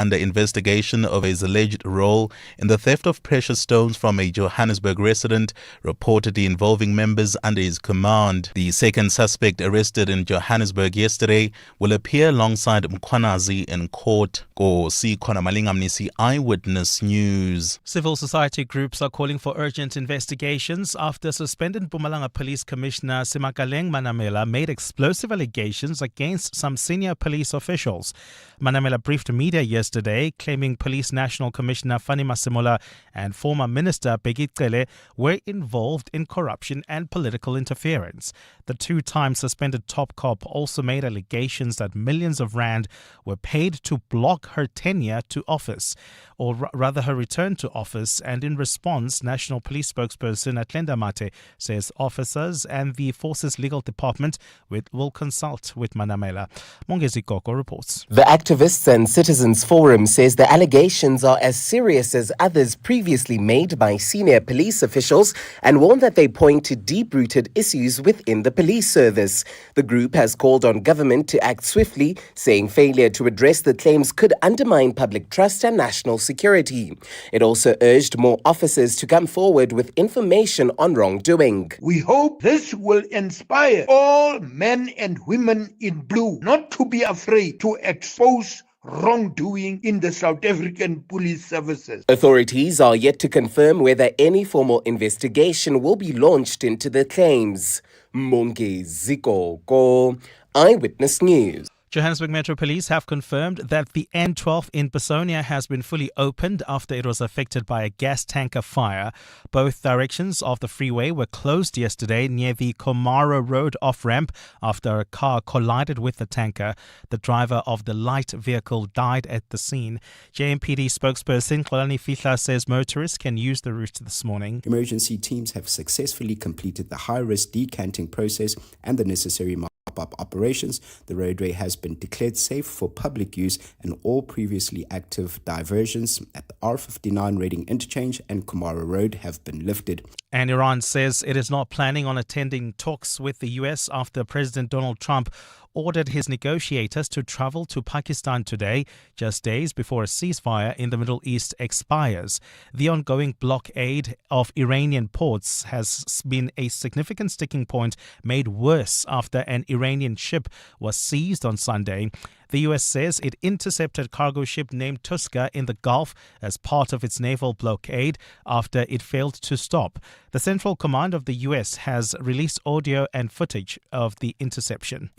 under investigation of his alleged role in the theft of precious stones from a Johannesburg resident, reportedly involving members under his command. The second suspect arrested in Johannesburg yesterday will appear alongside Mkhwanazi in court. Kosi Khona Malingamnisi, Eyewitness News. Civil society groups are calling for urgent investigations after suspended Mpumalanga Police Commissioner Clement Manatella made explosive allegations against some senior police officials. Manatella briefed media yesterday, claiming Police National Commissioner Fani Masemola and former Minister Bheki Cele were involved in corruption and political interference. The two-time suspended top cop also made allegations that millions of rand were paid to block her tenure to office, or rather her return to office, and in response, National Police spokesperson Atlenda Mate says officers and the Forces Legal Department will consult with Manatella. Mongezi Koko reports. The Activists and Citizens Forum says the allegations are as serious as others previously made by senior police officials and warn that they point to deep-rooted issues within the police service. The group has called on government to act swiftly, saying failure to address the claims could undermine public trust and national security. It also urged more officers to come forward with information on wrongdoing. We hope this will inspire all men and women in blue not to be afraid to expose wrongdoing in the South African police services. Authorities are yet to confirm whether any formal investigation will be launched into the claims. Mongezi Koko, Eyewitness News. Johannesburg Metro Police have confirmed that the N12 in Bisonia has been fully opened after it was affected by a gas tanker fire. Both directions of the freeway were closed yesterday near the Komaro Road off-ramp after a car collided with the tanker. The driver of the light vehicle died at the scene. JMPD spokesperson Xolani Fihla says motorists can use the route this morning. Emergency teams have successfully completed the high-risk decanting process and the necessary mop-up operations. The roadway has been declared safe for public use and all previously active diversions at the R59 Reading Interchange and Komaro Road have been lifted. And Iran says it is not planning on attending talks with the US after President Donald Trump ordered his negotiators to travel to Pakistan today, just days before a ceasefire in the Middle East expires. The ongoing blockade of Iranian ports has been a significant sticking point, made worse after an Iranian ship was seized on Sunday. The U.S. says it intercepted cargo ship named Tusker in the Gulf as part of its naval blockade after it failed to stop. The Central Command of the U.S. has released audio and footage of the interception.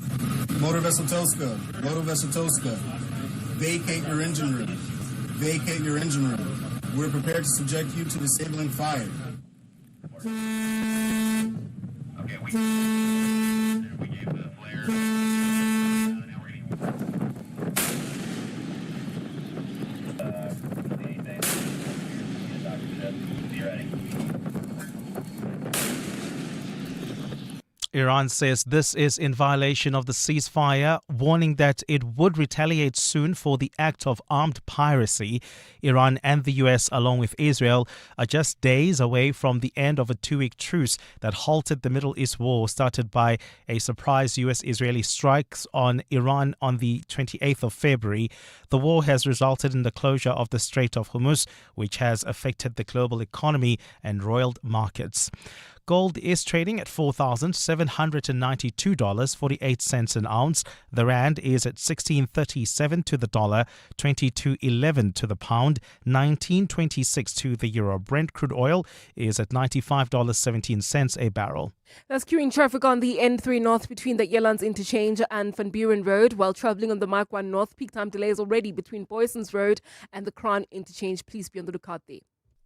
Motor vessel Tusker, vacate your engine room. Vacate your engine room. We're prepared to subject you to disabling fire. Okay, we gave the flare. Now we're getting... Iran says this is in violation of the ceasefire, warning that it would retaliate soon for the act of armed piracy. Iran and the US, along with Israel, are just days away from the end of a 2-week truce that halted the Middle East war started by a surprise US-Israeli strikes on Iran on the 28th of February. The war has resulted in the closure of the Strait of Hormuz, which has affected the global economy and roiled markets. Gold is trading at $4,792.48 an ounce. The rand is at 16.37 to the dollar, 22.11 to the pound, 19.26 to the euro. Brent crude oil is at $95.17 a barrel. That's queuing traffic on the N3 North between the Yelands Interchange and Van Buren Road, while travelling on the Mark 1 North. Peak time delays already between Boysons Road and the Crown Interchange. Please be on the lookout there.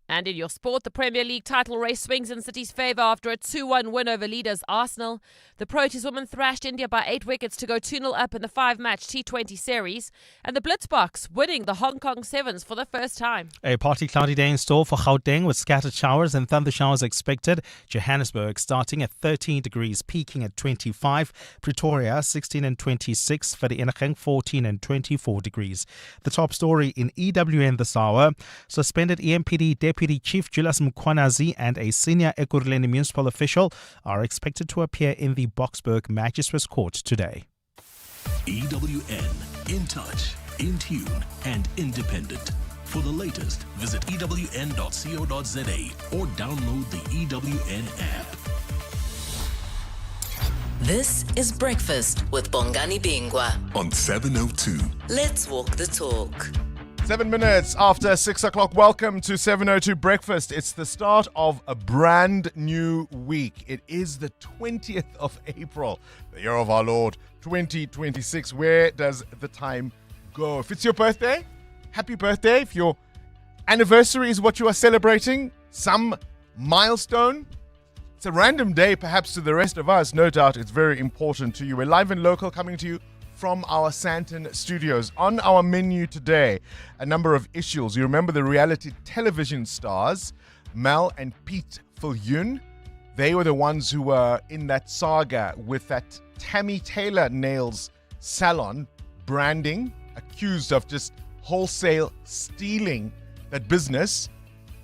And in your sport, the Premier League title race swings in City's favour after a 2-1 win over leaders Arsenal. The Proteas women thrashed India by 8 wickets to go 2-0 up in the 5-match T20 series. And the Blitzboks winning the Hong Kong Sevens for the first time. A partly cloudy day in store for Gauteng with scattered showers and thunder showers expected. Johannesburg starting at 13 degrees, peaking at 25. Pretoria 16 and 26. Vereeniging 14 and 24 degrees. The top story in EWN this hour. Suspended EMPD Deputy Chief Julius Mkhwanazi and a senior Ekurhuleni municipal official are expected to appear in the Boksburg Magistrates Court today. EWN In Touch. in tune, and independent. For the latest, visit ewn.co.za or download the EWN app. This is Breakfast with Bongani Bingwa On 702. Let's walk the talk. 7 minutes after 6 o'clock. Welcome to 702 Breakfast. It's the start of a brand new week. It is the 20th of April, the year of our Lord, 2026. Where does the time go? If it's your birthday, happy birthday. If your anniversary is what you are celebrating, some milestone, it's a random day perhaps to the rest of us. No doubt it's very important to you. We're live and local, coming to you from our Sandton studios. On our menu today, a number of issues. You remember the reality television stars, Mel and Pete Viljoen. They were the ones who were in that saga with that Tammy Taylor nails salon branding, accused of just wholesale stealing that business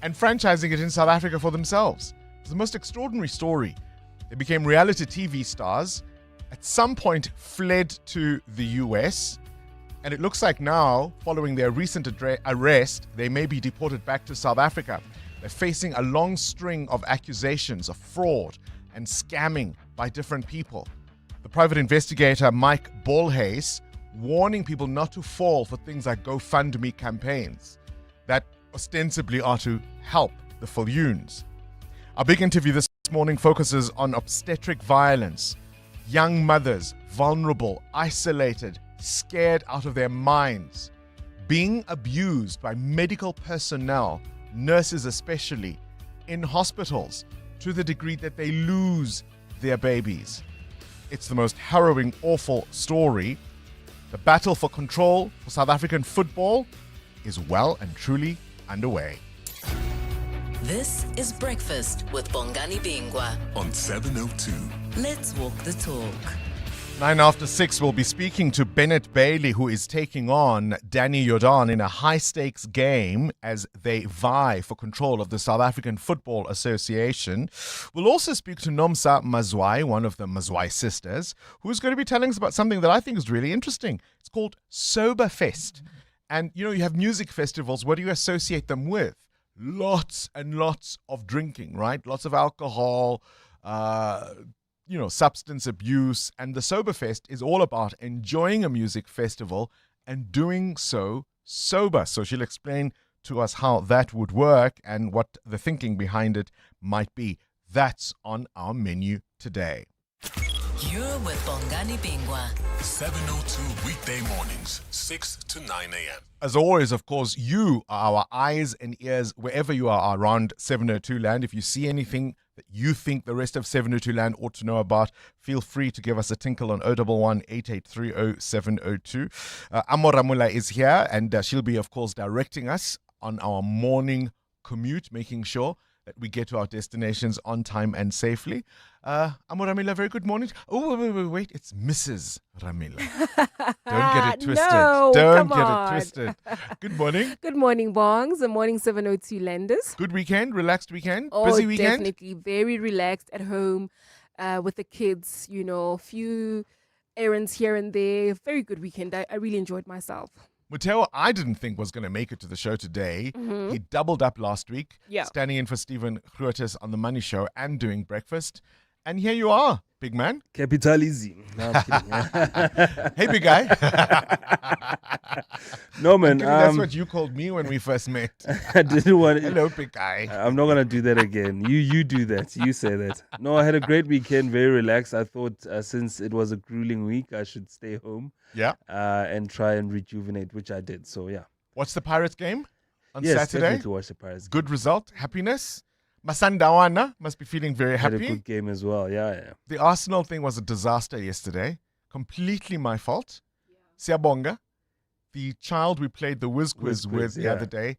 and franchising it in South Africa for themselves. It's the most extraordinary story. They became reality TV stars, at some point fled to the US, and it looks like now, following their recent arrest, they may be deported back to South Africa. They're facing a long string of accusations of fraud and scamming by different people. The private investigator Mike Bolhuis warning people not to fall for things like GoFundMe campaigns that ostensibly are to help the Viljoens. Our big interview this morning focuses on obstetric violence. Young mothers, vulnerable, isolated, scared out of their minds, being abused by medical personnel, nurses especially, in hospitals to the degree that they lose their babies. It's the most harrowing, awful story. The battle for control for South African football is well and truly underway. This is Breakfast with Bongani Bingwa On 702. Let's walk the talk. 9 after 6, we'll be speaking to Bennet Bailey, who is taking on Danny Jordaan in a high-stakes game as they vie for control of the South African Football Association. We'll also speak to Nomsa Mazwai, one of the Mazwai sisters, who's going to be telling us about something that I think is really interesting. It's called Sober Fest. And, you know, you have music festivals. What do you associate them with? Lots and lots of drinking, right? Lots of alcohol, substance abuse. And the Soberfest is all about enjoying a music festival and doing so sober. So she'll explain to us how that would work and what the thinking behind it might be. That's on our menu today. You're with Bongani Bingwa. 702 weekday mornings, 6 to 9 a.m. As always, of course, you are our eyes and ears wherever you are around 702 Land. If you see anything that you think the rest of 702 Land ought to know about, feel free to give us a tinkle on 011-8830-702. Amoramula is here, and she'll be, of course, directing us on our morning commute, making sure that we get to our destinations on time and safely. Amoramila, very good morning. Oh, wait, it's Mrs. Ramila. Don't get it twisted. No, Don't come get on. it twisted. Good morning. Good morning, Bongs. The morning 702 lenders. Good weekend, relaxed weekend, Oh, busy weekend. definitely. Very relaxed at home with the kids, a few errands here and there. Very good weekend. I really enjoyed myself. Muteo, I didn't think was going to make it to the show today. Mm-hmm. He doubled up last week, Yeah. standing in for Stephen Groothuis on The Money Show and doing breakfast. And here you are, big man. Capitalism. No, I'm kidding. Hey, big guy. No, man. That's what you called me when we first met. I didn't want to. Hello, big guy. I'm not going to do that again. You do that. You say that. No, I had a great weekend, very relaxed. I thought since it was a grueling week, I should stay home. Yeah. And try and rejuvenate, which I did. So, yeah. What's the Pirates game on Yes, Saturday? definitely watch the Pirates game. Good result, happiness. Masandawana must be feeling very Had a happy. good game as well. Yeah. The Arsenal thing was a disaster yesterday. Completely my fault. Siabonga, the child we played the whiz quiz with the other day,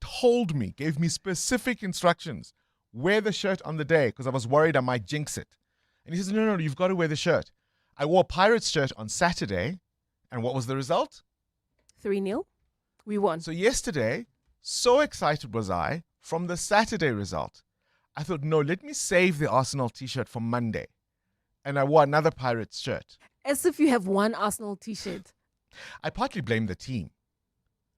told me, gave me specific instructions. Wear the shirt on the day because I was worried I might jinx it. And he says, no, you've got to wear the shirt. I wore a Pirates shirt on Saturday. And what was the result? 3-0. We won. So yesterday, so excited was I from the Saturday result. I thought, no, let me save the Arsenal t-shirt for Monday. And I wore another Pirates shirt. As if you have one Arsenal t-shirt. I partly blame the team.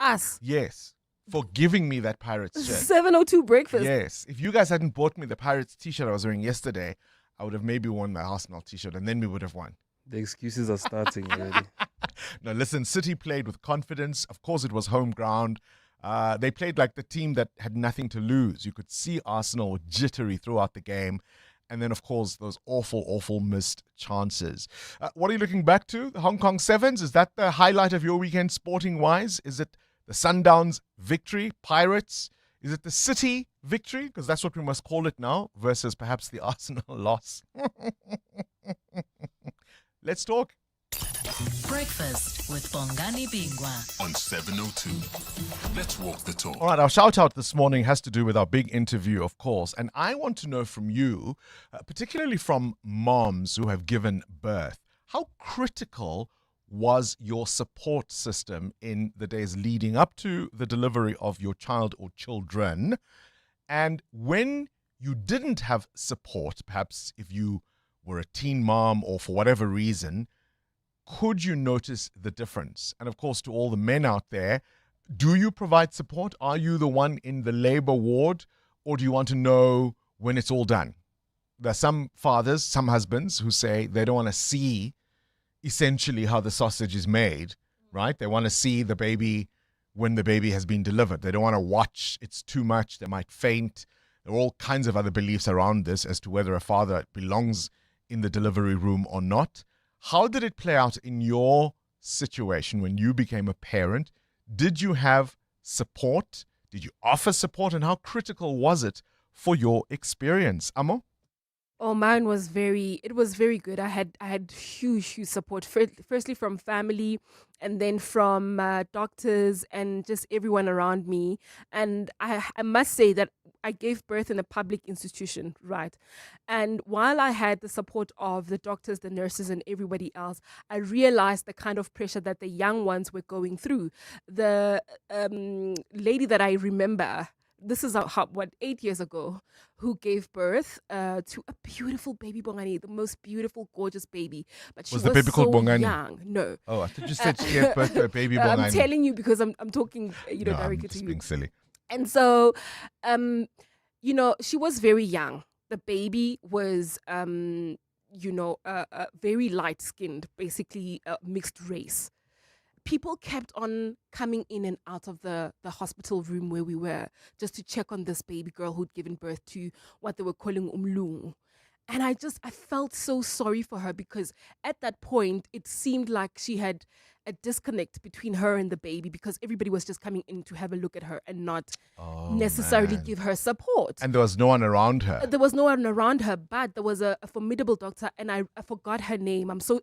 Us. Yes. For giving me that Pirates shirt. 702 breakfast. Yes. If you guys hadn't bought me the Pirates t-shirt I was wearing yesterday, I would have maybe worn my Arsenal t-shirt and then we would have won. The excuses are starting already. No, listen, City played with confidence. Of course, it was home ground. They played like the team that had nothing to lose. You could see Arsenal were jittery throughout the game. And then, of course, those awful missed chances. What are you looking back to? The Hong Kong Sevens? Is that the highlight of your weekend sporting-wise? Is it the Sundowns victory, Pirates? Is it the City victory? Because that's what we must call it now, versus perhaps the Arsenal loss. Let's talk. Breakfast with Bongani Bingwa on 702. Let's walk the talk. All right, our shout out this morning has to do with our big interview, of course. And I want to know from you, particularly from moms who have given birth, how critical was your support system in the days leading up to the delivery of your child or children? And when you didn't have support, perhaps if you were a teen mom or for whatever reason, could you notice the difference? And of course, to all the men out there, do you provide support? Are you the one in the labor ward, or do you want to know when it's all done? There are some fathers, some husbands who say they don't want to see essentially how the sausage is made, right? They want to see the baby when the baby has been delivered. They don't want to watch. It's too much. They might faint. There are all kinds of other beliefs around this as to whether a father belongs in the delivery room or not. How did it play out in your situation when you became a parent? Did you have support? Did you offer support? And how critical was it for your experience? Amo? Oh, mine was very good. I had huge support. Firstly from family, and then from doctors and just everyone around me. And I must say that I gave birth in a public institution, right? And while I had the support of the doctors, the nurses, and everybody else, I realized the kind of pressure that the young ones were going through. The lady that I remember, this is 8 years ago, who gave birth to a beautiful baby Bongani, the most beautiful, gorgeous baby. But she was the baby so called Bongani? young. No. Oh, I thought you said she gave birth to a baby Bongani. I'm telling you because I'm talking, directly to you. Being silly. And so, she was very young. The baby was, very light-skinned, basically mixed race. People kept on coming in and out of the hospital room where we were just to check on this baby girl who'd given birth to what they were calling umlungu. And I felt so sorry for her because at that point, it seemed like she had a disconnect between her and the baby because everybody was just coming in to have a look at her and not necessarily give her support. And there was no one around her. There was no one around her, but there was a formidable doctor, and I forgot her name. I'm so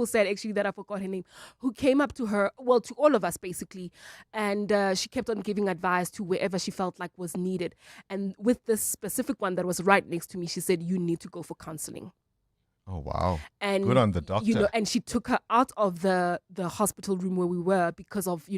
sad actually that I forgot her name, who came up to her, well, to all of us basically, and she kept on giving advice to wherever she felt like was needed. And with this specific one that was right next to me, she said, "You need to go for counseling." Oh, wow. And good on the doctor. And she took her out of the hospital room where we were because of,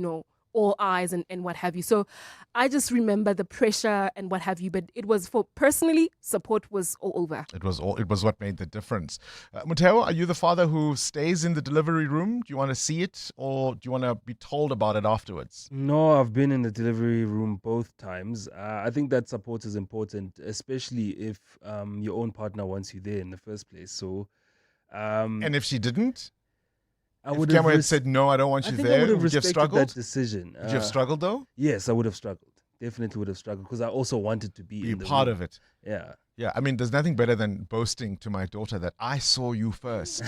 all eyes and what have you. So I just remember the pressure and what have you, but it was personally, support was all over. It was what made the difference. Muteo, are you the father who stays in the delivery room? Do you want to see it or do you want to be told about it afterwards? No, I've been in the delivery room both times. I think that support is important, especially if your own partner wants you there in the first place. So, and if she didn't? I if would Cameron have said, no, I don't want you there, I would have would you have respected struggled? that decision. Would you have struggled though? Yes, I would have struggled. Definitely would have struggled because I also wanted to be in the part room. of it. Yeah. Yeah, I mean, there's nothing better than boasting to my daughter that I saw you first.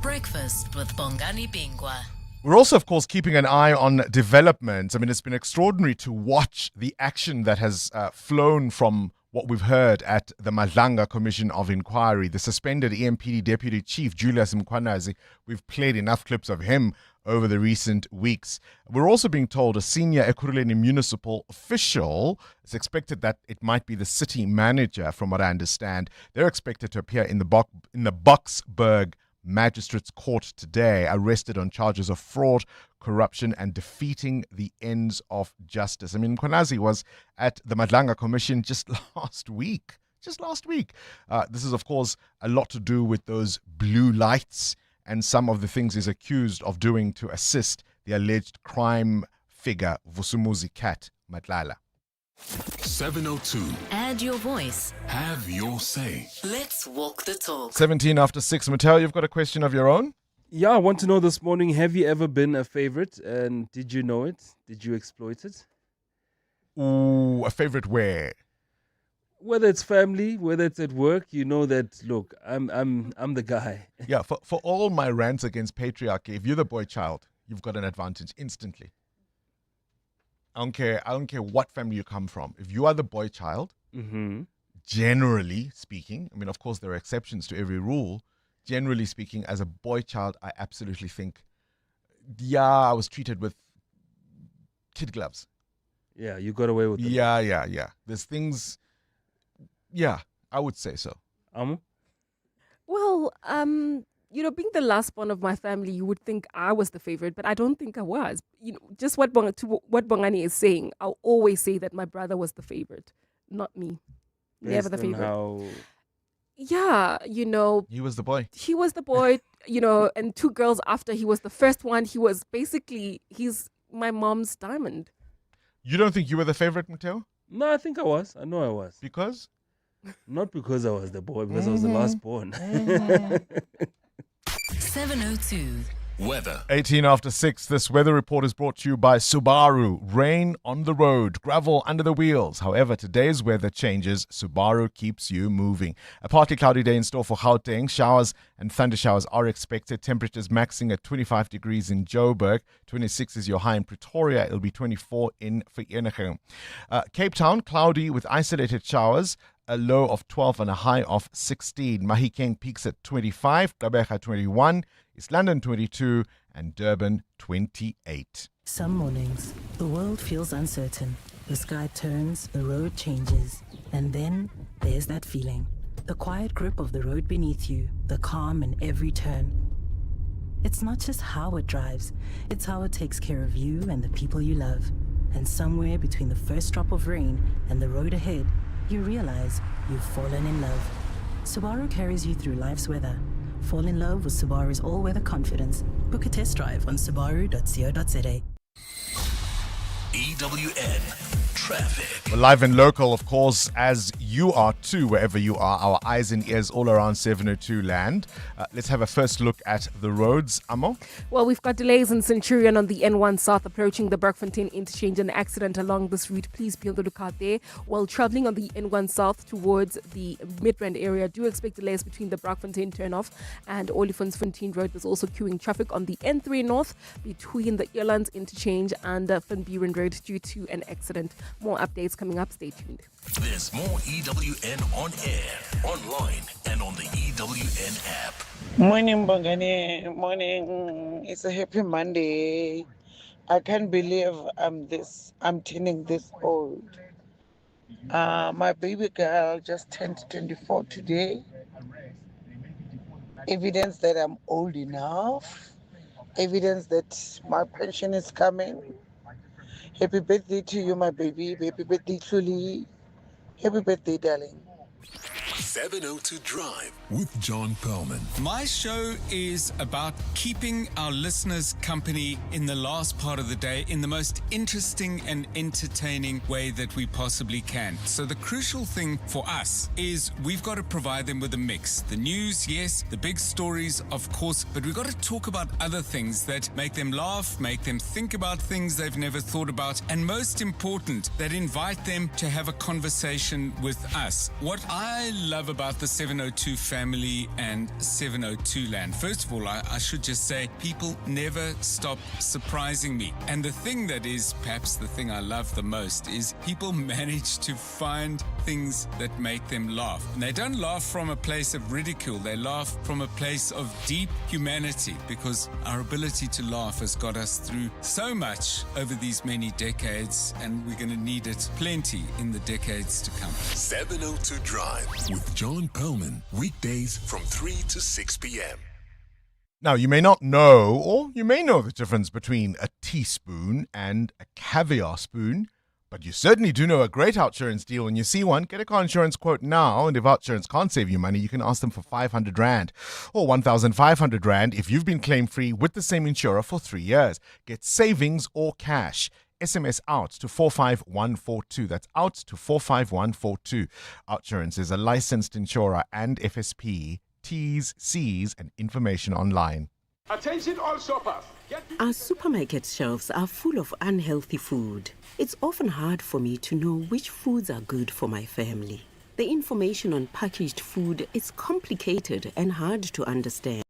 Breakfast with Bongani Bingwa. We're also, of course, keeping an eye on developments. I mean, it's been extraordinary to watch the action that has flown from what we've heard at the Madlanga Commission of Inquiry. The suspended EMPD Deputy Chief, Julius Mkhwanazi, we've played enough clips of him over the recent weeks. We're also being told a senior Ekurhuleni municipal official, it's expected that it might be the city manager, from what I understand. They're expected to appear in the Boksburg Magistrates Court today, arrested on charges of fraud, corruption, and defeating the ends of justice. I mean, Mkhwanazi was at the Madlanga Commission just last week just last week. This is, of course, a lot to do with those blue lights and some of the things he's accused of doing to assist the alleged crime figure Vusumuzi Cat Madlanga. 702. Add your voice. Have your say. Let's walk the talk. 17 after 6. Mattel, you've got a question of your own? Yeah, I want to know this morning, have you ever been a favorite? And did you know it? Did you exploit it? Ooh, a favorite where? Whether it's family, whether it's at work, you know that, look, I'm the guy. Yeah, for all my rants against patriarchy, if you're the boy child, you've got an advantage instantly. I don't care what family you come from. If you are the boy child, generally speaking, I mean, of course, there are exceptions to every rule. Generally speaking, as a boy child, I absolutely think, I was treated with kid gloves. Yeah, you got away with it. Yeah. There's things, I would say so. Well, being the last born of my family, you would think I was the favorite, but I don't think I was. Just what Bongani is saying, I'll always say that my brother was the favorite, not me. Never the favorite. Yeah, He was the boy. He was the boy, and 2 girls after he was the first one. He was he's my mom's diamond. You don't think you were the favorite, Mateo? No, I think I was. I know I was. Because? Not because I was the boy, because I was the last born. 702. Weather. 18 after 6. This weather report is brought to you by Subaru. Rain on the road, gravel under the wheels. However, today's weather changes. Subaru keeps you moving. A partly cloudy day in store for Gauteng. Showers and thunder showers are expected. Temperatures maxing at 25 degrees in Joburg. 26 is your high in Pretoria. It'll be 24 in Vereeniging. Cape Town, cloudy with isolated showers. A low of 12 and a high of 16. Mahikeng peaks at 25, Gqeberha 21, East London 22, and Durban 28. Some mornings, the world feels uncertain. The sky turns, the road changes, and then there's that feeling. The quiet grip of the road beneath you, the calm in every turn. It's not just how it drives, it's how it takes care of you and the people you love. And somewhere between the first drop of rain and the road ahead, you realize you've fallen in love. Subaru carries you through life's weather. Fall in love with Subaru's all-weather confidence. Book a test drive on subaru.co.za. EWN Traffic. We're live and local, of course, as you are too, wherever you are. Our eyes and ears all around 702 land. Let's have a first look at the roads. Amo? Well, we've got delays in Centurion on the N1 South approaching the Bergfontein interchange. An accident along this route. Please be on the lookout there. While traveling on the N1 South towards the Midrand area, do expect delays between the Bergfontein turnoff and Olifantsfontein Road. There's also queuing traffic on the N3 North between the Earlands interchange and Van Buren Road due to an accident. More updates coming up. Stay tuned. There's more EWN on air, online, and on the EWN app. Morning, Bongani. Morning. It's a happy Monday. I can't believe I'm turning this old. My baby girl just turned 24 today. Evidence that I'm old enough. Evidence that my pension is coming. Happy birthday to you, my baby. Happy birthday, truly. Happy birthday, darling. 702 Drive with John Perlman. My show is about keeping our listeners company in the last part of the day in the most interesting and entertaining way that we possibly can. So the crucial thing for us is we've got to provide them with a mix. The news, yes, the big stories, of course, but we've got to talk about other things that make them laugh, make them think about things they've never thought about, and most important, that invite them to have a conversation with us. What I love about the 702 family and 702 land. First of all, I should just say people never stop surprising me. And the thing that is perhaps the thing I love the most is people manage to find things that make them laugh. And they don't laugh from a place of ridicule. They laugh from a place of deep humanity, because our ability to laugh has got us through so much over these many decades, and we're going to need it plenty in the decades to come. 702 Drive with John Perlman, weekdays from 3 to 6 p.m. Now, you may not know, or you may know the difference between a teaspoon and a caviar spoon, But you certainly do know a great OutSurance deal. When you see one, get a car insurance quote now. And if OutSurance can't save you money, you can ask them for 500 Rand or 1,500 Rand if you've been claim-free with the same insurer for 3 years. Get savings or cash. SMS out to 45142. That's out to 45142. OutSurance is a licensed insurer and FSP. T's, C's, and information online. Attention all shoppers. Our supermarket shelves are full of unhealthy food. It's often hard for me to know which foods are good for my family. The information on packaged food is complicated and hard to understand.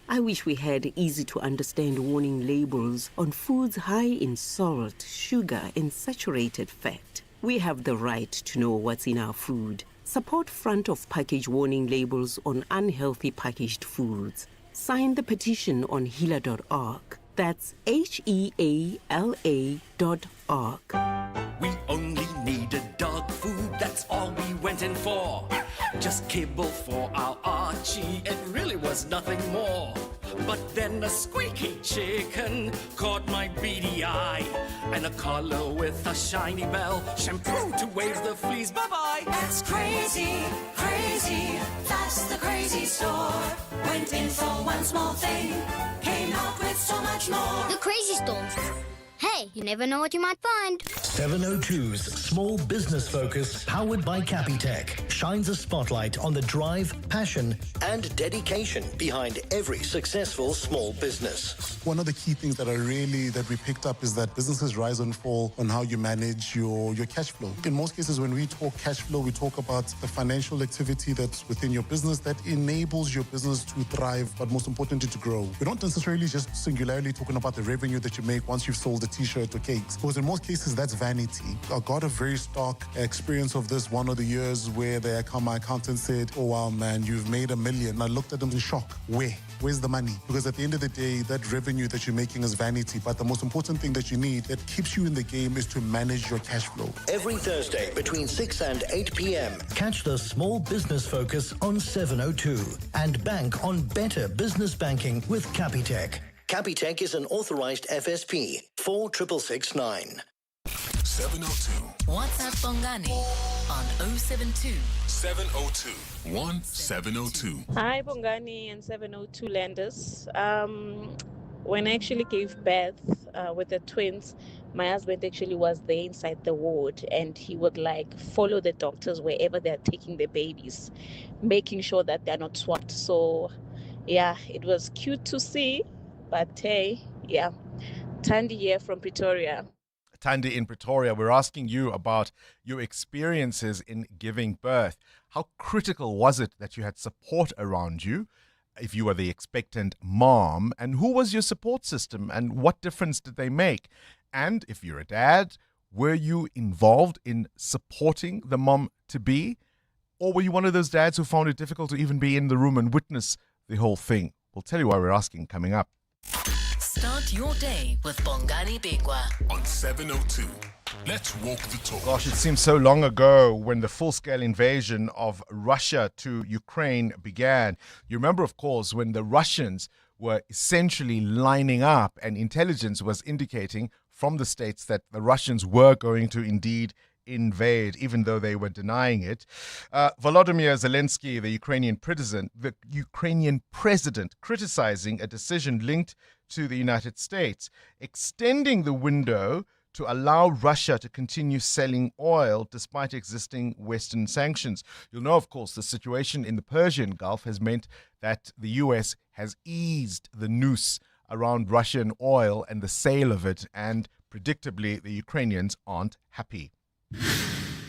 I wish we had easy-to-understand warning labels on foods high in salt, sugar, and saturated fat. We have the right to know what's in our food. Support front-of-package warning labels on unhealthy packaged foods. Sign the petition on healer.org. That's HEALA.org. We only needed dog food, that's all we went in for. Just kibble for our Archie, it really was nothing more. But then a squeaky chicken caught my beady eye, and a collar with a shiny bell, shampoo to wave the fleas bye-bye. That's crazy, crazy, that's the crazy store. Went in for one small thing, came out with so much more. The crazy store. Hey, you never know what you might find. 702's Small Business Focus, powered by Capitec, shines a spotlight on the drive, passion, and dedication behind every successful small business. One of the key things that we picked up is that businesses rise and fall on how you manage your cash flow. In most cases, when we talk cash flow, we talk about the financial activity that's within your business that enables your business to thrive, but most importantly, to grow. We don't necessarily just singularly talking about the revenue that you make once you've sold a t-shirt or cakes, because in most cases, that's vanity. I got a very stark experience of this one of the years where my accountant said, "Oh, wow, man, you've made $1 million." I looked at them in shock. Where's the money? Because at the end of the day, that revenue that you're making is vanity. But the most important thing that you need that keeps you in the game is to manage your cash flow. Every Thursday between 6 and 8 p.m. Catch the Small Business Focus on 702 and bank on better business banking with Capitec. Capitec is an authorized FSP. 46669. 702. WhatsApp Bongani on 072 702 1702. Hi, Bongani and 702 Landers. When I actually gave birth with the twins, my husband actually was there inside the ward, and he would follow the doctors wherever they're taking the babies, making sure that they're not swapped. So, yeah, it was cute to see, but hey, yeah. Tandy here from Pretoria. Tandy in Pretoria, we're asking you about your experiences in giving birth. How critical was it that you had support around you if you were the expectant mom? And who was your support system and what difference did they make? And if you're a dad, were you involved in supporting the mom-to-be? Or were you one of those dads who found it difficult to even be in the room and witness the whole thing? We'll tell you why we're asking coming up. Start your day with Bongani Bingwa on 702. Let's walk the talk. Gosh, it seems so long ago when the full-scale invasion of Russia to Ukraine began. You remember, of course, when the Russians were essentially lining up and intelligence was indicating from the States that the Russians were going to indeed invade, even though they were denying it. Volodymyr Zelensky, the Ukrainian president, criticizing a decision linked to the United States, extending the window to allow Russia to continue selling oil despite existing Western sanctions. You'll know, of course, the situation in the Persian Gulf has meant that the US has eased the noose around Russian oil and the sale of it, and predictably, the Ukrainians aren't happy.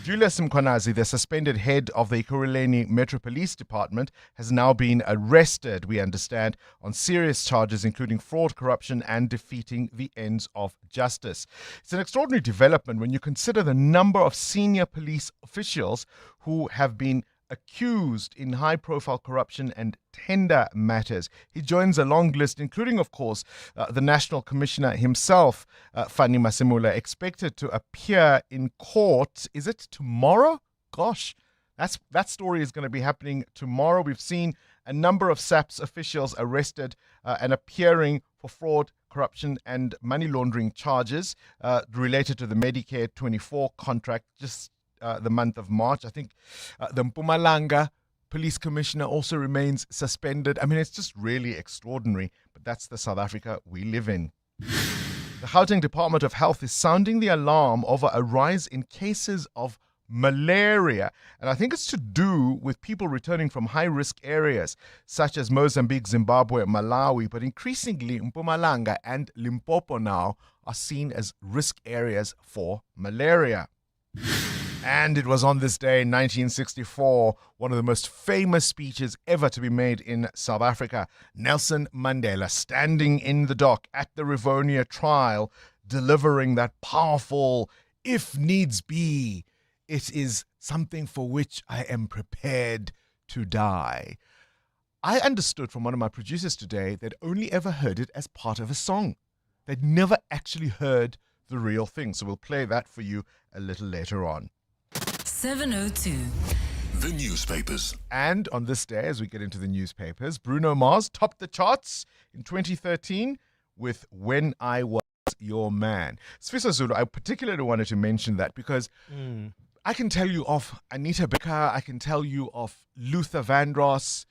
Julius Mkhwanazi, the suspended head of the Ekurhuleni Metro Police Department, has now been arrested, we understand, on serious charges including fraud, corruption and defeating the ends of justice. It's an extraordinary development when you consider the number of senior police officials who have been accused in high-profile corruption and tender matters. He joins a long list, including, of course, the National Commissioner himself, Fanny Masemula, expected to appear in court. Is it tomorrow? Gosh, that story is going to be happening tomorrow. We've seen a number of SAPS officials arrested and appearing for fraud, corruption and money laundering charges related to the Medicare 24 contract just the month of March. I think the Mpumalanga Police Commissioner also remains suspended. I mean, it's just really extraordinary, but that's the South Africa we live in. The Gauteng Department of Health is sounding the alarm over a rise in cases of malaria. And I think it's to do with people returning from high-risk areas such as Mozambique, Zimbabwe, Malawi, but increasingly Mpumalanga and Limpopo now are seen as risk areas for malaria. And it was on this day in 1964, one of the most famous speeches ever to be made in South Africa. Nelson Mandela standing in the dock at the Rivonia trial, delivering that powerful, if needs be, it is something for which I am prepared to die. I understood from one of my producers today they'd only ever heard it as part of a song. They'd never actually heard the real thing. So we'll play that for you a little later on. 702. The newspapers. And on this day, as we get into the newspapers, Bruno Mars topped the charts in 2013 with When I Was Your Man. Sfiso Zulu, I particularly wanted to mention that because I can tell you of Anita Baker, I can tell you of Luther Vandross,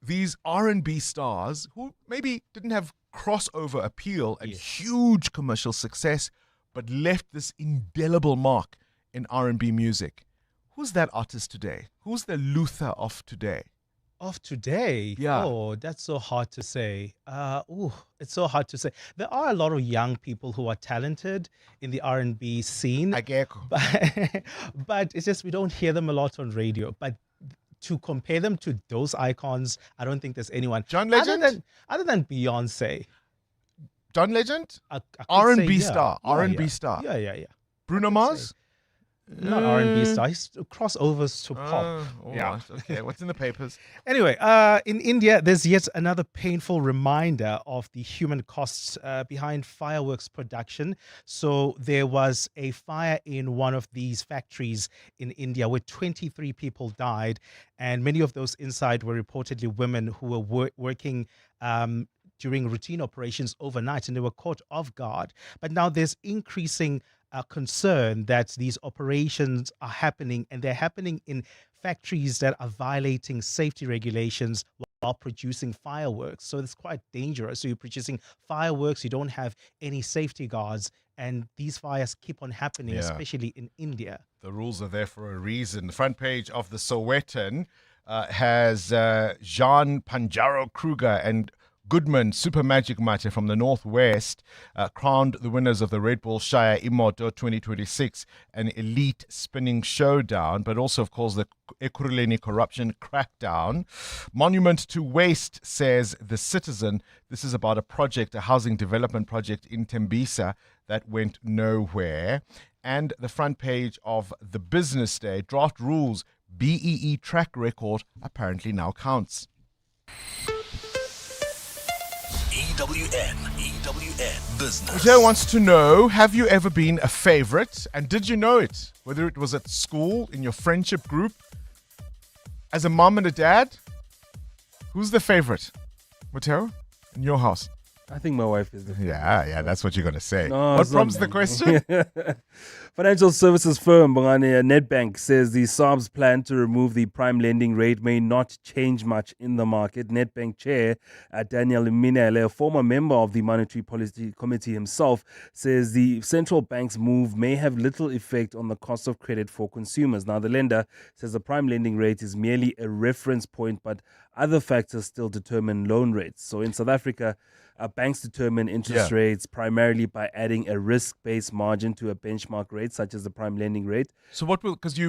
these R&B stars who maybe didn't have crossover appeal and huge commercial success, but left this indelible mark in R&B music. Who's that artist today? Who's the Luther of today? Of today? Yeah. Oh, that's so hard to say. It's so hard to say. There are a lot of young people who are talented in the R&B scene. But it's just we don't hear them a lot on radio. But to compare them to those icons, I don't think there's anyone. John Legend? Other than Beyonce. John Legend? I could R&B say, star. Yeah, R&B yeah. star. Yeah. Bruno Mars? Not R&B star. He's crossovers to pop. Right. Okay, what's in the papers? Anyway, in India, there's yet another painful reminder of the human costs behind fireworks production. So there was a fire in one of these factories in India where 23 people died, and many of those inside were reportedly women who were working during routine operations overnight, and they were caught off guard. But now there's increasing concern that these operations are happening, and they're happening in factories that are violating safety regulations while producing fireworks. So it's quite dangerous. So you're producing fireworks, you don't have any safety guards, and these fires keep on happening, especially in India. The rules are there for a reason. The front page of the Sowetan has Jean Panjaro Kruger and Goodman Super Magic Mate from the Northwest crowned the winners of the Red Bull Shire Imoto 2026, an elite spinning showdown, but also, of course, the Ekurhuleni corruption crackdown. Monument to Waste, says The Citizen. This is about a project, a housing development project in Tembisa that went nowhere. And the front page of the Business Day, draft rules, BEE track record apparently now counts. EWN Business. Joe wants to know, have you ever been a favorite? And did you know it? Whether it was at school, in your friendship group, as a mom and a dad? Who's the favorite? Mateo, in your house? I think my wife is the favorite. Yeah, that's what you're going to say. No, what prompts the question? Financial services firm Bongani Nedbank says the SARB's plan to remove the prime lending rate may not change much in the market. Nedbank chair Daniel Minele, a former member of the Monetary Policy Committee himself, says the central bank's move may have little effect on the cost of credit for consumers. Now, the lender says the prime lending rate is merely a reference point, but other factors still determine loan rates. So in South Africa, banks determine interest rates primarily by adding a risk-based margin to a benchmark rate, such as the prime lending rate. So what will, because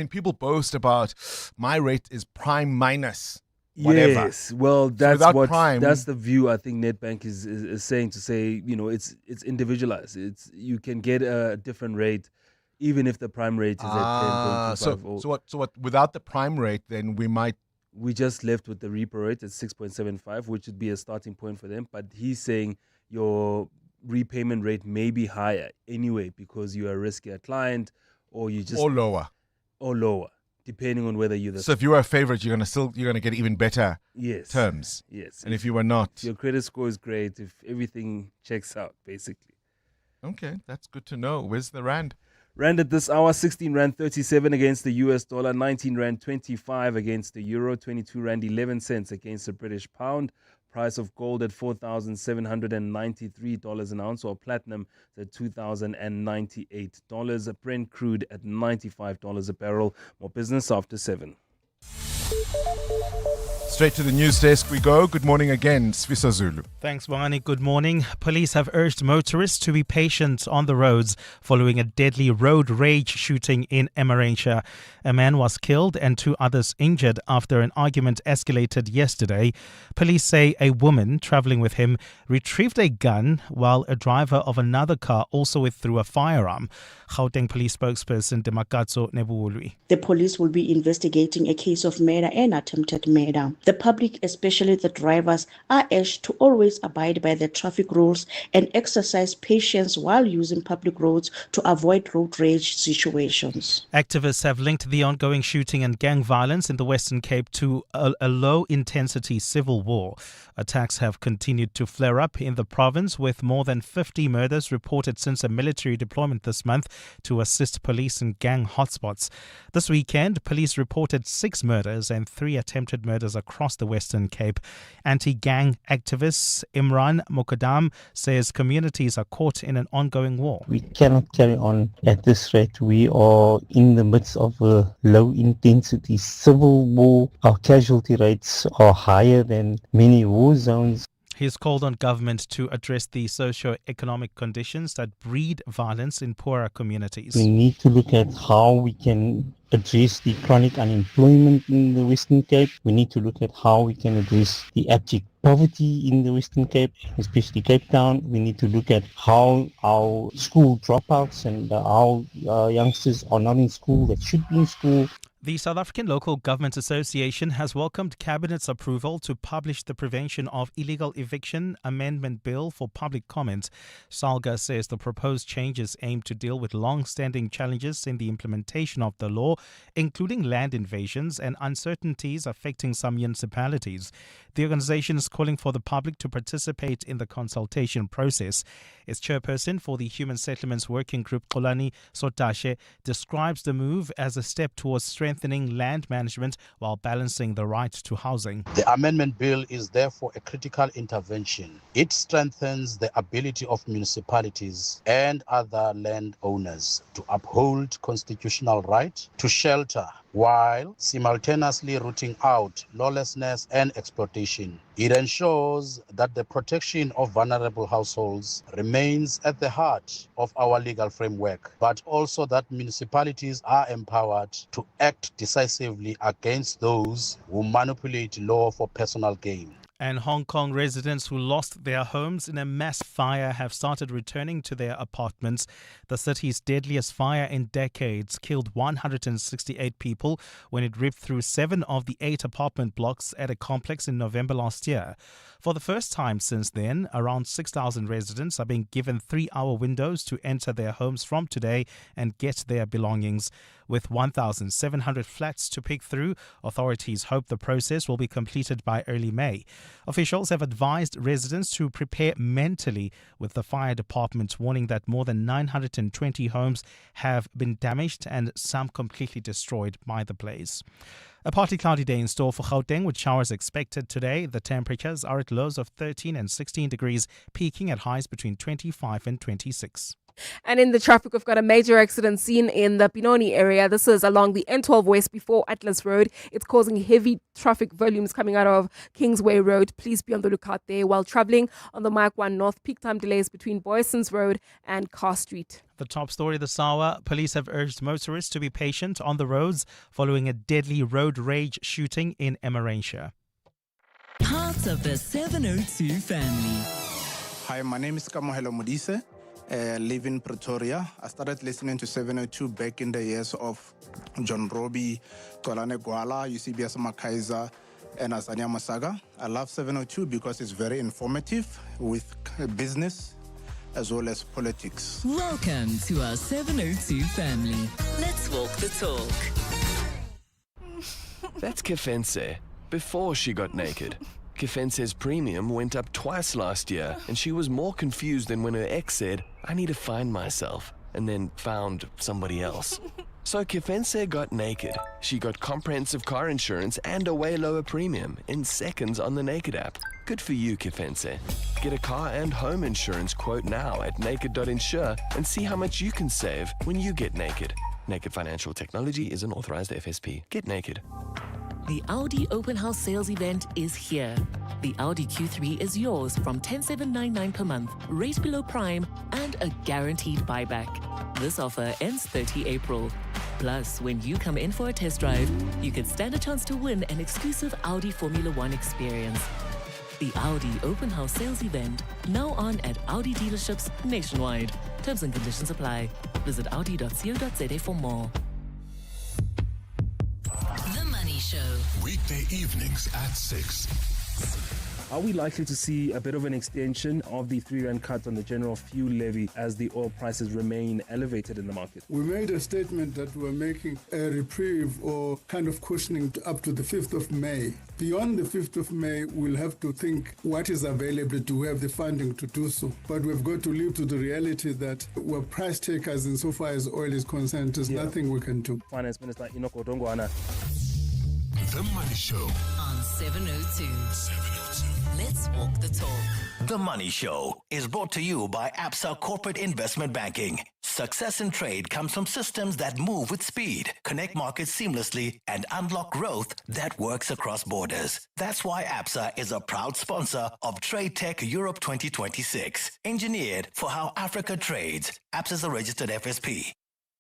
people boast about my rate is prime minus whatever. Yes, well, that's so that's the view I think Nedbank is saying, to say, it's individualized. You can get a different rate even if the prime rate is at 10.25. So what? Without the prime rate, then we just left with the repo rate at 6.75, which would be a starting point for them. But he's saying your repayment rate may be higher anyway because you are a riskier client, or you just or lower. depending on whether you're So if you were a favorite, you're gonna get even better terms. Yes. And if you were not, your credit score is great if everything checks out, basically. Okay, that's good to know. Where's the rand? Rand at this hour, 16 Rand 37 against the US dollar, 19 Rand 25 against the euro, 22 Rand 11 cents against the British pound. Price of gold at $4,793 an ounce, or platinum at $2,098. Brent crude at $95 a barrel. More business after 7. Straight to the news desk we go. Good morning again, Sfisa Zulu. Thanks, Bongani. Good morning. Police have urged motorists to be patient on the roads following a deadly road rage shooting in Emmarentia. A man was killed and 2 others injured after an argument escalated yesterday. Police say a woman traveling with him retrieved a gun while a driver of another car also withdrew a firearm. Gauteng Police spokesperson Demakatso Nebuulwi. The police will be investigating a case of murder and attempted murder. The public, especially the drivers, are urged to always abide by the traffic rules and exercise patience while using public roads to avoid road rage situations. Activists have linked the ongoing shooting and gang violence in the Western Cape to a low-intensity civil war. Attacks have continued to flare up in the province, with more than 50 murders reported since a military deployment this month to assist police in gang hotspots. This weekend, police reported 6 murders and 3 attempted murders across the Western Cape. Anti-gang activist Imran Mokadam says communities are caught in an ongoing war. We cannot carry on at this rate. We are in the midst of a low-intensity civil war. Our casualty rates are higher than many war zones. He's called on government to address the socio-economic conditions that breed violence in poorer communities. We need to look at how we can address the chronic unemployment in the Western Cape. We need to look at how we can address the abject poverty in the Western Cape, especially Cape Town. We need to look at how our school dropouts and how youngsters are not in school that should be in school. The South African Local Government Association has welcomed Cabinet's approval to publish the Prevention of Illegal Eviction Amendment Bill for public comment. SALGA says the proposed changes aim to deal with long-standing challenges in the implementation of the law, including land invasions and uncertainties affecting some municipalities. The organization is calling for the public to participate in the consultation process. Its chairperson for the Human Settlements Working Group, Xolani Sotashe, describes the move as a step towards strengthening land management while balancing the right to housing. The amendment bill is therefore a critical intervention. It strengthens the ability of municipalities and other landowners to uphold constitutional right to shelter, while simultaneously rooting out lawlessness and exploitation. It ensures that the protection of vulnerable households remains at the heart of our legal framework, but also that municipalities are empowered to act decisively against those who manipulate law for personal gain. And Hong Kong residents who lost their homes in a mass fire have started returning to their apartments. The city's deadliest fire in decades killed 168 people when it ripped through 7 of the 8 apartment blocks at a complex in November last year. For the first time since then, around 6,000 residents are being given 3-hour windows to enter their homes from today and get their belongings. With 1,700 flats to pick through, authorities hope the process will be completed by early May. Officials have advised residents to prepare mentally, with the fire department warning that more than 920 homes have been damaged and some completely destroyed by the blaze. A partly cloudy day in store for Gauteng, with showers expected today. The temperatures are at lows of 13 and 16 degrees, peaking at highs between 25 and 26. And in the traffic, we've got a major accident seen in the Pinoni area. This is along the N12 West before Atlas Road. It's causing heavy traffic volumes coming out of Kingsway Road. Please be on the lookout there. While travelling on the Mike 1 North, peak time delays between Boysons Road and Carr Street. The top story this hour, police have urged motorists to be patient on the roads following a deadly road rage shooting in Emmarentia. Part of the 702 family. Hi, my name is Kamohelo Modise. Live in Pretoria. I started listening to 702 back in the years of John Robbie, Kolane Gwala, Eusebius Makaiza, and Azania Masaga. I love 702 because it's very informative with business as well as politics. Welcome to our 702 family. Let's walk the talk. That's Kefense, before she got naked. Kefense's premium went up twice last year, and she was more confused than when her ex said, I need to find myself, and then found somebody else. So Kefense got naked. She got comprehensive car insurance and a way lower premium in seconds on the Naked app. Good for you, Kefense. Get a car and home insurance quote now at naked.insure and see how much you can save when you get naked. Naked Financial Technology is an authorized FSP. Get naked. The Audi Open House sales event is here. The Audi Q3 is yours from 10,799 per month, rate below prime, and a guaranteed buyback. This offer ends 30 April. Plus, when you come in for a test drive, you can stand a chance to win an exclusive Audi Formula One experience. The Audi Open House sales event, now on at Audi dealerships nationwide. Terms and conditions apply. Visit audi.co.za for more. The Money Show. Weekday evenings at 6. Are we likely to see a bit of an extension of the R3 cut on the general fuel levy as the oil prices remain elevated in the market? We made a statement that we're making a reprieve or kind of cushioning up to the 5th of May. Beyond the 5th of May, we'll have to think what is available. Do we have the funding to do so? But we've got to live to the reality that we're price takers insofar as oil is concerned. There's nothing we can do. Finance Minister Inoko Dongwana. The Money Show on 702. Let's walk the talk. The Money Show is brought to you by ABSA Corporate Investment Banking. Success in trade comes from systems that move with speed, connect markets seamlessly, and unlock growth that works across borders. That's why ABSA is a proud sponsor of Trade Tech Europe 2026. Engineered for how Africa trades. ABSA is a registered FSP.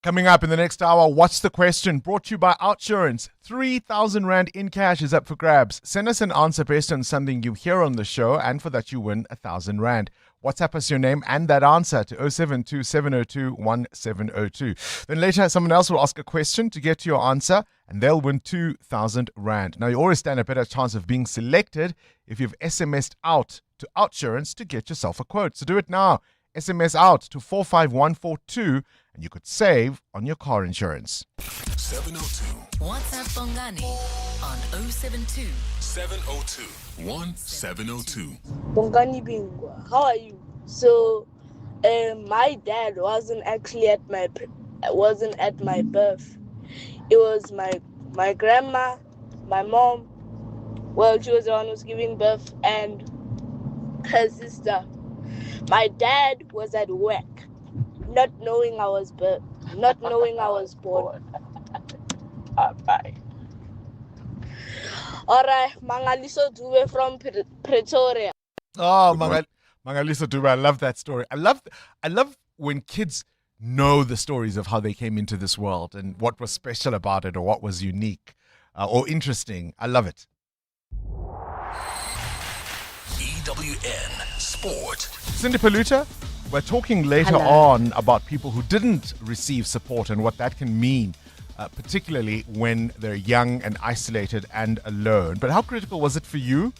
Coming up in the next hour, what's the question? Brought to you by Outsurance. 3,000 Rand in cash is up for grabs. Send us an answer based on something you hear on the show, and for that you win 1,000 Rand. WhatsApp us your name and that answer to 072 702 1702. Then later, someone else will ask a question to get to your answer, and they'll win 2,000 Rand. Now, you always stand a better chance of being selected if you've SMS'd out to Outsurance to get yourself a quote. So do it now. SMS out to 45142 and you could save on your car insurance. 702. WhatsApp Bongani on 072 702 1702. Bongani Bingwa, how are you? So, my dad wasn't actually at my birth. It was my grandma, my mom. Well, she was the one who was giving birth, and her sister. My dad was at work, not knowing I was born. Alright, Mangaliso Dube from Pretoria. Oh, Mangaliso Dube, I love that story. I love when kids know the stories of how they came into this world and what was special about it or what was unique or interesting. I love it. EWN Sport. Cindy Paluta, we're talking later on about people who didn't receive support and what that can mean, particularly when they're young and isolated and alone. But how critical was it for you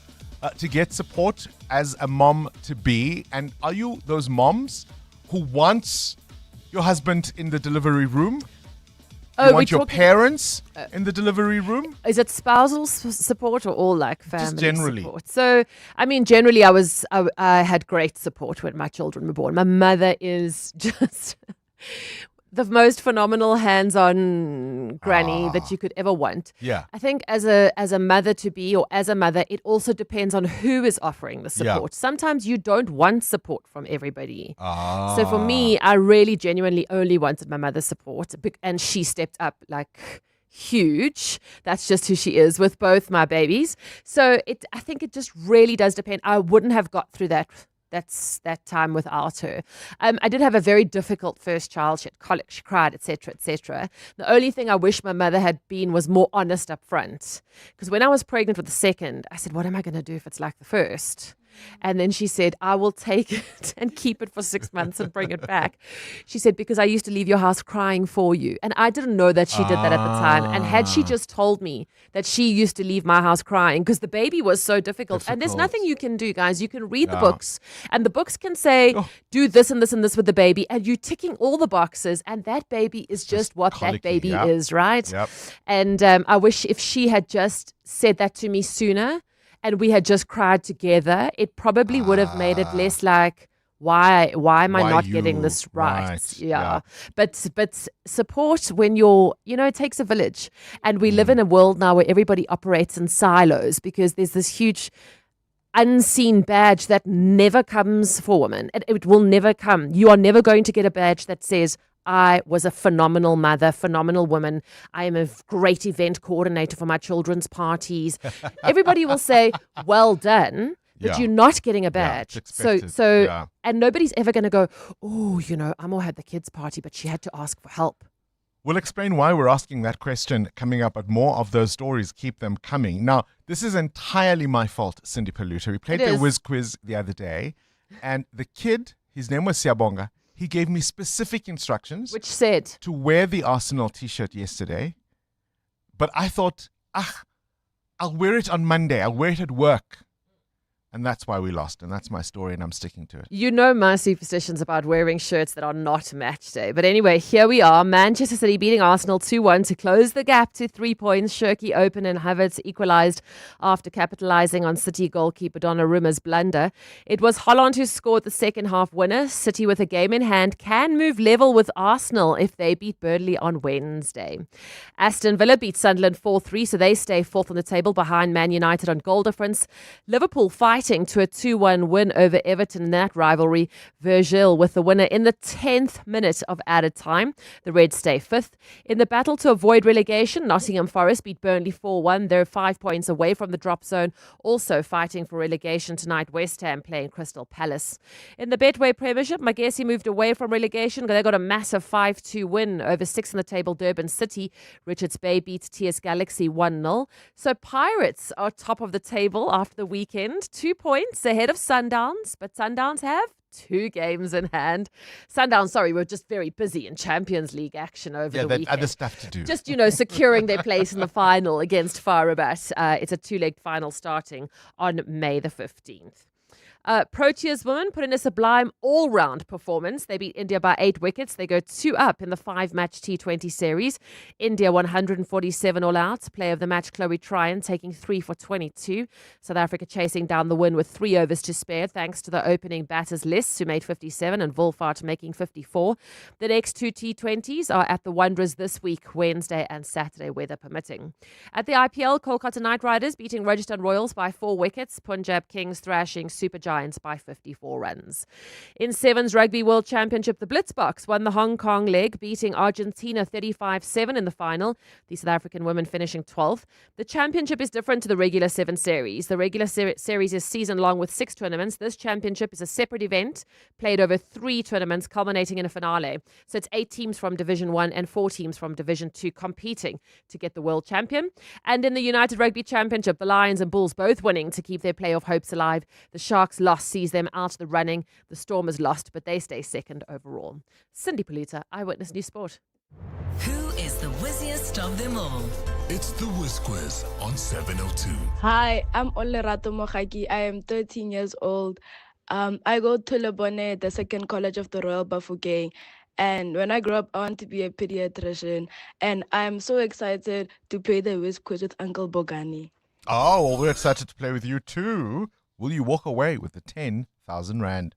to get support as a mom-to-be? And are you those moms who want your husband in the delivery room? You want your parents in the delivery room? Is it spousal support or all like family Just generally support? So, I mean, generally I had great support when my children were born. My mother is just the most phenomenal hands-on granny that you could ever want. Yeah. I think as a mother-to-be or as a mother, it also depends on who is offering the support. Sometimes you don't want support from everybody. So for me, I really genuinely only wanted my mother's support, and she stepped up like huge. That's just who she is with both my babies. So I think it just really does depend. I wouldn't have got through that time without her. I did have a very difficult first child. She had colic, she cried, etc., etc. The only thing I wish my mother had been was more honest up front. Because when I was pregnant with the second, I said, what am I going to do if it's like the first? And then she said, I will take it and keep it for 6 months and bring it back. She said, because I used to leave your house crying for you. And I didn't know that she did that at the time. And had she just told me that she used to leave my house crying because the baby was so difficult. And there's nothing you can do, guys. You can read the books, and the books can say, do this and this and this with the baby. And you're ticking all the boxes. And that baby is just what that baby is, right? Yep. And I wish if she had just said that to me sooner and we had just cried together, it probably would have made it less like, why am I not getting this right? Yeah. But support when it takes a village. And we live in a world now where everybody operates in silos because there's this huge unseen badge that never comes for women. It will never come. You are never going to get a badge that says, I was a phenomenal mother, phenomenal woman. I am a great event coordinator for my children's parties. Everybody will say, well done, but you're not getting a badge. And nobody's ever going to go, Amo had the kids' party, but she had to ask for help. We'll explain why we're asking that question coming up, but more of those stories, keep them coming. Now, this is entirely my fault, Cindy Paluta. We played the Whiz Quiz the other day, and the kid, his name was Siabonga, he gave me specific instructions. Which said? To wear the Arsenal t-shirt yesterday. But I thought, I'll wear it on Monday. I'll wear it at work. And that's why we lost. And that's my story, and I'm sticking to it. You know my superstitions about wearing shirts that are not match day. But anyway, here we are. Manchester City beating Arsenal 2-1 to close the gap to 3 points. Shirky open and Havertz equalised after capitalising on City goalkeeper Donnaruma's blunder. It was Holland who scored the second half winner. City, with a game in hand, can move level with Arsenal if they beat Burnley on Wednesday. Aston Villa beat Sunderland 4-3, so they stay fourth on the table behind Man United on goal difference. Liverpool fighting to a 2-1 win over Everton in that rivalry. Virgil with the winner in the 10th minute of added time. The Reds stay fifth. In the battle to avoid relegation, Nottingham Forest beat Burnley 4-1. They're 5 points away from the drop zone. Also fighting for relegation tonight, West Ham playing Crystal Palace. In the Betway Premiership, Magesi moved away from relegation. They got a massive 5-2 win over sixth in the table Durban City. Richards Bay beats TS Galaxy 1-0. So Pirates are top of the table after the weekend. 2 points ahead of Sundowns, but Sundowns have 2 games in hand. Sundowns, we're just very busy in Champions League action over the weekend. Other stuff to do. Just, securing their place in the final against Farabat. It's a 2-legged final starting on May the 15th. Proteas women put in a sublime all-round performance. They beat India by 8 wickets. They go 2 up in the 5-match T20 series. India 147 all out. Player of the match, Chloe Tryon, taking 3 for 22. South Africa chasing down the win with 3 overs to spare, thanks to the opening batters Liss, who made 57, and Wolfart making 54. The next 2 T20s are at the Wanderers this week, Wednesday and Saturday, weather permitting. At the IPL, Kolkata Knight Riders beating Rajasthan Royals by 4 wickets. Punjab Kings thrashing Super Giants by 54 runs. In Sevens Rugby World Championship, the Blitzboks won the Hong Kong leg, beating Argentina 35-7 in the final. The South African women finishing 12th. The championship is different to the regular 7 series. The regular series is season-long with 6 tournaments. This championship is a separate event, played over 3 tournaments, culminating in a finale. So it's 8 teams from Division 1 and 4 teams from Division 2 competing to get the world champion. And in the United Rugby Championship, the Lions and Bulls both winning to keep their playoff hopes alive. The Sharks loss sees them out of the running. The Stormers lost, but they stay second overall. Cindy Paluta, Eyewitness News Sport. Who is the whizziest of them all? It's the Whiz Quiz on 702. Hi, I'm Olerato Mohaki. I am 13 years old. I go to Lebone, the second college of the Royal Bafokeng. And when I grow up, I want to be a pediatrician. And I'm so excited to play the Whiz Quiz with Uncle Bongani. Oh, well, we're excited to play with you too. Will you walk away with the 10,000 Rand?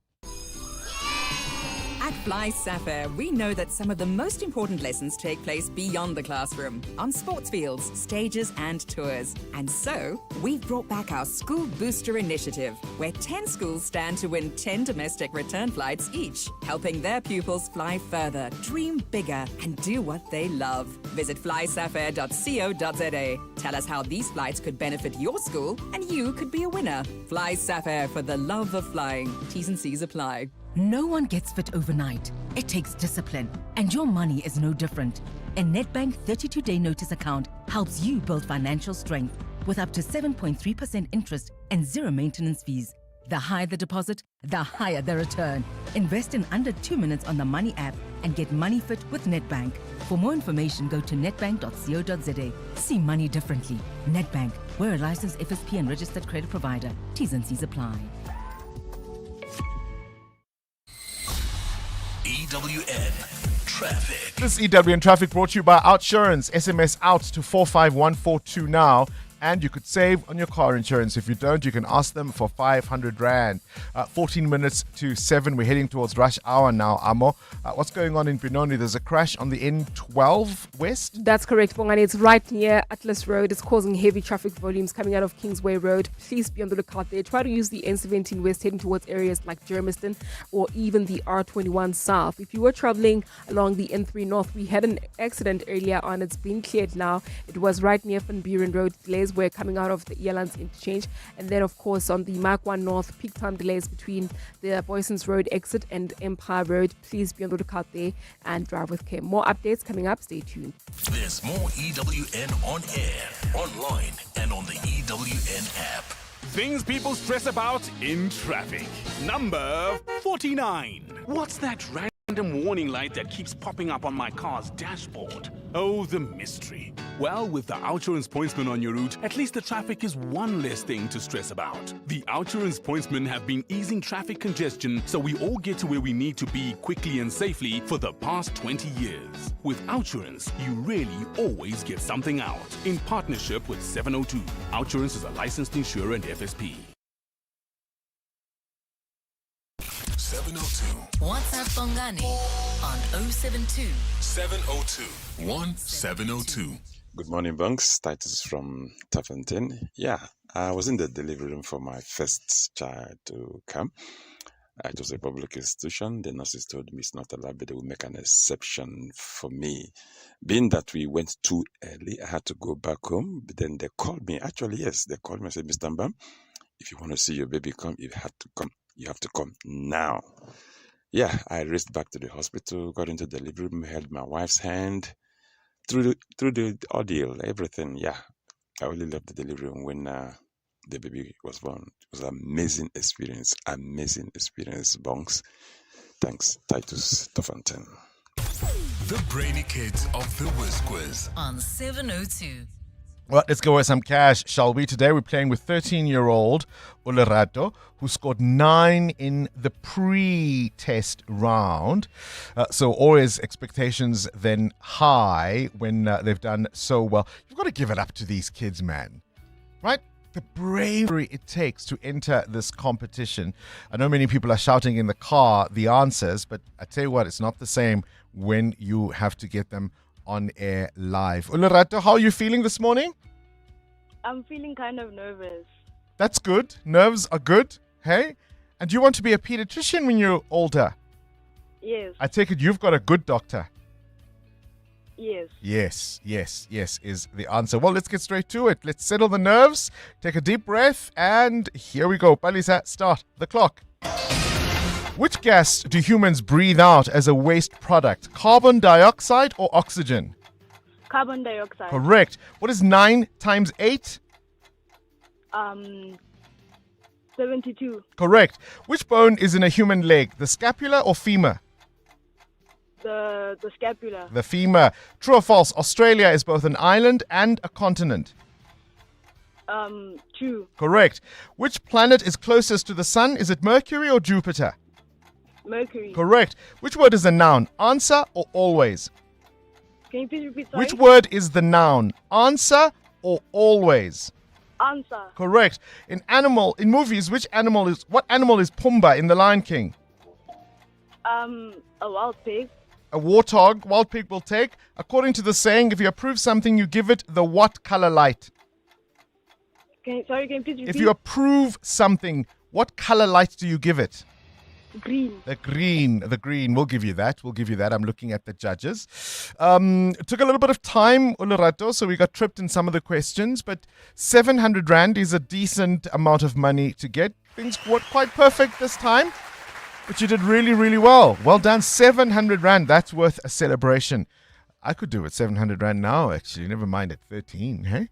At Fly SAFA, we know that some of the most important lessons take place beyond the classroom, on sports fields, stages and tours. And so, we've brought back our School Booster Initiative, where 10 schools stand to win 10 domestic return flights each, helping their pupils fly further, dream bigger, and do what they love. Visit flysafair.co.za. Tell us how these flights could benefit your school, and you could be a winner. Fly SAFA for the love of flying. T's and C's apply. No one gets fit overnight. It takes discipline, and your money is no different. A Nedbank 32-day notice account helps you build financial strength with up to 7.3% interest and 0 maintenance fees. The higher the deposit, the higher the return. Invest in under 2 minutes on the Money app and get money fit with Nedbank. For more information, go to nedbank.co.za. See money differently. Nedbank, we're a licensed FSP and registered credit provider. T's and C's apply. EWN Traffic. This EWN Traffic brought to you by Outsurance. SMS out to 45142 now. And you could save on your car insurance. If you don't, you can ask them for 500 Rand. 14 minutes to 7. We're heading towards rush hour now, Amo. What's going on in Benoni? There's a crash on the N12 West. That's correct, Bongani. It's right near Atlas Road. It's causing heavy traffic volumes coming out of Kingsway Road. Please be on the lookout there. Try to use the N17 West heading towards areas like Germiston or even the R21 South. If you were traveling along the N3 North, we had an accident earlier on. It's been cleared now. It was right near Van Buren Road. Delays were coming out of the Elands interchange, and then of course on the Mark 1 North, peak time delays between the Boysons Road exit and Empire Road. Please be on the lookout there and drive with care. More updates coming up. Stay tuned. There's more EWN on air, online, and on the EWN app. Things people stress about in traffic. Number 49. What's that random warning light that keeps popping up on my car's dashboard? Oh, the mystery. Well, with the Outsurance pointsman on your route, at least the traffic is one less thing to stress about. The Outsurance pointsmen have been easing traffic congestion so we all get to where we need to be quickly and safely for the past 20 years. With Outsurance, you really always get something out. In partnership with 702. Outsurance is a licensed insurer and FSP. 702. WhatsApp Bongani on 072 702 1702. Good morning, Bunks. Titus from Taffontein. Yeah, I was in the delivery room for my first child to come. It was a public institution. The nurses told me it's not allowed, but they will make an exception for me. Being that we went too early, I had to go back home. But then they called me. Actually, yes, they called me and said, Mr. Mbam, if you want to see your baby come, you have to come. You have to come now. Yeah, I raced back to the hospital, got into the delivery room, held my wife's hand through the ordeal, everything. Yeah, I really loved the delivery room when the baby was born. It was an amazing experience, Bonks. Thanks, Titus Toffontein. The brainy kids of the Whiz Quiz on 702. Well, let's go with some cash, shall we? Today we're playing with 13-year-old Olerato, who scored 9 in the pre-test round. So always expectations then high when they've done so well. You've got to give it up to these kids, man. Right? The bravery it takes to enter this competition. I know many people are shouting in the car the answers, but I tell you what, it's not the same when you have to get them on air live. Olerato, how are you feeling this morning? I'm feeling kind of nervous. That's good. Nerves are good. Hey? And you want to be a pediatrician when you're older? Yes. I take it you've got a good doctor. Yes. Yes is the answer. Well, let's get straight to it. Let's settle the nerves, take a deep breath, and here we go. Palisa, start the clock. Which gas do humans breathe out as a waste product? Carbon dioxide or oxygen? Carbon dioxide. Correct. What is 9 times 8? 72. Correct. Which bone is in a human leg? The scapula or femur? The scapula. The femur. True or false? Australia is both an island and a continent. True. Correct. Which planet is closest to the sun? Is it Mercury or Jupiter? Mercury. Correct. Which word is a noun? Answer or always? Can you please repeat? Sorry? Which word is the noun? Answer or always? Answer. Correct. In movies, what animal is Pumbaa in The Lion King? A wild pig. A warthog. Wild pig will take. According to the saying, if you approve something, you give it the what color light? Can you please repeat? If you approve something, what color light do you give it? Green. The green. We'll give you that. I'm looking at the judges. It took a little bit of time, Olerato, so we got tripped in some of the questions, but 700 Rand is a decent amount of money to get. Things weren't quite perfect this time, but you did really, really well. Well done. 700 Rand. That's worth a celebration. I could do it 700 Rand now, actually. Never mind at 13, hey?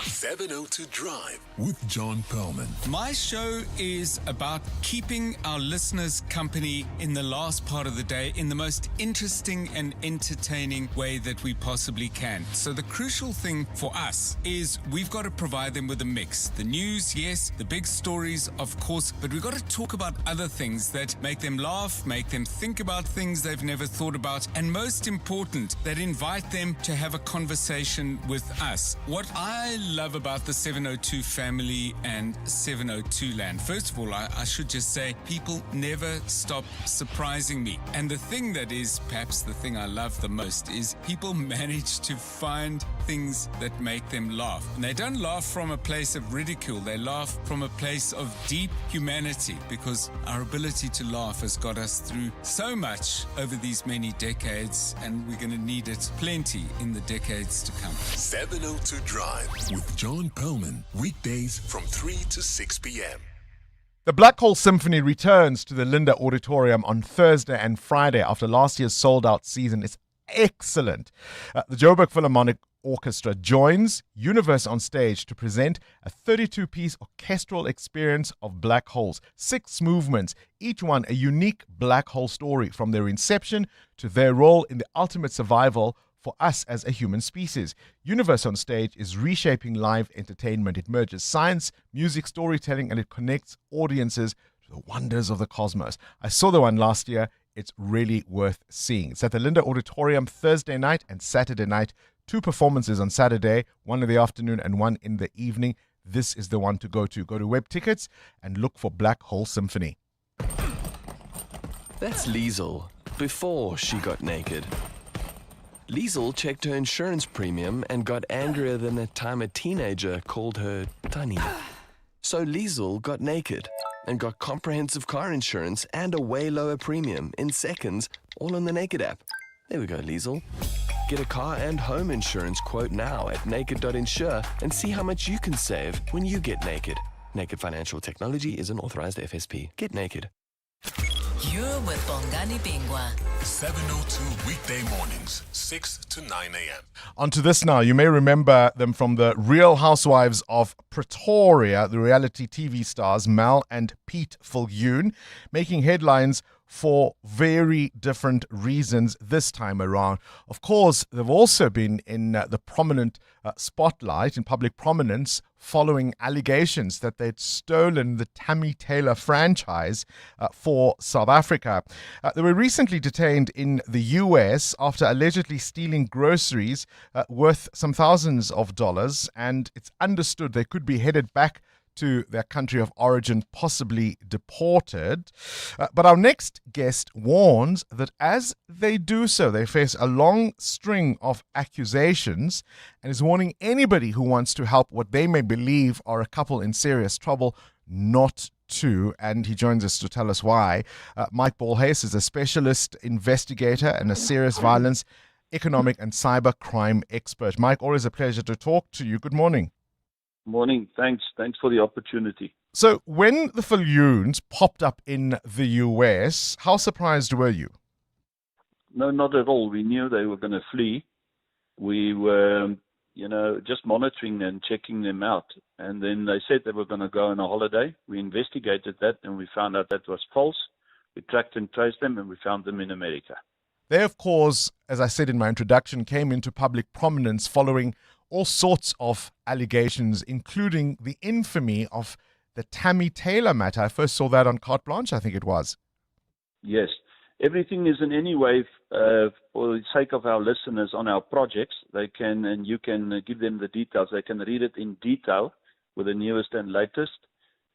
702 Drive with John Perlman. My show is about keeping our listeners company in the last part of the day in the most interesting and entertaining way that we possibly can. So the crucial thing for us is we've got to provide them with a mix. The news, yes, the big stories, of course, but we've got to talk about other things that make them laugh, make them think about things they've never thought about, and most important, that invite them to have a conversation with us. What I love about the 702 family and 702 land. First of all, I should just say people never stop surprising me. And the thing that is perhaps the thing I love the most is people manage to find things that make them laugh. And they don't laugh from a place of ridicule. They laugh from a place of deep humanity, because our ability to laugh has got us through so much over these many decades, and we're going to need it plenty in the decades to come. 702 Drive with John Perlman, weekdays from 3 to 6 p.m. The Black Hole Symphony returns to the Linda Auditorium on Thursday and Friday after last year's sold-out season. It's excellent. The Joburg Philharmonic Orchestra joins Universe on stage to present a 32-piece orchestral experience of black holes. 6 movements, each one a unique black hole story from their inception to their role in the ultimate survival for us as a human species. Universe on Stage is reshaping live entertainment. It merges science, music, storytelling, and it connects audiences to the wonders of the cosmos. I saw the one last year. It's really worth seeing. It's at the Linda Auditorium Thursday night and Saturday night. 2 performances on Saturday, one in the afternoon and one in the evening. This is the one to go to. Go to Web Tickets and look for Black Hole Symphony. That's Liesel, before she got naked. Liesel checked her insurance premium and got angrier than the time a teenager called her Tani. So Liesel got naked and got comprehensive car insurance and a way lower premium in seconds, all on the Naked app. There we go, Liesel. Get a car and home insurance quote now at naked.insure and see how much you can save when you get naked. Naked Financial Technology is an authorized FSP. Get naked. You're with Bongani Bingwa. 702 weekday mornings, 6 to 9 a.m. On to this now. You may remember them from the Real Housewives of Pretoria, the reality TV stars Mel and Pete Viljoen, making headlines for very different reasons this time around. Of course, they've also been in the prominent spotlight, in public prominence, following allegations that they'd stolen the Tammy Taylor franchise for South Africa. They were recently detained in the US after allegedly stealing groceries worth some thousands of dollars, and it's understood they could be headed back to their country of origin, possibly deported. But our next guest warns that as they do so, they face a long string of accusations and is warning anybody who wants to help what they may believe are a couple in serious trouble not to. And he joins us to tell us why. Mike Bolhuis is a specialist investigator and a serious violence, economic and cyber crime expert. Mike, always a pleasure to talk to you. Good morning. Morning. Thanks for the opportunity. So when the Viljoens popped up in the US, how surprised were you? No, not at all. We knew they were going to flee. We were, just monitoring and checking them out. And then they said they were going to go on a holiday. We investigated that and we found out that was false. We tracked and traced them and we found them in America. They, of course, as I said in my introduction, came into public prominence following all sorts of allegations, including the infamy of the Tammy Taylor matter. I first saw that on Carte Blanche, I think it was. Yes. Everything is in any way, for the sake of our listeners on our projects, they can, and you can give them the details. They can read it in detail with the newest and latest.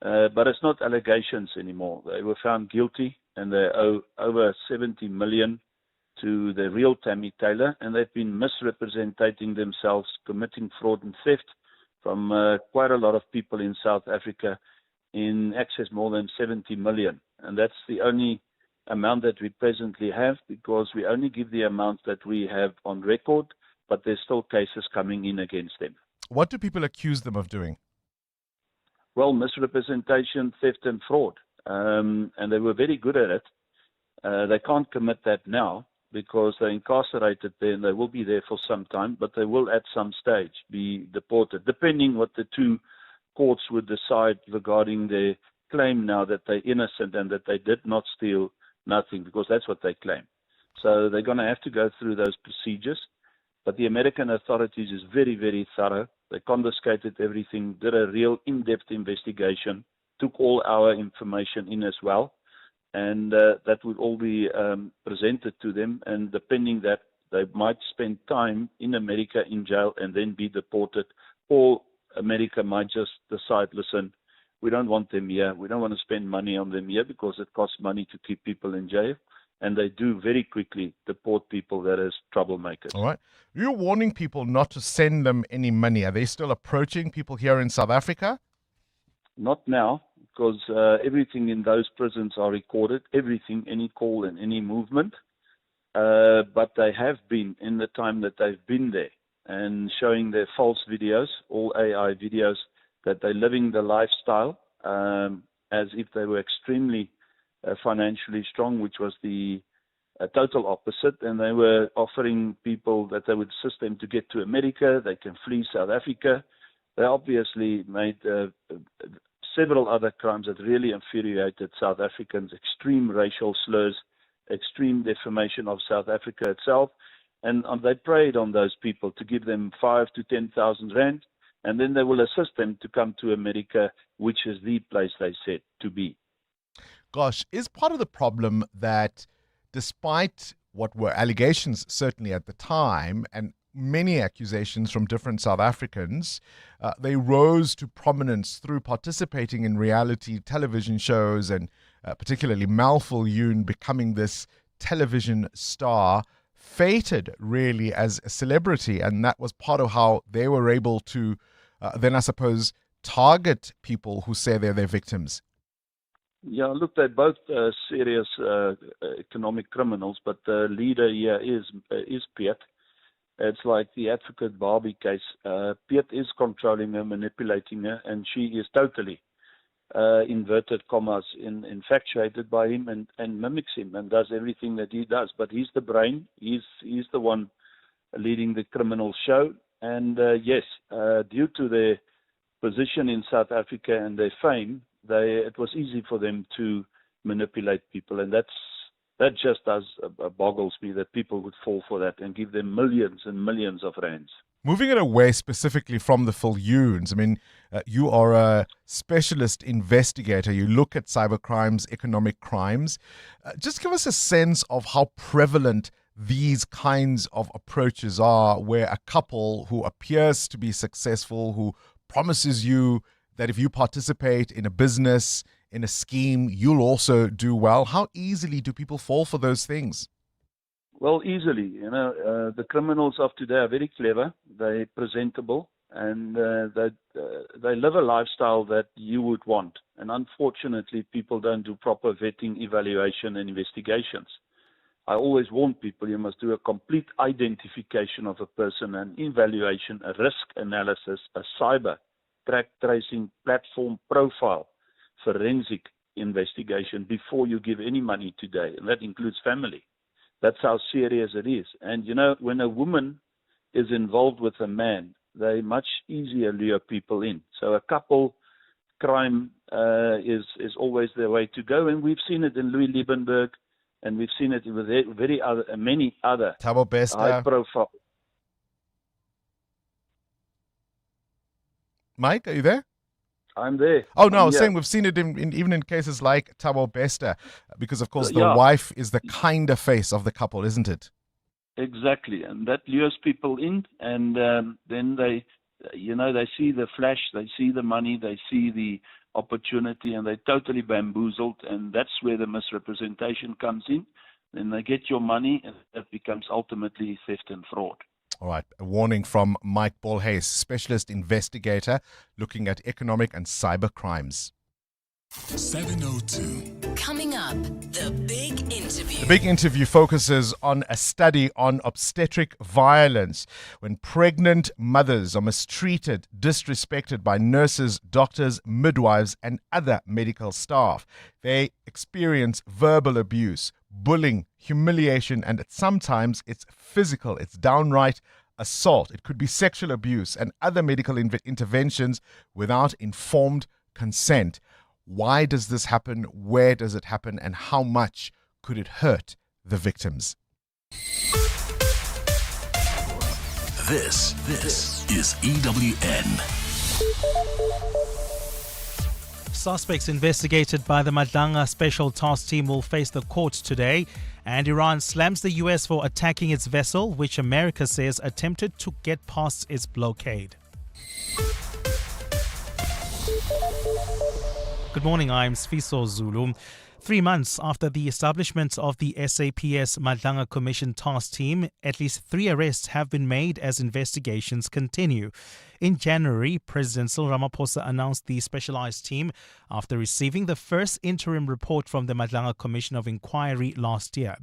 But it's not allegations anymore. They were found guilty and they owe over 70 million to the real Tammy Taylor, and they've been misrepresenting themselves, committing fraud and theft from quite a lot of people in South Africa in excess more than 70 million. And that's the only amount that we presently have, because we only give the amount that we have on record, but there's still cases coming in against them. What do people accuse them of doing? Well, misrepresentation, theft and fraud. And they were very good at it. They can't commit that now. because they're incarcerated there and they will be there for some time, but they will at some stage be deported, depending what the two courts would decide regarding their claim now that they're innocent and that they did not steal nothing, because that's what they claim. So they're going to have to go through those procedures. But the American authorities is very, very thorough. They confiscated everything, did a real in-depth investigation, took all our information in as well. And that would all be presented to them. And depending that, they might spend time in America in jail and then be deported. Or America might just decide, listen, we don't want them here. We don't want to spend money on them here because it costs money to keep people in jail. And they do very quickly deport people that is troublemakers. All right. You're warning people not to send them any money. Are they still approaching people here in South Africa? Not now, because everything in those prisons are recorded, everything, any call and any movement. But they have been in the time that they've been there and showing their false videos, all AI videos, that they're living the lifestyle as if they were extremely financially strong, which was the total opposite. And they were offering people that they would assist them to get to America. They can flee South Africa. They obviously made several other crimes that really infuriated South Africans, extreme racial slurs, extreme defamation of South Africa itself. And they preyed on those people to give them 5,000 to 10,000 rand, and then they will assist them to come to America, which is the place they said to be. Gosh, is part of the problem that despite what were allegations certainly at the time and many accusations from different South Africans, they rose to prominence through participating in reality television shows and particularly Malful Yoon becoming this television star, fated really as a celebrity, and that was part of how they were able to then I suppose target people who say they're their victims. Yeah, look, they're both serious economic criminals, but the leader here is Piet. It's like the advocate Barbie case. Piet is controlling her, manipulating her, and she is totally, inverted commas, infatuated by him and mimics him and does everything that he does. But he's the brain. He's the one leading the criminal show. And yes, due to their position in South Africa and their fame, it was easy for them to manipulate people, and that just boggles me that people would fall for that and give them millions and millions of rands. Moving it away specifically from the Viljoens, I mean, you are a specialist investigator. You look at cybercrimes, economic crimes. Just give us a sense of how prevalent these kinds of approaches are, where a couple who appears to be successful, who promises you that if you participate in a business, in a scheme, you'll also do well. How easily do people fall for those things? Well, easily. The criminals of today are very clever. They're presentable, and they live a lifestyle that you would want. And unfortunately, people don't do proper vetting, evaluation, and investigations. I always warn people, you must do a complete identification of a person, an evaluation, a risk analysis, a cyber track tracing platform profile, forensic investigation before you give any money today, and that includes family. That's how serious it is. And when a woman is involved with a man, they much easier lure people in. So a couple crime is always the way to go, and we've seen it in Louis Liebenberg, and we've seen it with many other high profile. Mike, are you there? I'm there. Oh, no, I was saying we've seen it even in cases like Thabo Bester, because, of course, the wife is the kinder face of the couple, isn't it? Exactly, and that lures people in, and then they see the flash, they see the money, they see the opportunity, and they're totally bamboozled, and that's where the misrepresentation comes in. Then they get your money, and that becomes ultimately theft and fraud. All right. A warning from Mike Bolhuis, specialist investigator looking at economic and cyber crimes. 702. Coming up, the big interview. The big interview focuses on a study on obstetric violence. When pregnant mothers are mistreated, disrespected by nurses, doctors, midwives, and other medical staff, they experience verbal abuse, bullying, humiliation, and sometimes it's physical. It's downright assault. It could be sexual abuse and other medical interventions without informed consent. Why does this happen? Where does it happen? And how much could it hurt the victims? This is EWN. Suspects investigated by the Madlanga Special Task Team will face the court today, and Iran slams the US for attacking its vessel, which America says attempted to get past its blockade. Good morning, I'm Sfiso Zulu. 3 months after the establishment of the SAPS Madlanga Commission task team, at least 3 arrests have been made as investigations continue. In January, President Cyril Ramaphosa announced the specialized team after receiving the first interim report from the Madlanga Commission of Inquiry last year.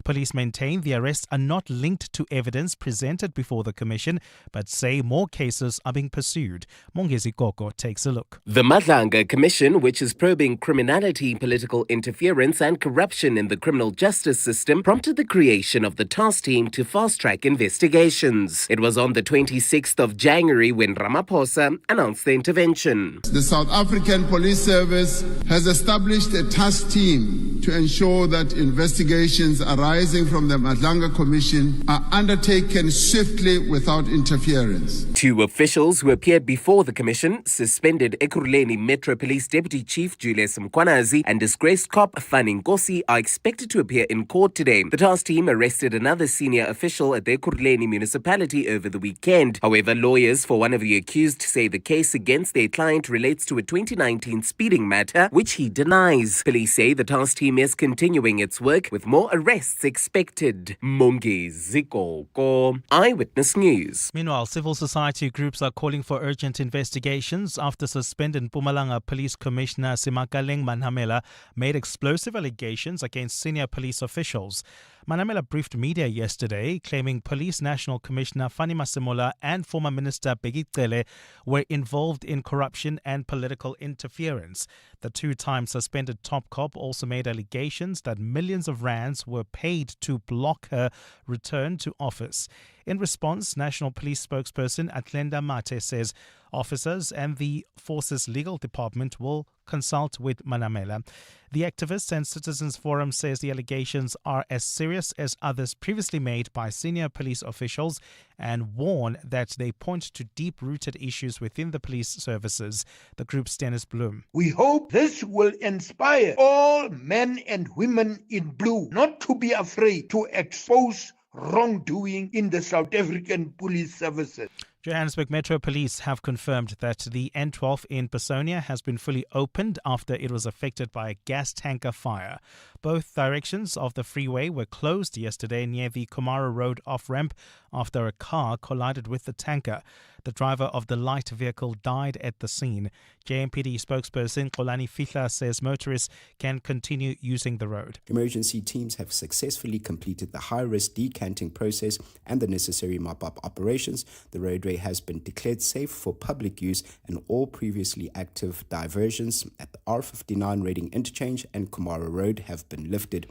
Police maintain the arrests are not linked to evidence presented before the commission, but say more cases are being pursued. Mongezi Koko takes a look. The Madlanga Commission, which is probing criminality, political interference and corruption in the criminal justice system, prompted the creation of the task team to fast-track investigations. It was on the 26th of January when Ramaphosa announced the intervention. The South African Police Service has established a task team to ensure that investigations arising from the Madlanga Commission are undertaken swiftly without interference. 2 officials who appeared before the commission, suspended Ekurhuleni Metro Police Deputy Chief Julius Mkwanazi and disgraced cop Fani Nkosi, are expected to appear in court today. The task team arrested another senior official at the Ekurhuleni municipality over the weekend. However, lawyers for one of the accused say the case against their client relates to a 2019 speeding matter, which he denies. Police say the task team is continuing its work with more arrests expected. Mongezi Koko, Eyewitness News. Meanwhile, civil society groups are calling for urgent investigations after suspended Mpumalanga Police Commissioner Clement Manatella made explosive allegations against senior police officials. Manatella briefed media yesterday, claiming Police National Commissioner Fani Masemola and former Minister Bheki Cele were involved in corruption and political interference. The 2-time suspended top cop also made allegations that millions of rands were paid to block her return to office. In response, National Police spokesperson Atlenda Mate says officers and the force's legal department will consult with Manatella. The Activists and Citizens Forum says the allegations are as serious as others previously made by senior police officials and warn that they point to deep-rooted issues within the police services. The group's Dennis Bloom. We hope this will inspire all men and women in blue not to be afraid to expose wrongdoing in the South African police services. Johannesburg Metro Police have confirmed that the N12 in Pasonia has been fully opened after it was affected by a gas tanker fire. Both directions of the freeway were closed yesterday near the Komara Road off-ramp after a car collided with the tanker. The driver of the light vehicle died at the scene. JMPD spokesperson Xolani Fihla says motorists can continue using the road. Emergency teams have successfully completed the high-risk decanting process and the necessary mop-up operations. The roadway has been declared safe for public use and all previously active diversions at the R59 Reading Interchange and Komara Road have been lifted.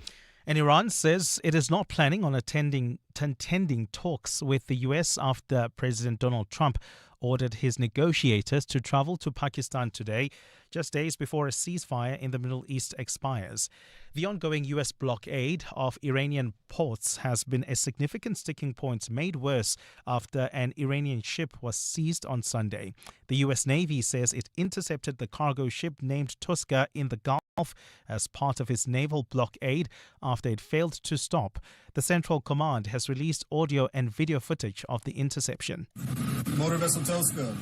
And Iran says it is not planning on attending talks with the US after President Donald Trump ordered his negotiators to travel to Pakistan today, just days before a ceasefire in the Middle East expires. The ongoing US blockade of Iranian ports has been a significant sticking point made worse after an Iranian ship was seized on Sunday. The US Navy says it intercepted the cargo ship named Tuska in the Gulf as part of its naval blockade after it failed to stop. The Central Command has released audio and video footage of the interception. Motor vessel Tuska,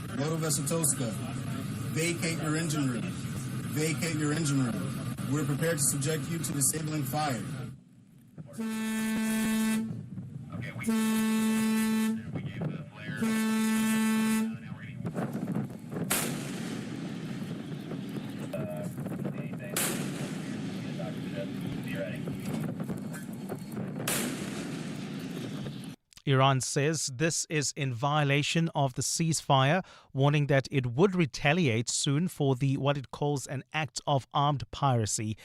vacate your engine room. Vacate your engine room. We're prepared to subject you to disabling fire. Okay, we gave the flare. Now we're Iran says this is in violation of the ceasefire, warning that it would retaliate soon for what it calls an act of armed piracy.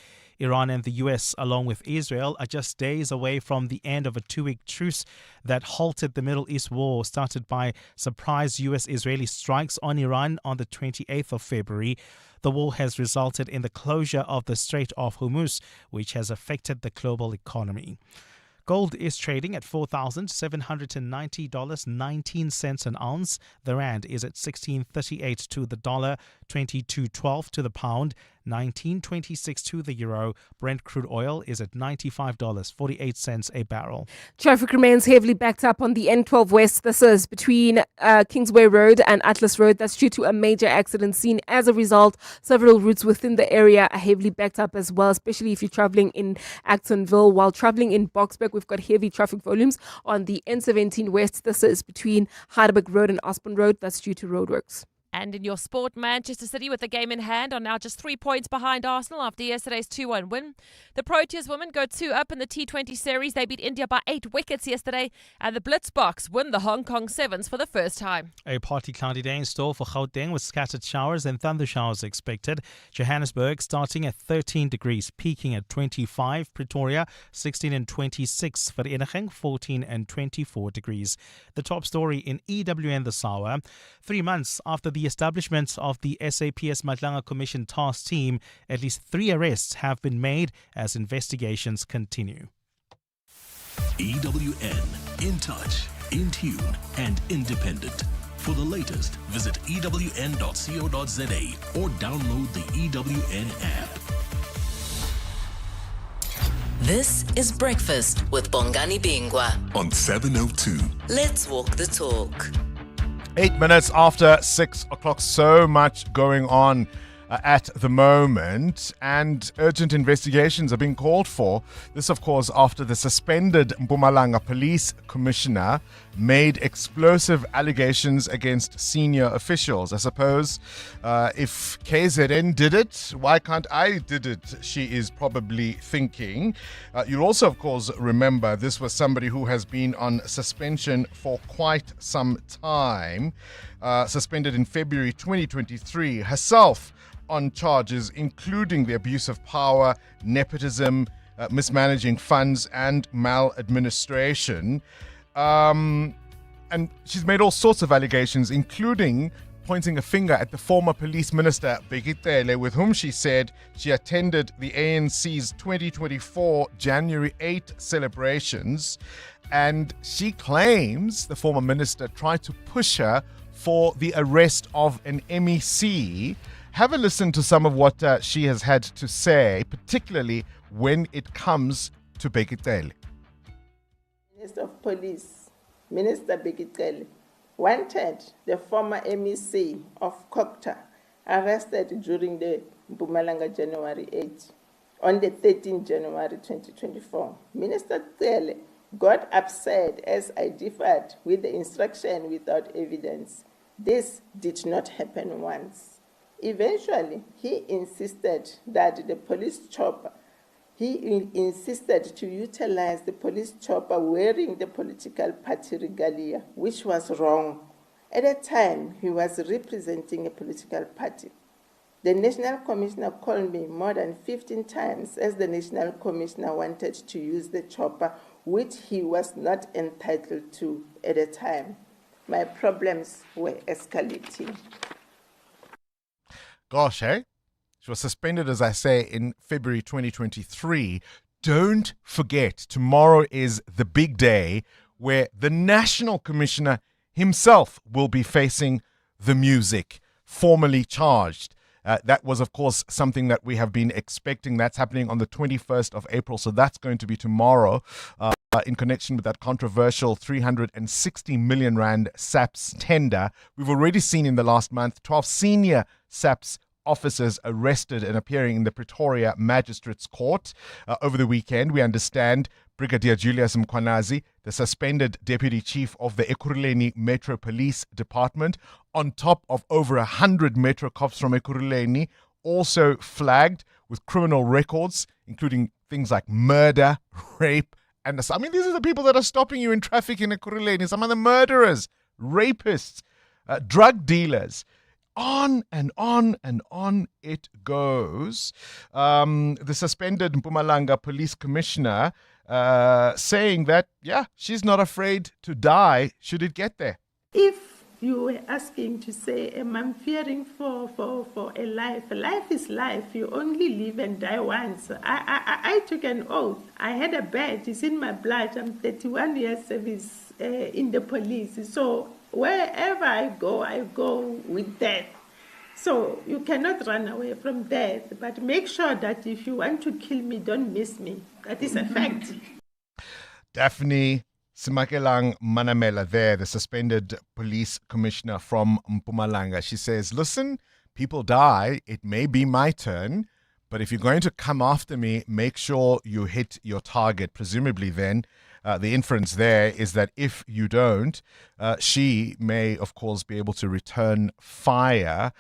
Iran and the US, along with Israel, are just days away from the end of a 2-week truce that halted the Middle East war started by surprise US-Israeli strikes on Iran on the 28th of February. The war has resulted in the closure of the Strait of Hormuz, which has affected the global economy. Gold is trading at $4,790.19 an ounce. The rand is at 16.38 to the dollar, 22.12 to the pound, 19.26 to the euro. Brent crude oil is at $95.48 a barrel. Traffic remains heavily backed up on the N12 West. This is between Kingsway Road and Atlas Road. That's due to a major accident scene. As a result, several routes within the area are heavily backed up as well, especially if you're traveling in Actonville. While traveling in Boksburg, we've got heavy traffic volumes on the N17 West. This is between Heidelberg Road and Aspen Road. That's due to roadworks. And in your sport, Manchester City, with the game in hand, are now just 3 points behind Arsenal after yesterday's 2-1 win. The Proteas women go 2 up in the T20 series. They beat India by 8 wickets yesterday. And the Blitzboks win the Hong Kong Sevens for the first time. A partly cloudy day in store for Gauteng with scattered showers and thunder showers expected. Johannesburg starting at 13 degrees, peaking at 25. Pretoria 16 and 26. Vereeniging 14 and 24 degrees. The top story in EWN this hour. 3 months after the establishment of the SAPS Madlanga Commission task team, at least 3 arrests have been made as investigations continue. EWN, in touch, in tune, and independent. For the latest, visit ewn.co.za or download the EWN app. This is Breakfast with Bongani Bingwa on 702. Let's walk the talk. 8 minutes after 6 o'clock. So much going on at the moment, and urgent investigations are being called for. This, of course, after the suspended Mpumalanga Police Commissioner made explosive allegations against senior officials. I suppose if KZN did it, why can't I did it? She is probably thinking. You'll also, of course, remember this was somebody who has been on suspension for quite some time, suspended in February 2023, herself on charges including the abuse of power, nepotism, mismanaging funds, and maladministration. And she's made all sorts of allegations, including pointing a finger at the former police minister, Bekitele, with whom she said she attended the ANC's 2024 January 8 celebrations. And she claims the former minister tried to push her for the arrest of an MEC. Have a listen to some of what she has had to say, particularly when it comes to Bekitele. Minister of Police, Minister Bekitele, wanted the former MEC of Kokta arrested during the Mpumalanga January 8 on the 13th January 2024. Minister Tele got upset as I differed with the instruction without evidence. This did not happen once. Eventually, he insisted that the police chopper, he insisted to utilize the police chopper wearing the political party regalia, which was wrong. At the time, he was representing a political party. The National Commissioner called me more than 15 times as the National Commissioner wanted to use the chopper, which he was not entitled to at the time. My problems were escalating. Gosh, eh? She was suspended, as I say, in February 2023. Don't forget, tomorrow is the big day where the National Commissioner himself will be facing the music, formally charged. That was, of course, something that we have been expecting. That's happening on the 21st of April, so that's going to be tomorrow in connection with that controversial 360 million rand SAPS tender. We've already seen in the last month 12 senior SAPS officers arrested and appearing in the Pretoria Magistrates Court. Over the weekend, we understand Brigadier Julius Mkhwanazi, the suspended Deputy Chief of the Ekurhuleni Metro Police Department, on top of over 100 Metro cops from Ekurhuleni, also flagged with criminal records, including things like murder, rape, and I mean, these are the people that are stopping you in traffic in Ekurhuleni. Some of the murderers, rapists, drug dealers. on and on and on it goes. The suspended Mpumalanga police commissioner saying that, she's not afraid to die should it get there. If you were asking to say, am I fearing for a life? Life is life. You only live and die once. I took an oath. I had a bet. It's in my blood. I'm 31 years service in the police. So wherever I go with death. So you cannot run away from death. But make sure that if you want to kill me, don't miss me. That is a fact. Daphne Simakelang Manamela there, the suspended police commissioner from Mpumalanga. She says, listen, people die. It may be my turn, but if you're going to come after me, make sure you hit your target. Presumably then, the inference there is that if you don't, she may, of course, be able to return fire.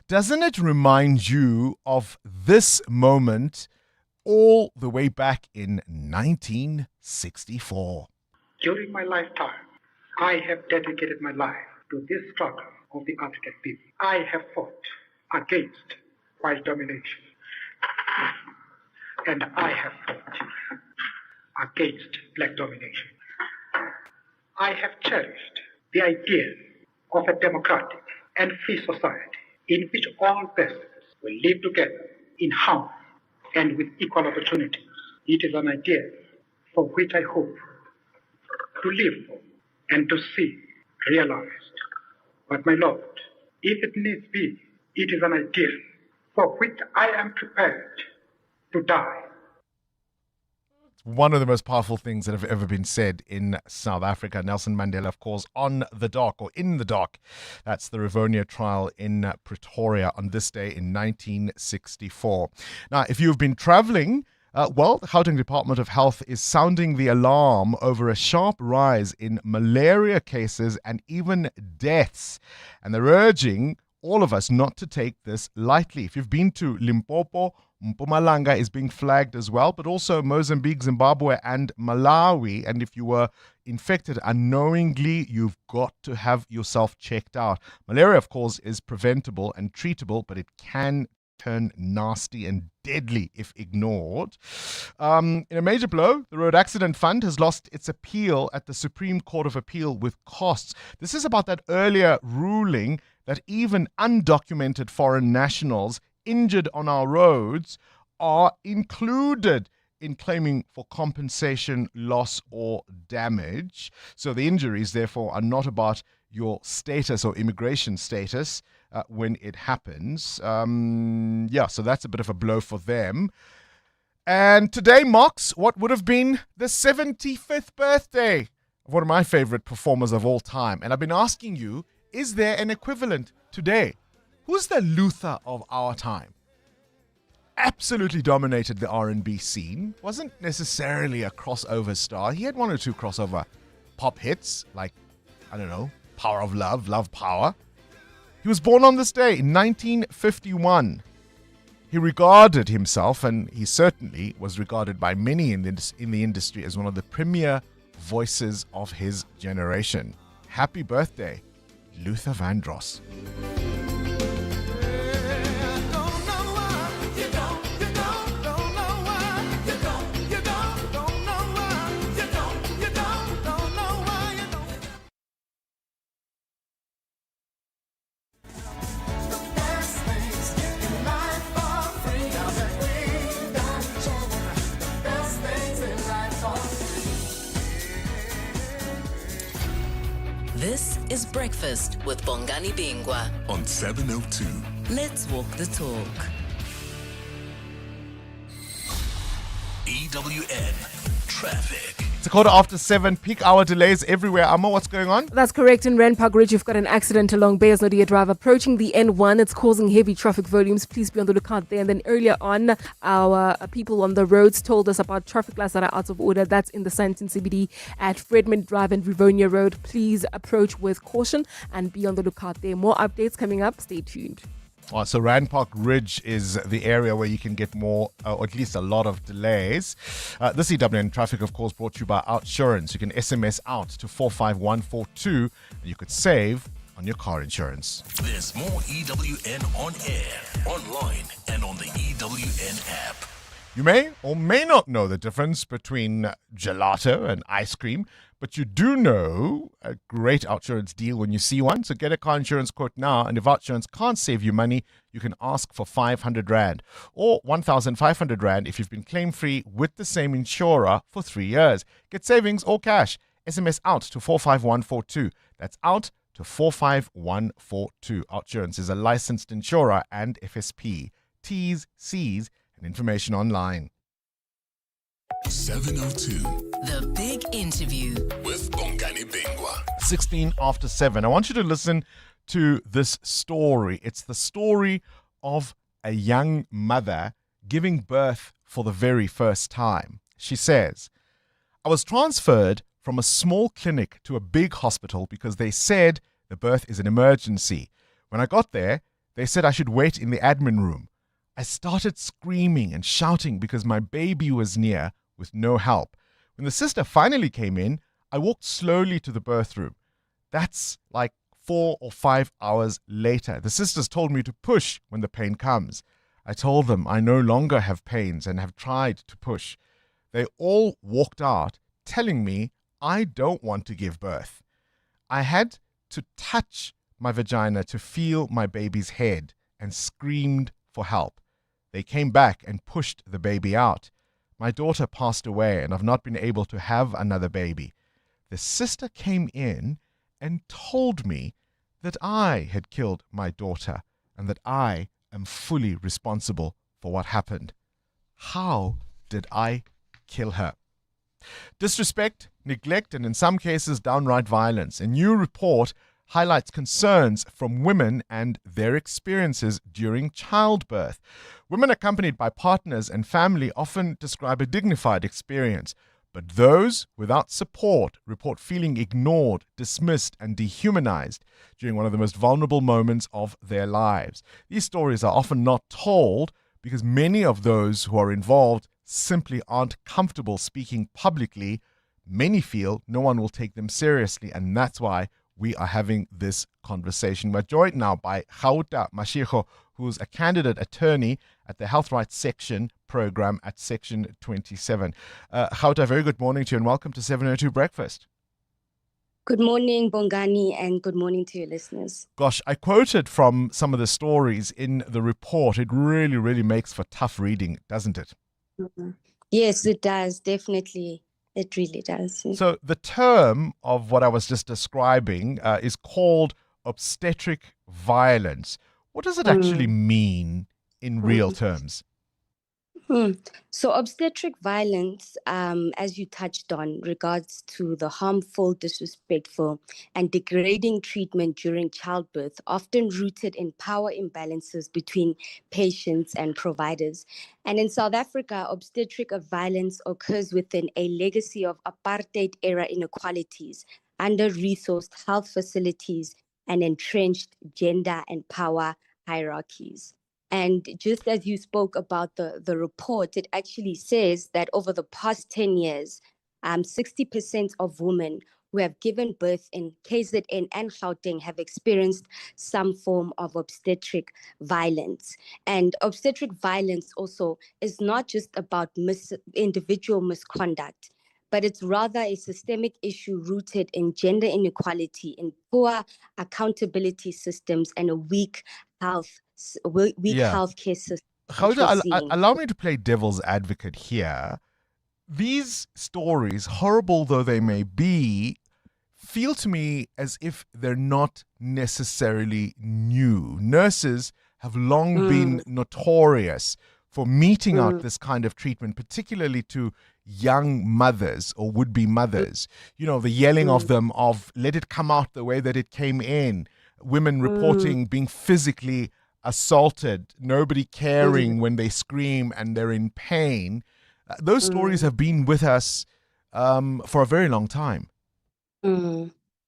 Doesn't it remind you of this moment all the way back in 1964? During my lifetime, I have dedicated my life to this struggle of the African people. I have fought against white domination, and I have fought against black domination. I have cherished the idea of a democratic and free society in which all persons will live together in harmony and with equal opportunities. It is an idea for which I hope to live for and to see realized. But my Lord, if it needs be, it is an idea for which I am prepared to die. One of the most powerful things that have ever been said in South Africa. Nelson Mandela, of course, on the dock or in the dock. That's the Rivonia trial in Pretoria on this day in 1964. Now, if you've been traveling, the Gauteng Department of Health is sounding the alarm over a sharp rise in malaria cases and even deaths. And they're urging all of us not to take this lightly. If you've been to Limpopo, Mpumalanga is being flagged as well, but also Mozambique, Zimbabwe, and Malawi. And if you were infected unknowingly, you've got to have yourself checked out. Malaria, of course, is preventable and treatable, but it can turn nasty and deadly if ignored. In a major blow, the Road Accident Fund has lost its appeal at the Supreme Court of Appeal with costs. This is about that earlier ruling that even undocumented foreign nationals injured on our roads are included in claiming for compensation, loss, or damage. So the injuries, therefore, are not about your status or immigration status when it happens. So that's a bit of a blow for them. And today marks what would have been the 75th birthday of one of my favorite performers of all time. And I've been asking you, is there an equivalent today? Who's the Luther of our time? Absolutely dominated the R&B scene. Wasn't necessarily a crossover star. He had one or two crossover pop hits, like, I don't know, Power of Love, Love Power. He was born on this day in 1951. He regarded himself, and he certainly was regarded by many in the industry as one of the premier voices of his generation. Happy birthday, Luther Vandross. This is Breakfast with Bongani Bingwa on 702. Let's walk the talk. EWN Traffic. It's a 7:15, peak hour delays everywhere. Amma, what's going on? That's correct. In Randpark Ridge, you've got an accident along Beyers Naudé Drive approaching the N1. It's causing heavy traffic volumes. Please be on the lookout there. And then earlier on, our people on the roads told us about traffic lights that are out of order. That's in the Sandton CBD at Fredman Drive and Rivonia Road. Please approach with caution and be on the lookout there. More updates coming up. Stay tuned. So Randpark Ridge is the area where you can get more, or at least a lot of delays. This EWN Traffic, of course, brought to you by Outsurance. You can SMS out to 45142 and you could save on your car insurance. There's more EWN on air, online, and on the EWN app. You may or may not know the difference between gelato and ice cream, but you do know a great OutSurance deal when you see one. So get a car insurance quote now, and if OutSurance can't save you money, you can ask for 500 Rand or 1,500 Rand if you've been claim-free with the same insurer for 3 years. Get savings or cash. SMS out to 45142. That's out to 45142. OutSurance is a licensed insurer and FSP. T's, C's, and information online. 702. The big interview with Bongani Bingwa. 16 after 7. I want you to listen to this story. It's the story of a young mother giving birth for the very first time. She says, I was transferred from a small clinic to a big hospital because they said the birth is an emergency. When I got there, they said I should wait in the admin room. I started screaming and shouting because my baby was near with no help. When the sister finally came in, I walked slowly to the birth room. That's like 4 or 5 hours later. The sisters told me to push when the pain comes. I told them I no longer have pains and have tried to push. They all walked out telling me I don't want to give birth. I had to touch my vagina to feel my baby's head and screamed for help. They came back and pushed the baby out. My daughter passed away and I've not been able to have another baby. The sister came in and told me that I had killed my daughter and that I am fully responsible for what happened. How did I kill her? Disrespect, neglect, and in some cases downright violence. A new report highlights concerns from women and their experiences during childbirth. Women accompanied by partners and family often describe a dignified experience, but those without support report feeling ignored, dismissed, and dehumanized during one of the most vulnerable moments of their lives. These stories are often not told because many of those who are involved simply aren't comfortable speaking publicly. Many feel no one will take them seriously, and that's why we are having this conversation. We're joined now by Gauta Mashego, who's a candidate attorney at the Health Rights Section program at Section 27. Gauta, very good morning to you and welcome to 702 Breakfast. Good morning, Bongani, and good morning to your listeners. Gosh, I quoted from some of the stories in the report. It really, really makes for tough reading, doesn't it? Mm-hmm. Yes, it does, definitely. It really does. So the term of what I was just describing is called obstetric violence. What does it actually mean in real terms? So obstetric violence, as you touched on, regards to the harmful, disrespectful, and degrading treatment during childbirth, often rooted in power imbalances between patients and providers. And in South Africa, obstetric violence occurs within a legacy of apartheid-era inequalities, under-resourced health facilities, and entrenched gender and power hierarchies. And just as you spoke about the report, it actually says that over the past 10 years, 60% of women who have given birth in KZN and Gauteng have experienced some form of obstetric violence. And obstetric violence also is not just about individual misconduct, but it's rather a systemic issue rooted in gender inequality, in poor accountability systems, and a weak healthcare system. Allow me to play devil's advocate here. These stories, horrible though they may be, feel to me as if they're not necessarily new. Nurses have long been notorious for meting out this kind of treatment, particularly to young mothers or would-be mothers. You know, the yelling of them of let it come out the way that it came in. Women reporting being physically assaulted, nobody caring when they scream and they're in pain. Those stories have been with us for a very long time.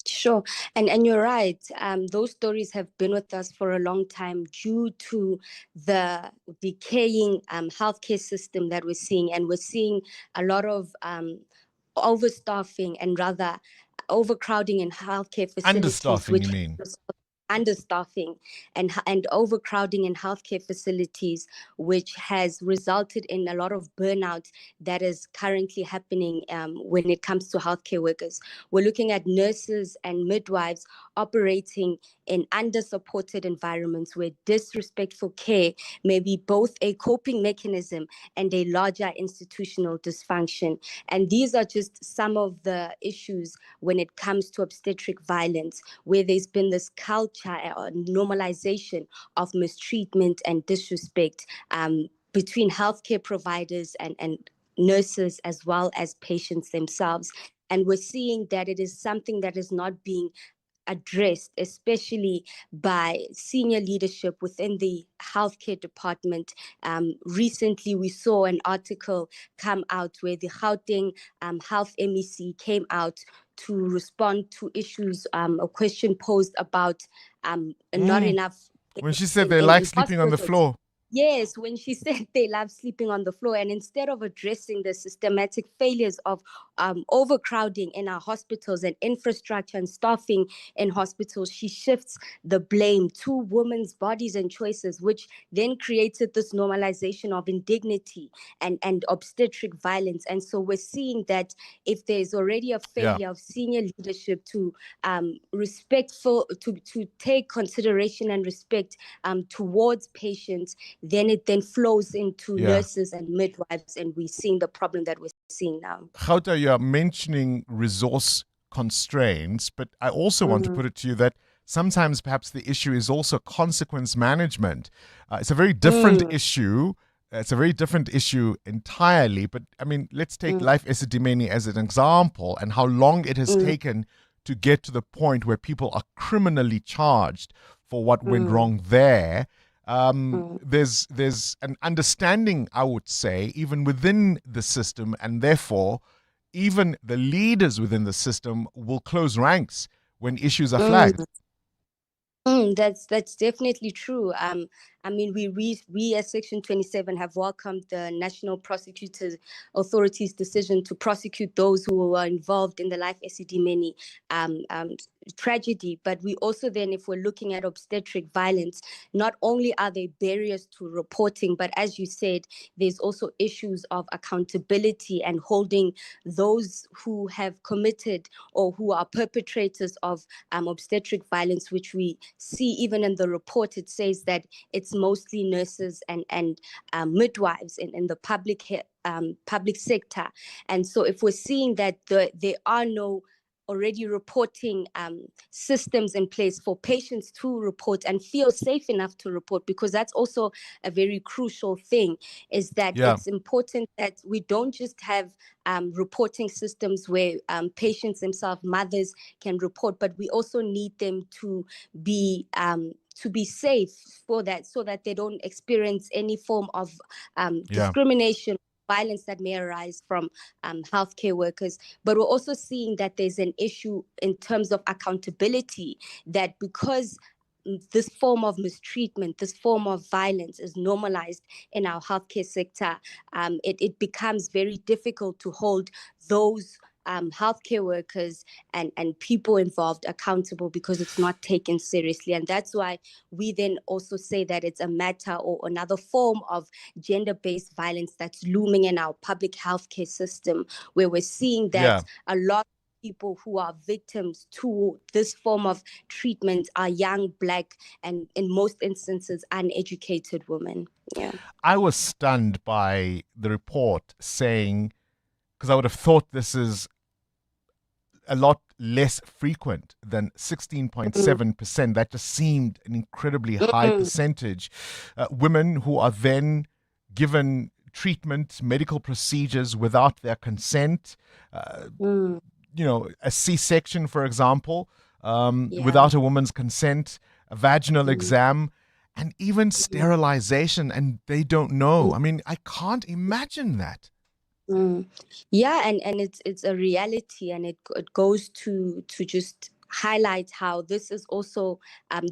Sure. And you're right. Those stories have been with us for a long time due to the decaying healthcare system that we're seeing. And we're seeing a lot of overstaffing and rather overcrowding in healthcare facilities. Understaffing, you mean? understaffing and overcrowding in healthcare facilities, which has resulted in a lot of burnout that is currently happening when it comes to healthcare workers. We're looking at nurses and midwives operating in under-supported environments where disrespectful care may be both a coping mechanism and a larger institutional dysfunction. And these are just some of the issues when it comes to obstetric violence, where there's been this culture or normalization of mistreatment and disrespect between healthcare providers and nurses as well as patients themselves. And we're seeing that it is something that is not being addressed, especially by senior leadership within the healthcare department. Recently, we saw an article come out where the Gauteng Health MEC came out to respond to issues, a question posed about not enough. When she said they like sleeping on the hospitals. floor. Yes, when she said they love sleeping on the floor, and instead of addressing the systematic failures of overcrowding in our hospitals and infrastructure and staffing in hospitals, she shifts the blame to women's bodies and choices, which then created this normalization of indignity and obstetric violence. And so we're seeing that if there's already a failure of senior leadership to to take consideration and respect towards patients, then it then flows into nurses and midwives, and we're seeing the problem that we're seeing now. Gauta, you are mentioning resource constraints, but I also want to put it to you that sometimes perhaps the issue is also consequence management. It's a very different issue. It's a very different issue entirely, but I mean, let's take Life Esidimeni as an example and how long it has taken to get to the point where people are criminally charged for what went wrong there. There's an understanding, I would say, even within the system, and therefore even the leaders within the system will close ranks when issues are flagged. That's definitely true. I mean, we as Section 27 have welcomed the National Prosecutors Authority's decision to prosecute those who were involved in the Life Esidimeni tragedy. But we also then, if we're looking at obstetric violence, not only are there barriers to reporting, but as you said, there's also issues of accountability and holding those who have committed or who are perpetrators of obstetric violence, which we see even in the report. It says that it's mostly nurses and midwives in the public sector. And so if we're seeing that there are no already reporting systems in place for patients to report and feel safe enough to report, because that's also a very crucial thing, is that it's important that we don't just have reporting systems where patients themselves, mothers, can report, but we also need them to be safe for that, so that they don't experience any form of discrimination, violence that may arise from healthcare workers. But we're also seeing that there's an issue in terms of accountability, that because this form of mistreatment, this form of violence is normalized in our healthcare sector, it becomes very difficult to hold those healthcare workers and people involved accountable, because it's not taken seriously. And that's why we then also say that it's a matter or another form of gender-based violence that's looming in our public healthcare system, where we're seeing that a lot of people who are victims to this form of treatment are young, Black, and in most instances uneducated women. I was stunned by the report saying, because I would have thought this is a lot less frequent than 16.7%. That just seemed an incredibly high percentage. Women who are then given treatment, medical procedures without their consent. You know, a C-section, for example, without a woman's consent, a vaginal exam, and even sterilization, and they don't know. I mean, I can't imagine that. Yeah, and it's a reality, and it goes to just highlight how this is also,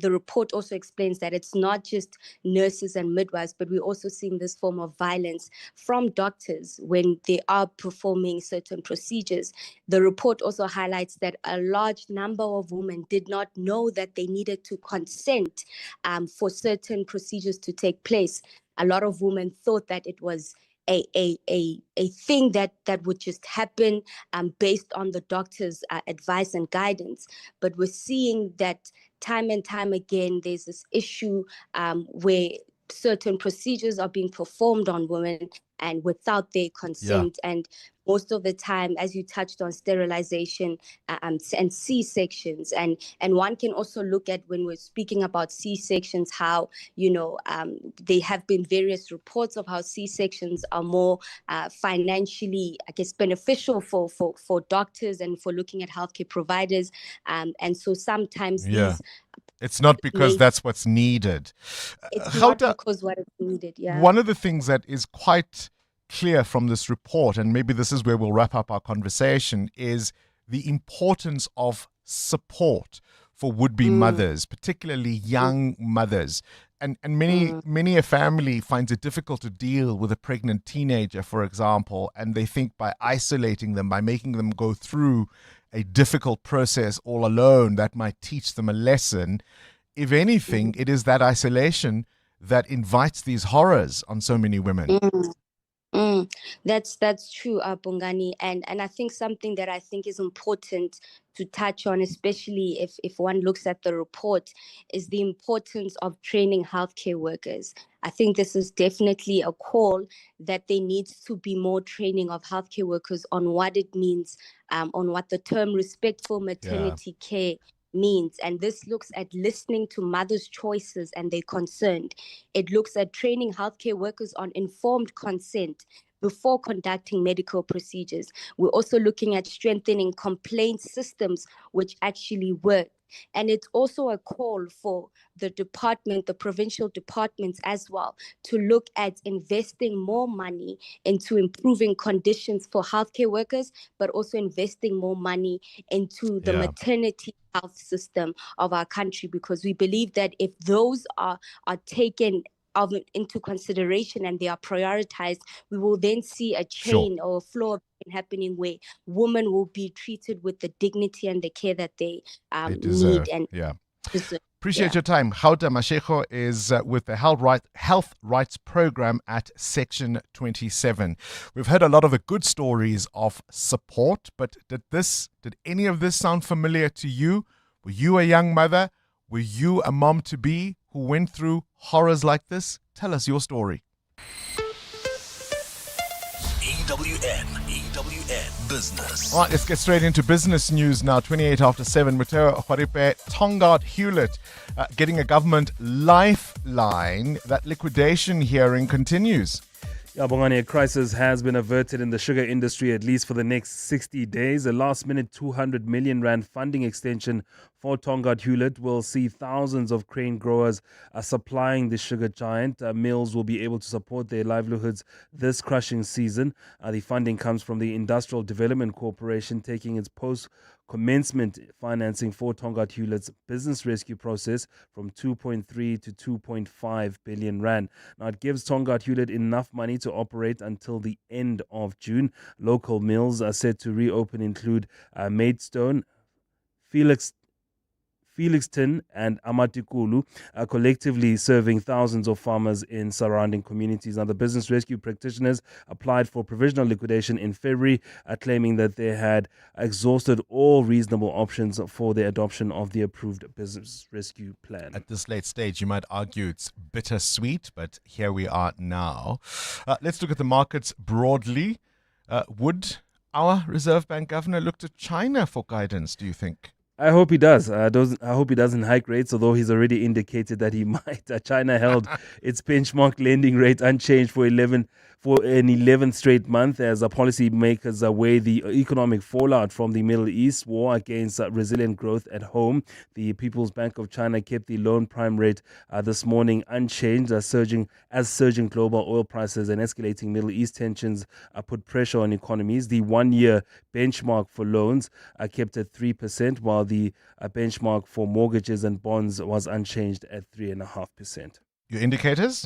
the report also explains that it's not just nurses and midwives, but we're also seeing this form of violence from doctors when they are performing certain procedures. The report also highlights that a large number of women did not know that they needed to consent for certain procedures to take place. A lot of women thought that it was a thing that would just happen based on the doctor's advice and guidance. But we're seeing that time and time again, there's this issue where certain procedures are being performed on women and without their consent. Yeah. And most of the time, as you touched on, sterilization and C-sections. And one can also look at, when we're speaking about C-sections, how, there have been various reports of how C-sections are more financially, I guess, beneficial for doctors and for looking at healthcare providers. And so sometimes these... It's not because that's what's needed. It's not because what is needed, yeah. One of the things that is quite clear from this report, and maybe this is where we'll wrap up our conversation, is the importance of support for would-be mothers, particularly young mothers. And many a family finds it difficult to deal with a pregnant teenager, for example, and they think by isolating them, by making them go through a difficult process all alone, that might teach them a lesson. If anything, it is that isolation that invites these horrors on so many women. That's true, Bongani, and I think something that I think is important to touch on, especially if one looks at the report, is the importance of training healthcare workers. I think this is definitely a call that there needs to be more training of healthcare workers on what it means, on what the term respectful maternity care means. And this looks at listening to mothers' choices and their concern. It looks at training healthcare workers on informed consent before conducting medical procedures. We're also looking at strengthening complaint systems which actually work. And it's also a call for the provincial departments as well, to look at investing more money into improving conditions for healthcare workers, but also investing more money into the maternity health system of our country, because we believe that if those are taken into consideration and they are prioritized, we will then see a chain or a flow happening where women will be treated with the dignity and the care that they deserve. need and deserve. Appreciate your time. Hauda Mashego is with the Health Rights Program at Section 27. We've heard a lot of the good stories of support, but did any of this sound familiar to you? Were you a young mother? Were you a mom-to-be who went through horrors like this? Tell us your story. EWN Business. All right, let's get straight into business news now. 28 after 7. Mateo Juaripe, Tongaat Hewlett getting a government lifeline. That liquidation hearing continues. Bongani, a crisis has been averted in the sugar industry, at least for the next 60 days. A last-minute 200 million rand funding extension for Tongaat Hewlett will see thousands of grain growers supplying the sugar giant. Mills will be able to support their livelihoods this crushing season. The funding comes from the Industrial Development Corporation, taking its post-commencement financing for Tongaat Hewlett's business rescue process from 2.3 to 2.5 billion rand. Now, it gives Tongaat Hewlett enough money to operate until the end of June. Local mills are set to reopen include Maidstone, Felixton and Amatikulu, collectively serving thousands of farmers in surrounding communities. Now, the business rescue practitioners applied for provisional liquidation in February, claiming that they had exhausted all reasonable options for the adoption of the approved business rescue plan. At this late stage, you might argue it's bittersweet, but here we are now. Let's look at the markets broadly. Would our Reserve Bank governor look to China for guidance, do you think? I hope he does. I hope he doesn't hike rates, although he's already indicated that he might. China held its benchmark lending rate unchanged for for an 11th straight month as policymakers weigh the economic fallout from the Middle East war against resilient growth at home. The People's Bank of China kept the loan prime rate this morning unchanged as surging global oil prices and escalating Middle East tensions put pressure on economies. The one-year benchmark for loans kept at 3%, while the benchmark for mortgages and bonds was unchanged at 3.5%. Your indicators?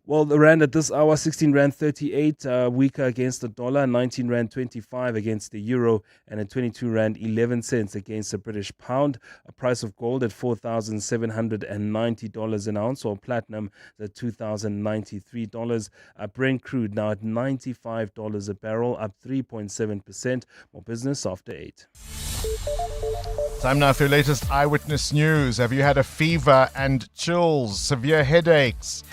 Well, the rand at this hour, 16 rand 38, weaker against the dollar, 19 rand 25 against the euro, and at 22 rand 11 cents against the British pound. A price of gold at $4,790 an ounce, or platinum at $2,093. Brent crude now at $95 a barrel, up 3.7%. More business after 8. Time now for your latest eyewitness news. Have you had a fever and chills, severe headaches,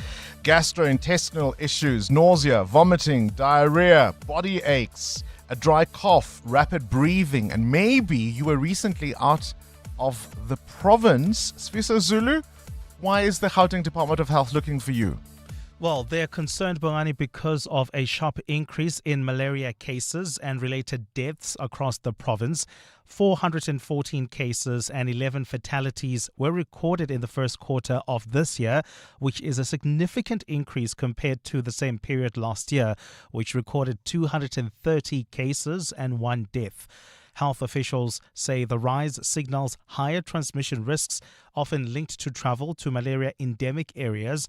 gastrointestinal issues, nausea, vomiting, diarrhea, body aches, a dry cough, rapid breathing, and maybe you were recently out of the province? Sfiso Zulu, why is the Gauteng Department of Health looking for you? Well, they're concerned, Bongani, because of a sharp increase in malaria cases and related deaths across the province. 414 cases and 11 fatalities were recorded in the first quarter of this year, which is a significant increase compared to the same period last year, which recorded 230 cases and 1 death. Health officials say the rise signals higher transmission risks, often linked to travel to malaria endemic areas.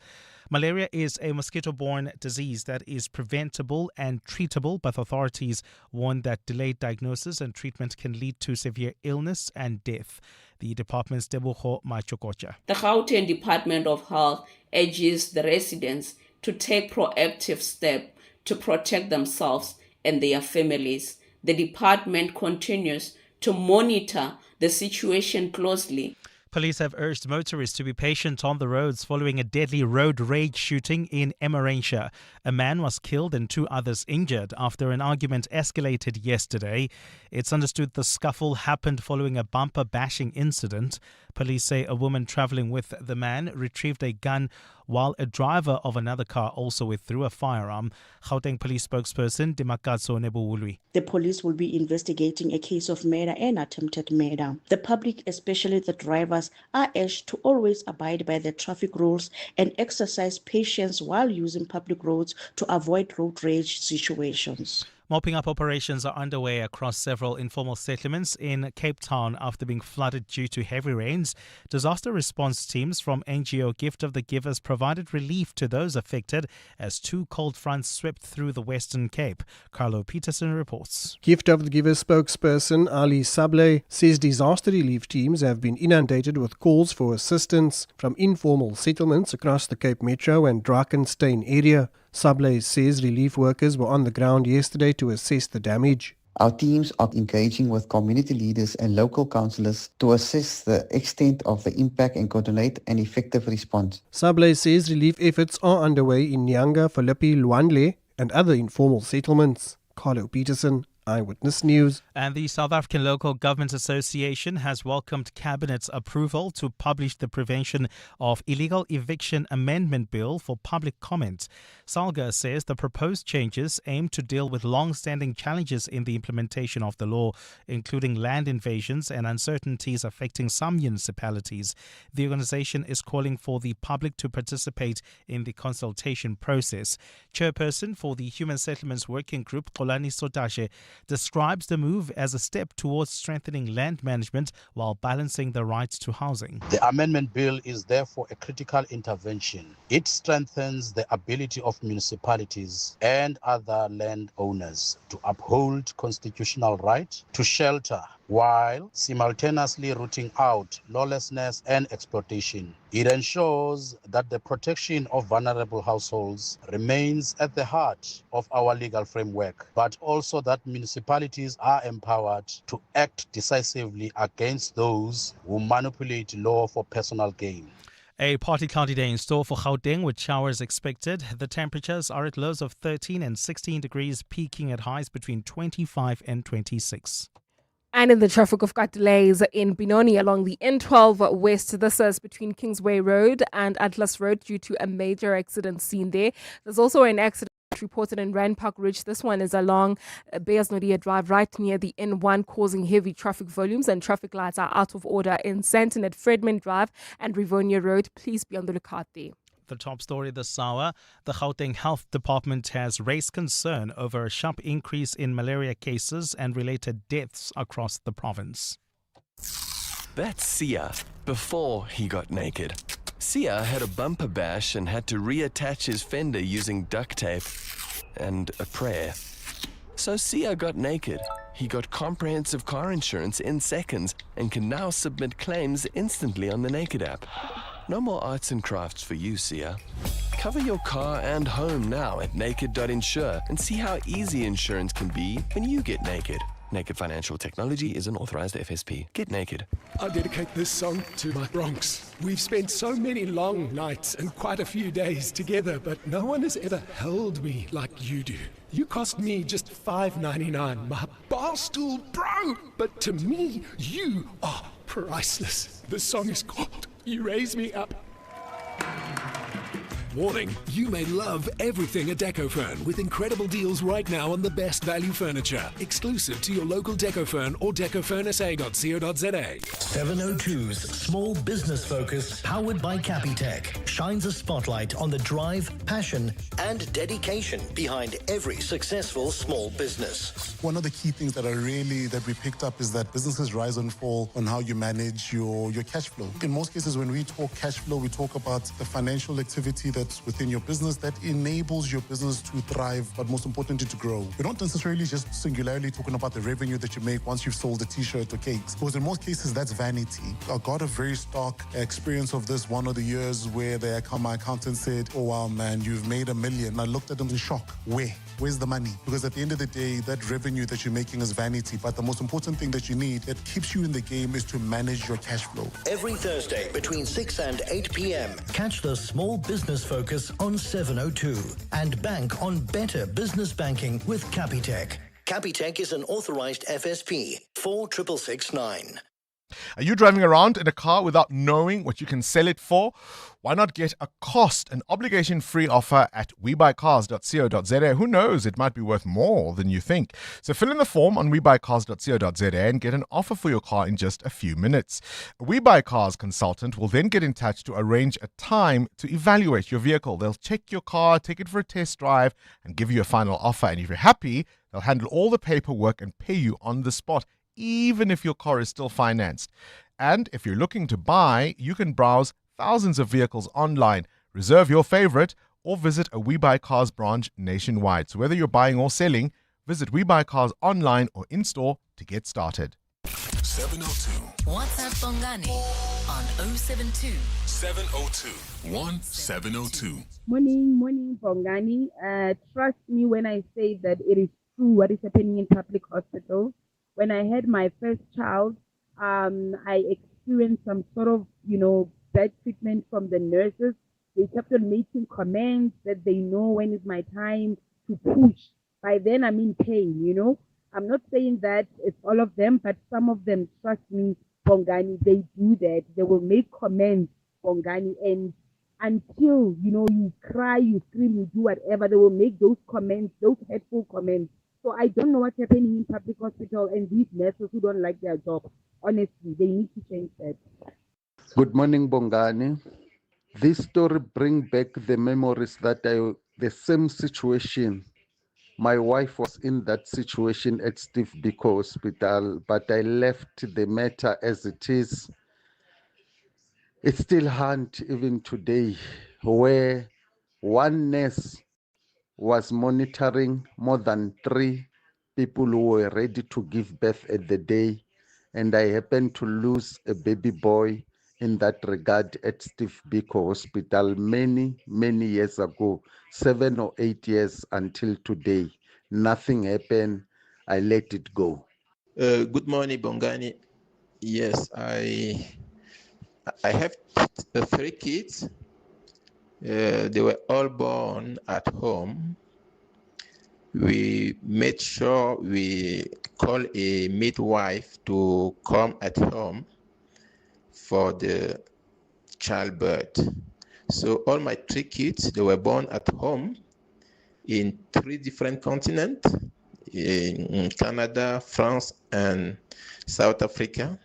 Malaria is a mosquito-borne disease that is preventable and treatable, but authorities warn that delayed diagnosis and treatment can lead to severe illness and death. The department's Tebogo Machokocha. The Gauteng Department of Health urges the residents to take proactive steps to protect themselves and their families. The department continues to monitor the situation closely. Police have urged motorists to be patient on the roads following a deadly road rage shooting in Emmarentia. A man was killed and 2 others injured after an argument escalated yesterday. It's understood the scuffle happened following a bumper bashing incident. Police say a woman traveling with the man retrieved a gun while a driver of another car also withdrew a firearm. Gauteng Police spokesperson Dimakatso Nebuwului. The police will be investigating a case of murder and attempted murder. The public, especially the drivers, are urged to always abide by the traffic rules and exercise patience while using public roads to avoid road rage situations. Mopping up operations are underway across several informal settlements in Cape Town after being flooded due to heavy rains. Disaster response teams from NGO Gift of the Givers provided relief to those affected as 2 cold fronts swept through the Western Cape. Carlo Peterson reports. Gift of the Givers spokesperson Ali Sable says disaster relief teams have been inundated with calls for assistance from informal settlements across the Cape Metro and Drakensberg area. Sable says relief workers were on the ground yesterday to assess the damage. Our teams are engaging with community leaders and local councillors to assess the extent of the impact and coordinate an effective response. Sable says relief efforts are underway in Nyanga, Philippi, Luandle and other informal settlements. Carlo Peterson, Eyewitness News. And the South African Local Government Association has welcomed Cabinet's approval to publish the Prevention of Illegal Eviction Amendment Bill for public comment. SALGA says the proposed changes aim to deal with long-standing challenges in the implementation of the law, including land invasions and uncertainties affecting some municipalities. The organization is calling for the public to participate in the consultation process. Chairperson for the Human Settlements Working Group, Xolani Sotashe, describes the move as a step towards strengthening land management while balancing the right to housing. The amendment bill is therefore a critical intervention. It strengthens the ability of municipalities and other landowners to uphold constitutional right to shelter while simultaneously rooting out lawlessness and exploitation. It ensures that the protection of vulnerable households remains at the heart of our legal framework, but also that municipalities are empowered to act decisively against those who manipulate law for personal gain. A party cloudy day in store for Gauteng with showers expected. The temperatures are at lows of 13 and 16 degrees, peaking at highs between 25 and 26. And in the traffic, we've got delays in Benoni along the N12 West. This is between Kingsway Road and Atlas Road due to a major accident seen there. There's also an accident Reported in Rand Park Ridge. This one is along Beyers-Nodia Drive, right near the N1, causing heavy traffic volumes, and traffic lights are out of order in Sandton at Fredman Drive and Rivonia Road. Please be on the lookout there. The top story this hour, the Gauteng Health Department has raised concern over a sharp increase in malaria cases and related deaths across the province. That's Sia before he got naked. Sia had a bumper bash and had to reattach his fender using duct tape and a prayer. So Sia got naked. He got comprehensive car insurance in seconds and can now submit claims instantly on the Naked app. No more arts and crafts for you, Sia. Cover your car and home now at naked.insure and see how easy insurance can be when you get naked. Naked Financial Technology is an authorized FSP. Get naked. I dedicate this song to my Bronx. We've spent so many long nights and quite a few days together, but no one has ever held me like you do. You cost me just $5.99, my barstool bro. But to me, you are priceless. This song is called You Raise Me Up. Warning, you may love everything at DecoFern with incredible deals right now on the best value furniture. Exclusive to your local DecoFern or decofurnsa.co.za. 702's Small Business Focus, powered by Capitec, shines a spotlight on the drive, passion, and dedication behind every successful small business. One of the key things that we picked up is that businesses rise and fall on how you manage your cash flow. In most cases, when we talk cash flow, we talk about the financial activity that's within your business that enables your business to thrive, but most importantly, to grow. We're not necessarily just singularly talking about the revenue that you make once you've sold a t-shirt or cakes, because in most cases, that's vanity. I got a very stark experience of this one of the years where my accountant said, "Oh wow, man, you've made $1 million." I looked at him in shock. Where's the money? Because at the end of the day, that revenue that you're making is vanity. But the most important thing that you need that keeps you in the game is to manage your cash flow. Every Thursday between 6 and 8 p.m. Catch the Small Business Focus on 702 and bank on better business banking with Capitec. Capitec is an authorized FSP 46669. Are you driving around in a car without knowing what you can sell it for? Why not get a cost and obligation-free offer at webuycars.co.za? Who knows, it might be worth more than you think. So fill in the form on webuycars.co.za and get an offer for your car in just a few minutes. A WeBuyCars consultant will then get in touch to arrange a time to evaluate your vehicle. They'll check your car, take it for a test drive, and give you a final offer. And if you're happy, they'll handle all the paperwork and pay you on the spot, even if your car is still financed. And if you're looking to buy, you can browse thousands of vehicles online, reserve your favorite, or visit a WeBuyCars branch nationwide. So whether you're buying or selling, visit WeBuyCars online or in-store to get started. 702. WhatsApp Bongani on 072 702 1702. Morning, Bongani. Trust me when I say that it is true what is happening in public hospitals. When I had my first child, I experienced some sort of, bad treatment from the nurses. They kept on making comments that they know when is my time to push. By then, I'm in pain, I'm not saying that it's all of them, but some of them, trust me, Bongani, they do that. They will make comments, Bongani, and until, you cry, you scream, you do whatever, they will make those comments, those hateful comments. So I don't know what's happening in public hospital and these nurses who don't like their job. Honestly, they need to change that. Good morning, Bongani. This story brings back the memories that the same situation. My wife was in that situation at Steve Biko Hospital, but I left the matter as it is. It's still hard even today, where one nurse was monitoring more than 3 people who were ready to give birth at the day, and I happened to lose a baby boy in that regard at Steve Biko Hospital many years ago, 7 or 8 years until today. Nothing happened. I let it go. Good morning, Bongani. Yes, I have 3 kids. They were all born at home. We made sure we call a midwife to come at home for the childbirth. So all my 3 kids, they were born at home. in 3 different continents, in Canada, France, and South Africa.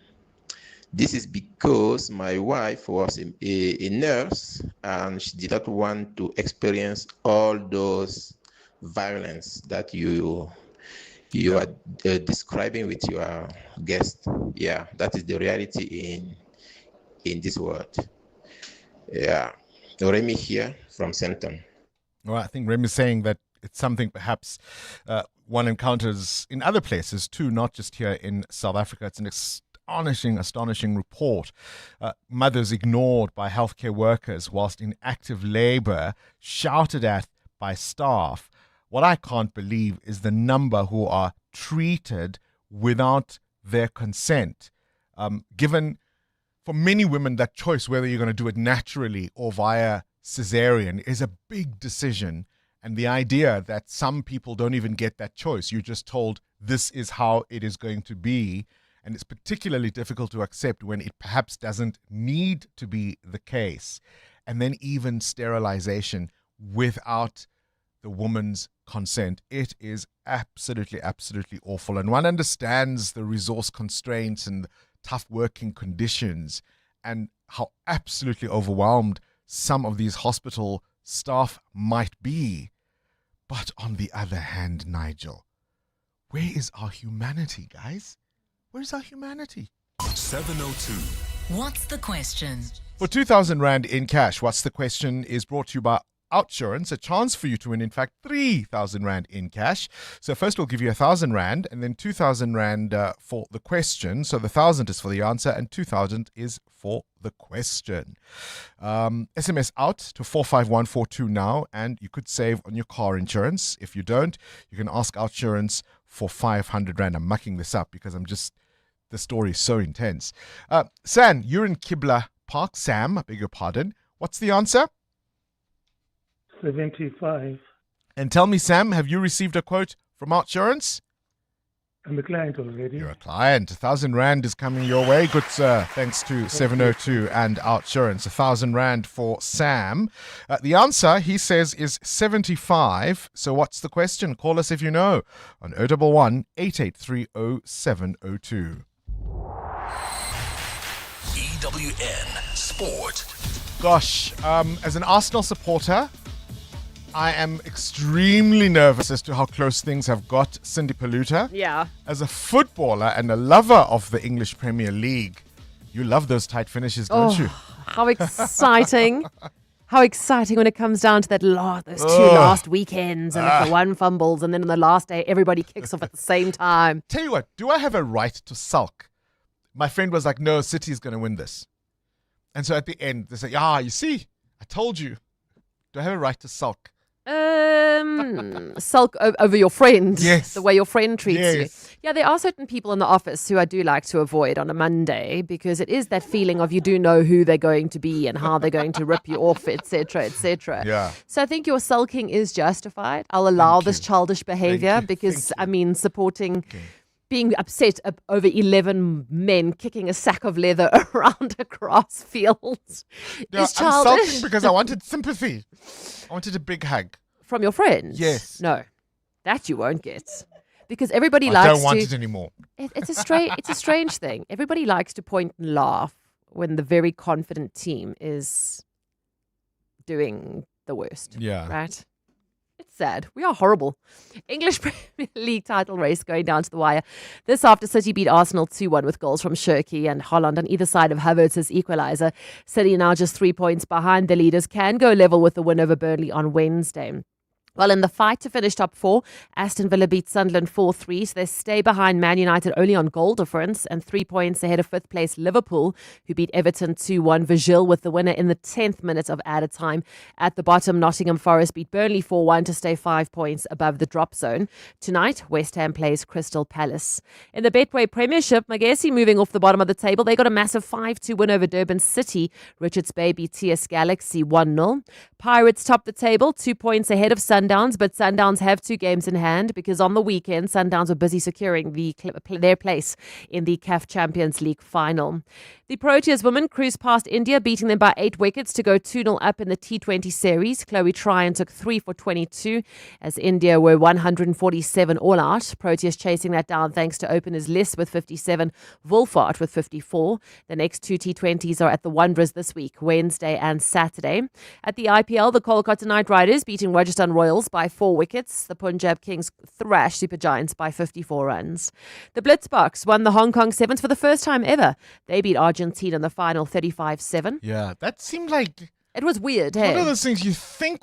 This is because my wife was a nurse and she did not want to experience all those violence that you are describing with your guest. Yeah, that is the reality in this world. Yeah, Remy here from Centon. Well, I think Rem is saying that it's something perhaps one encounters in other places too, not just here in South Africa. It's an astonishing report. Mothers ignored by healthcare workers whilst in active labor, shouted at by staff. What I can't believe is the number who are treated without their consent. Given for many women that choice, whether you're going to do it naturally or via cesarean, is a big decision. And the idea that some people don't even get that choice, you're just told this is how it is going to be. And it's particularly difficult to accept when it perhaps doesn't need to be the case. And then even sterilization without the woman's consent. It is absolutely awful. And one understands the resource constraints and the tough working conditions and how absolutely overwhelmed some of these hospital staff might be. But on the other hand, Nigel, where is our humanity, guys? Where's our humanity? 702. What's the question? For 2,000 Rand in cash, What's the Question is brought to you by Outsurance, a chance for you to win, in fact, 3,000 Rand in cash. So first we'll give you 1,000 Rand and then 2,000 Rand for the question. So the 1,000 is for the answer and 2,000 is for the question. SMS out to 45142 now and you could save on your car insurance. If you don't, you can ask Outsurance for 500 Rand. I'm mucking this up because the story is so intense. San, you're in Kibla Park. Sam, I beg your pardon. What's the answer? 75. And tell me, Sam, have you received a quote from Outsurance? I'm a client already. You're a client. 1,000 Rand is coming your way. Good, sir. Thanks to 702 and Outsurance. 1,000 Rand for Sam. The answer, he says, is 75. So what's the question? Call us if you know on 011 883 0702. EWN Sport. Gosh, as an Arsenal supporter, I am extremely nervous as to how close things have got. Cindy Paluta. Yeah. As a footballer and a lover of the English Premier League, you love those tight finishes, don't you? How exciting. How exciting when it comes down to those two last weekends and if the one fumbles and then on the last day everybody kicks off at the same time. Tell you what, do I have a right to sulk? My friend was like, no, City's going to win this. And so at the end, they say, you see, I told you. Do I have a right to sulk? Sulk over your friend. Yes. The way your friend treats Yes. you. Yeah, there are certain people in the office who I do like to avoid on a Monday because it is that feeling of you do know who they're going to be and how they're going to rip you off, etc., etc. Yeah. So I think your sulking is justified. I'll allow this childish behavior because, supporting... being upset over 11 men kicking a sack of leather around a grass field is childish. I'm sulking because I wanted sympathy. I wanted a big hug. From your friends? Yes. No, that you won't get. Because everybody I likes don't want it anymore. It's a strange thing. Everybody likes to point and laugh when the very confident team is doing the worst. Yeah. Right? It's sad. We are horrible. English Premier League title race going down to the wire. This after City beat Arsenal 2-1 with goals from Shirky and Holland on either side of Havertz's equaliser. City now just 3 points behind the leaders, can go level with the win over Burnley on Wednesday. Well, in the fight to finish top four, Aston Villa beat Sunderland 4-3, so they stay behind Man United only on goal difference and 3 points ahead of fifth place Liverpool, who beat Everton 2-1. Vigil with the winner in the 10th minute of added time. At the bottom, Nottingham Forest beat Burnley 4-1 to stay 5 points above the drop zone. Tonight, West Ham plays Crystal Palace. In the Betway Premiership, Magesi moving off the bottom of the table. They got a massive 5-2 win over Durban City. Richards Bay beat TS Galaxy 1-0. Pirates top the table, 2 points ahead of Sunday. Sundowns, but Sundowns have 2 games in hand because on the weekend, Sundowns were busy securing their place in the CAF Champions League final. The Proteas women cruised past India, beating them by 8 wickets to go 2-0 up in the T20 series. Chloe Tryon took 3 for 22 as India were 147 all out. Proteas chasing that down thanks to openers Liss with 57, Wolfart with 54. The next 2 T20s are at the Wanderers this week, Wednesday and Saturday. At the IPL, the Kolkata Knight Riders beating Rajasthan Royals by 4 wickets. The Punjab Kings thrashed Super Giants by 54 runs. The Blitzboks won the Hong Kong Sevens for the first time ever. They beat Argentina in the final 35-7. Yeah, that seemed like... It was weird, One hey? of those things you think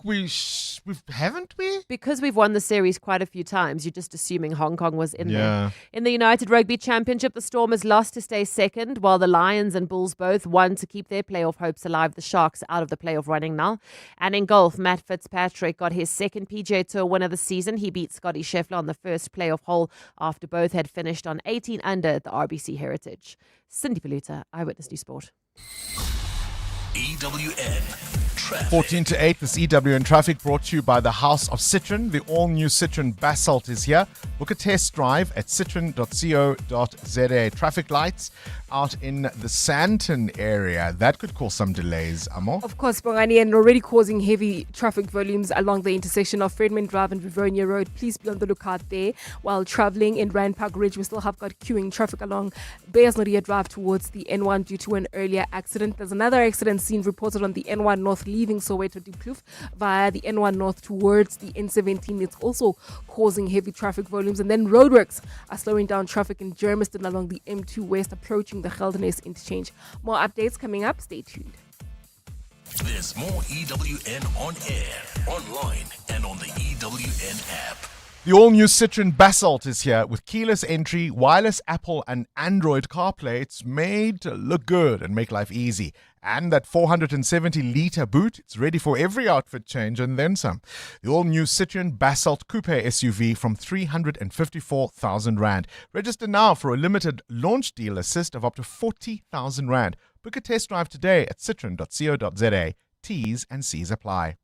haven't we? Because we've won the series quite a few times, you're just assuming Hong Kong was in Yeah. there. In the United Rugby Championship, the Stormers lost to stay second, while the Lions and Bulls both won to keep their playoff hopes alive. The Sharks out of the playoff running now. And in golf, Matt Fitzpatrick got his second PGA Tour win of the season. He beat Scotty Scheffler on the first playoff hole after both had finished on 18 under at the RBC Heritage. Cindy Paluta, Eyewitness News Sport. EWN Traffic. 14 to 8, this EWN Traffic brought to you by the House of Citroen. The all-new Citroen Basalt is here. Book a test drive at citroen.co.za. Traffic lights out in the Sandton area. That could cause some delays, Amo. Of course, Bongani, and already causing heavy traffic volumes along the intersection of Fredman Drive and Rivonia Road. Please be on the lookout there. While travelling in Rand Park Ridge, we still have got queuing traffic along Beyers Noria Drive towards the N1 due to an earlier accident. There's another accident scene reported on the N1 North leaving Soweto to Kloof via the N1 North towards the N17. It's also causing heavy traffic volumes. And then roadworks are slowing down traffic in Germiston along the M2 West approaching the Geldenhuys interchange. More updates coming up. Stay tuned. There's more EWN on air, online, and on the EWN app. The all-new Citroen Basalt is here with keyless entry, wireless Apple and Android CarPlay. It's made to look good and make life easy. And that 470-litre boot, it's ready for every outfit change and then some. The all-new Citroen Basalt Coupe SUV from 354,000 Rand. Register now for a limited launch deal assist of up to 40,000 Rand. Book a test drive today at citroen.co.za. T's and C's apply.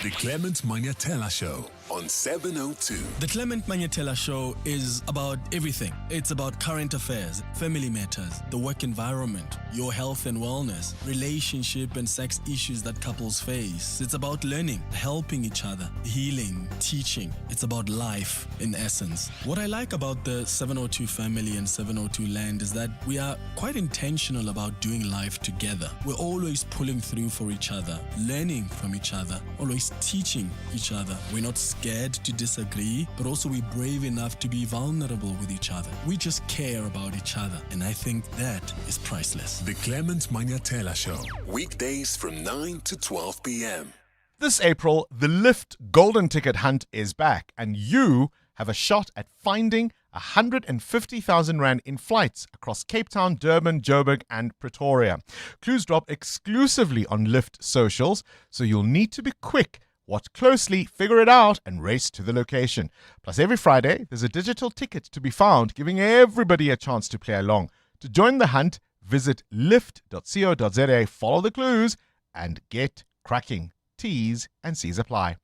The Clement Manatella Show on 702. The Clement Manatella Show is about everything. It's about current affairs, family matters, the work environment, your health and wellness, relationship and sex issues that couples face. It's about learning, helping each other, healing, teaching. It's about life in essence. What I like about the 702 family and 702 land is that we are quite intentional about doing life together. We're always pulling through for each other, learning from each other, always teaching each other. We're not scared to disagree, but also we're brave enough to be vulnerable with each other. We just care about each other, and I think that is priceless. The Clement Manatella Show, weekdays from 9 to 12 p.m. This April, the Lyft Golden Ticket Hunt is back, and you have a shot at finding 150,000 Rand in flights across Cape Town, Durban, Joburg, and Pretoria. Clues drop exclusively on Lyft socials, so you'll need to be quick. Watch closely, figure it out, and race to the location. Plus, every Friday, there's a digital ticket to be found, giving everybody a chance to play along. To join the hunt, visit lyft.co.za, follow the clues, and get cracking. T's and C's apply.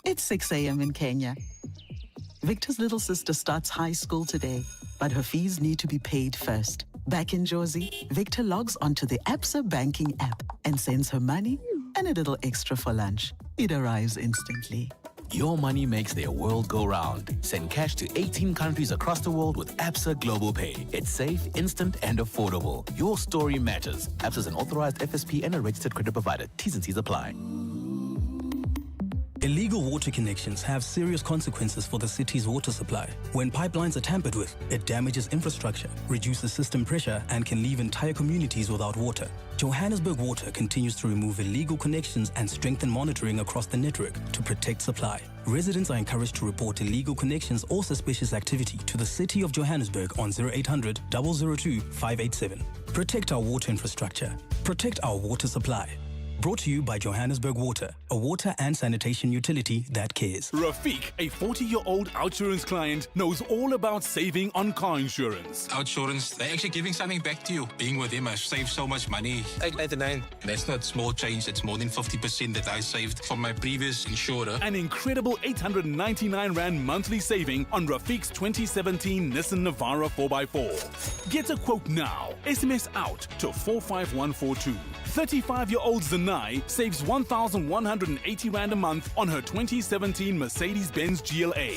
It's 6 a.m. in Kenya. Victor's little sister starts high school today, but her fees need to be paid first. Back in Jozi, Victor logs onto the Absa banking app and sends her money and a little extra for lunch. It arrives instantly. Your money makes their world go round. Send cash to 18 countries across the world with Absa Global Pay. It's safe, instant, and affordable. Your story matters. Absa is an authorized FSP and a registered credit provider. T's and C's apply. Illegal water connections have serious consequences for the city's water supply. When pipelines are tampered with, it damages infrastructure, reduces system pressure, and can leave entire communities without water. Johannesburg Water continues to remove illegal connections and strengthen monitoring across the network to protect supply. Residents are encouraged to report illegal connections or suspicious activity to the City of Johannesburg on 0800 002 587. Protect our water infrastructure. Protect our water supply. Brought to you by Johannesburg Water, a water and sanitation utility that cares. Rafiq, a 40-year-old Outsurance client, knows all about saving on car insurance. Outsurance, they're actually giving something back to you. Being with them, I've saved so much money. 899. That's not small change. It's more than 50% that I saved from my previous insurer. An incredible 899 Rand monthly saving on Rafiq's 2017 Nissan Navara 4x4. Get a quote now. SMS out to 45142. 35-year-old Zanai saves 1,180 Rand a month on her 2017 Mercedes-Benz GLA.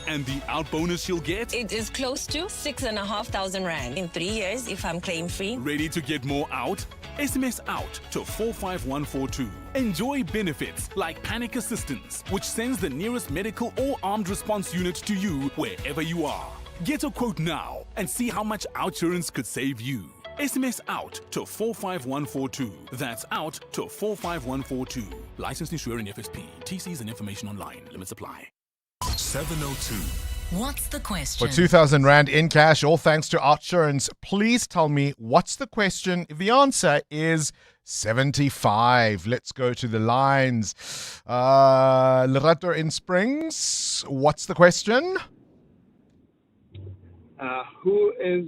And the out bonus she'll get? It is close to 6,500 Rand in 3 years if I'm claim-free. Ready to get more out? SMS out to 45142. Enjoy benefits like panic assistance, which sends the nearest medical or armed response unit to you wherever you are. Get a quote now and see how much Outsurance could save you. SMS out to 45142. That's out to 45142. Licensed insurer in FSP. TCs and information online. Limits apply. 702. What's the question? For 2,000 Rand in cash, all thanks to Outsurance. Please tell me, what's the question? If the answer is 75. Let's go to the lines. Lerato in Springs, what's the question? Who is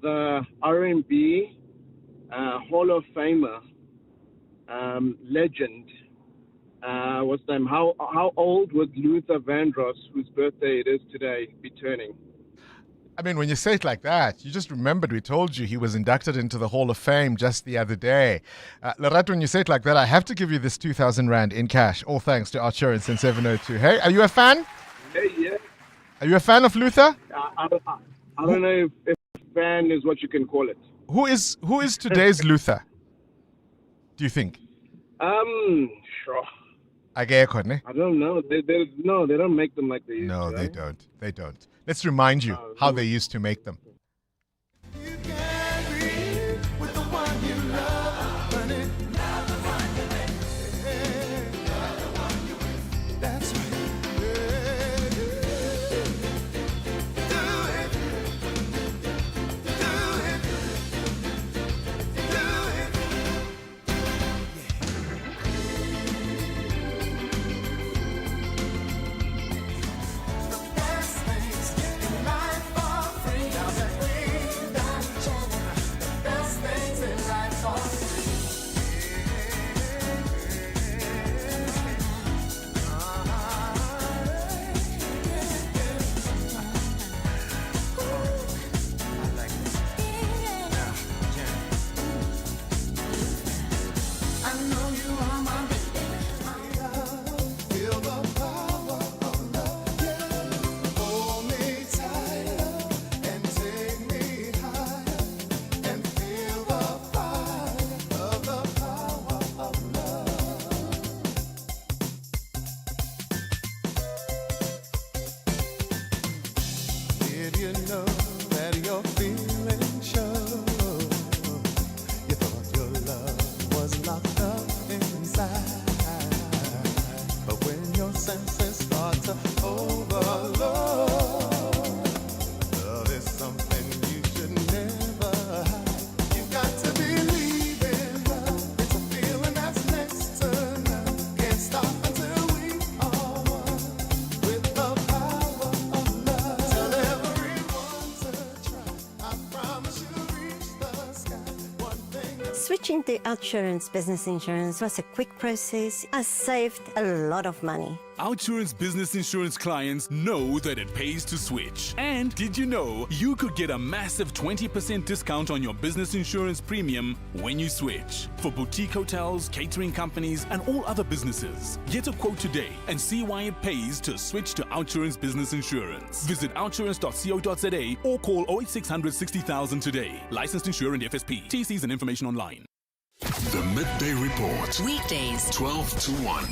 the R&B Hall of Famer legend? What's the name? How old would Luther Vandross, whose birthday it is today, be turning? I mean, when you say it like that, you just remembered we told you he was inducted into the Hall of Fame just the other day. Lerato, when you say it like that, I have to give you this 2,000 Rand in cash, all thanks to Outsurance in 702. Hey, are you a fan? Hey, yeah. Are you a fan of Luther? I don't know if fan is what you can call it. Who is today's Luther? Do you think? Sure. I don't know. They don't make them like they used to. No, they don't. They don't. Let's remind you how they used to make them. Switching to Outsurance Business Insurance was a quick process. I saved a lot of money. Outsurance Business Insurance clients know that it pays to switch. And did you know you could get a massive 20% discount on your business insurance premium when you switch? For boutique hotels, catering companies, and all other businesses. Get a quote today and see why it pays to switch to Outsurance Business Insurance. Visit outsurance.co.za or call 0800 60,000 today. Licensed insurer and FSP. TCs and information online. The Midday Report. Weekdays, 12 to 1.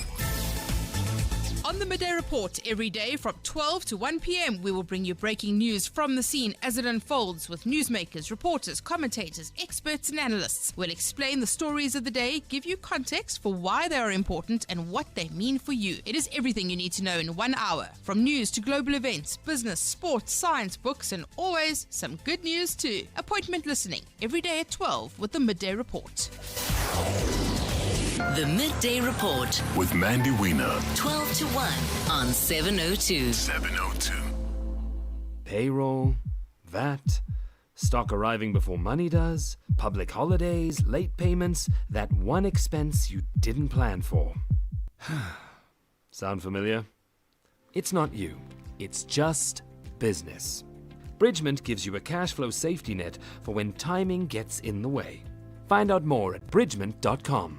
On the Midday Report, every day from 12 to 1 p.m, we will bring you breaking news from the scene as it unfolds with newsmakers, reporters, commentators, experts and analysts. We'll explain the stories of the day, give you context for why they are important and what they mean for you. It is everything you need to know in 1 hour. From news to global events, business, sports, science, books and always some good news too. Appointment listening every day at 12 with the Midday Report. The Midday Report with Mandy Wiener. 12 to 1 on 702. 702. Payroll, VAT, stock arriving before money does, public holidays, late payments, that one expense you didn't plan for. Sound familiar? It's not you. It's just business. Bridgement gives you a cash flow safety net for when timing gets in the way. Find out more at bridgement.com.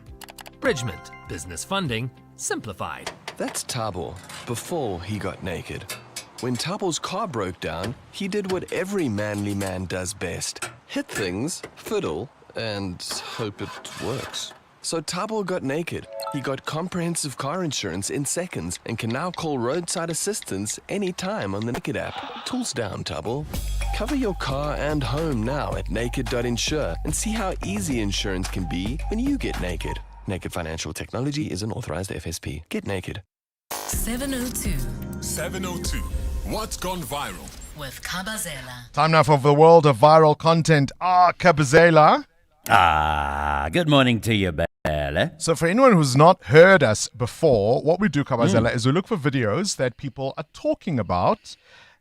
Bridgement. Business funding simplified. That's Tabo before he got naked. When Tabo's car broke down, he did what every manly man does best. Hit things, fiddle, and hope it works. So Tabo got naked. He got comprehensive car insurance in seconds and can now call roadside assistance anytime on the Naked app. Tools down, Tabo. Cover your car and home now at naked.insure and see how easy insurance can be when you get naked. Naked Financial Technology is an authorized FSP. Get naked. 702. 702. What's gone viral? With Kabazela. Time now for the world of viral content. Kabazela. Good morning to you, Bella. So for anyone who's not heard us before, what we do, Kabazela, is we look for videos that people are talking about,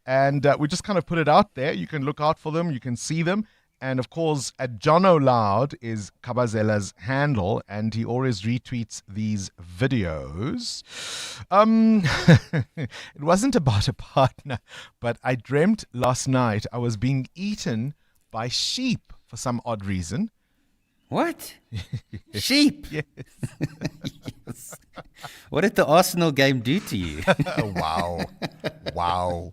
and we just kind of put it out there. You can look out for them, you can see them. And of course, at Jono Loud is Kabazela's handle, and he always retweets these videos. It wasn't about a partner, but I dreamt last night I was being eaten by sheep for some odd reason. What? Sheep? Yes. Yes. What did the Arsenal game do to you? Wow. Wow.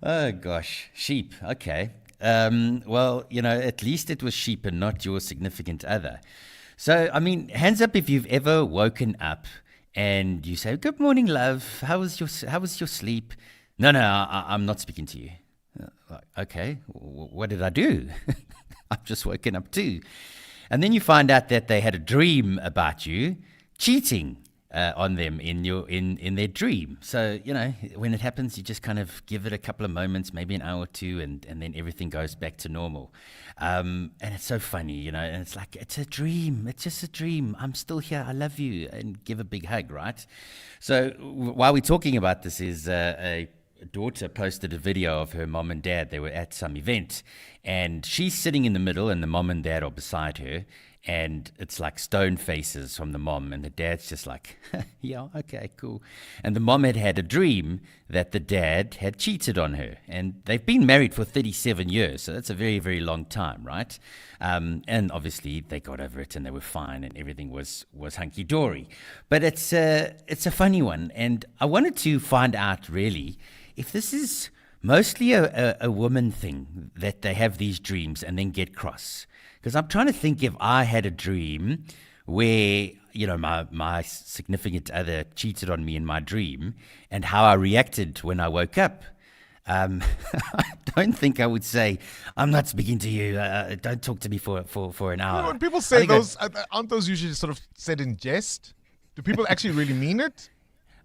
Oh, gosh. Sheep. Okay. Well, at least it was sheep and not your significant other. So, I mean, hands up if you've ever woken up and you say, "Good morning, love. How was your sleep?" No, I'm not speaking to you. Okay, what did I do? I've just woken up too. And then you find out that they had a dream about you cheating on them in their dream. So, when it happens, you just kind of give it a couple of moments, maybe an hour or two, and then everything goes back to normal. And it's so funny, and it's like, it's a dream. It's just a dream. I'm still here. I love you. And give a big hug, right? So while we're talking about this is a daughter posted a video of her mom and dad. They were at some event, and she's sitting in the middle, and the mom and dad are beside her. And it's like stone faces from the mom, and the dad's just like, yeah, okay, cool. And the mom had a dream that the dad had cheated on her, and they've been married for 37 years, so that's a very, very long time, right? And obviously they got over it, and they were fine, and everything was hunky-dory. But it's a funny one, and I wanted to find out really if this is mostly a woman thing, that they have these dreams and then get cross. Because I'm trying to think if I had a dream where, my significant other cheated on me in my dream and how I reacted when I woke up. I don't think I would say, "I'm not speaking to you. Don't talk to me for an hour." When people say those, aren't those usually sort of said in jest? Do people actually really mean it?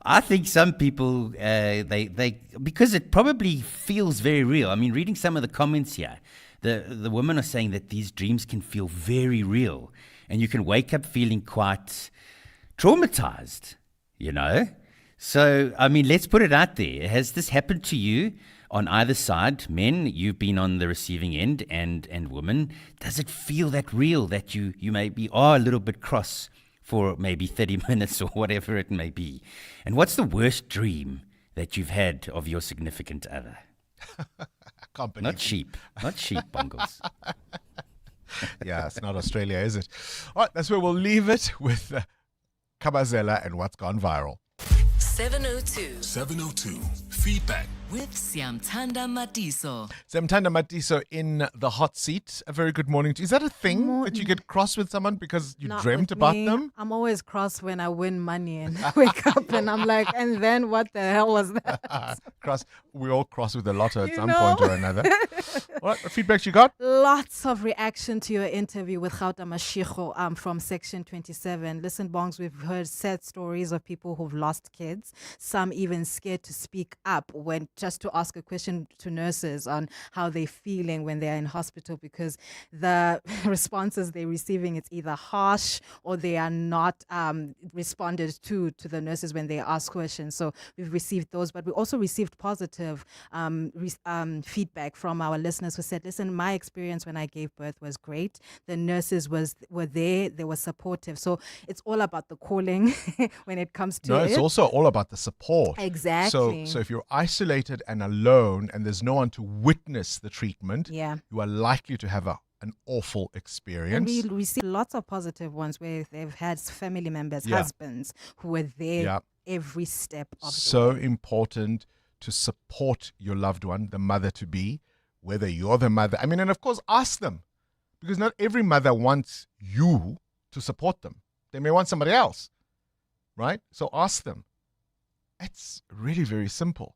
I think some people, they because it probably feels very real. I mean, reading some of the comments here, the women are saying that these dreams can feel very real, and you can wake up feeling quite traumatized, So, I mean, let's put it out there. Has this happened to you on either side? Men, you've been on the receiving end, and women, does it feel that real that you maybe are a little bit cross for maybe 30 minutes or whatever it may be? And what's the worst dream that you've had of your significant other? Not sheep, Bongos. Yeah, it's not Australia, is it? All right, that's where we'll leave it with Kabazela and what's gone viral. 702. 702. Feedback. With Siamtanda Matiso. Siamtanda Matiso in the hot seat. A very good morning to you. Is that a thing that you get cross with someone because you dreamt about them? I'm always cross when I win money and I wake up and I'm like, and then what the hell was that? Cross. We all cross with the lotto at some point or another. What feedback you got? Lots of reaction to your interview with Gauta Mashiko from Section 27. Listen, Bongs, we've heard sad stories of people who've lost kids. Some even scared to speak up when just to ask a question to nurses on how they're feeling when they're in hospital, because the responses they're receiving, it's either harsh or they are not responded to the nurses when they ask questions. So we've received those, but we also received positive feedback from our listeners who said, listen, my experience when I gave birth was great. The nurses were there, they were supportive. So it's all about the calling when it comes to it's also all about the support. Exactly. So if you're isolated and alone and there's no one to witness the treatment, you are likely to have an awful experience. And we receive lots of positive ones where they've had family members, husbands who were there every step of the way. Important to support your loved one, the mother-to-be, whether you're the mother. I mean, and of course, ask them, because not every mother wants you to support them. They may want somebody else, right? So ask them. It's really very simple.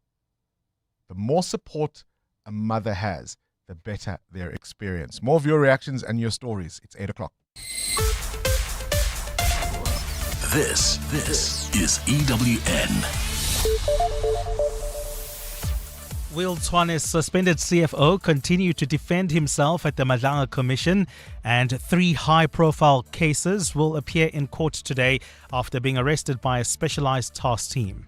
The more support a mother has, the better their experience. More of your reactions and your stories. It's 8 o'clock. This is EWN. Will Tshwane's suspended CFO continue to defend himself at the Madlanga Commission? And 3 high-profile cases will appear in court today after being arrested by a specialized task team.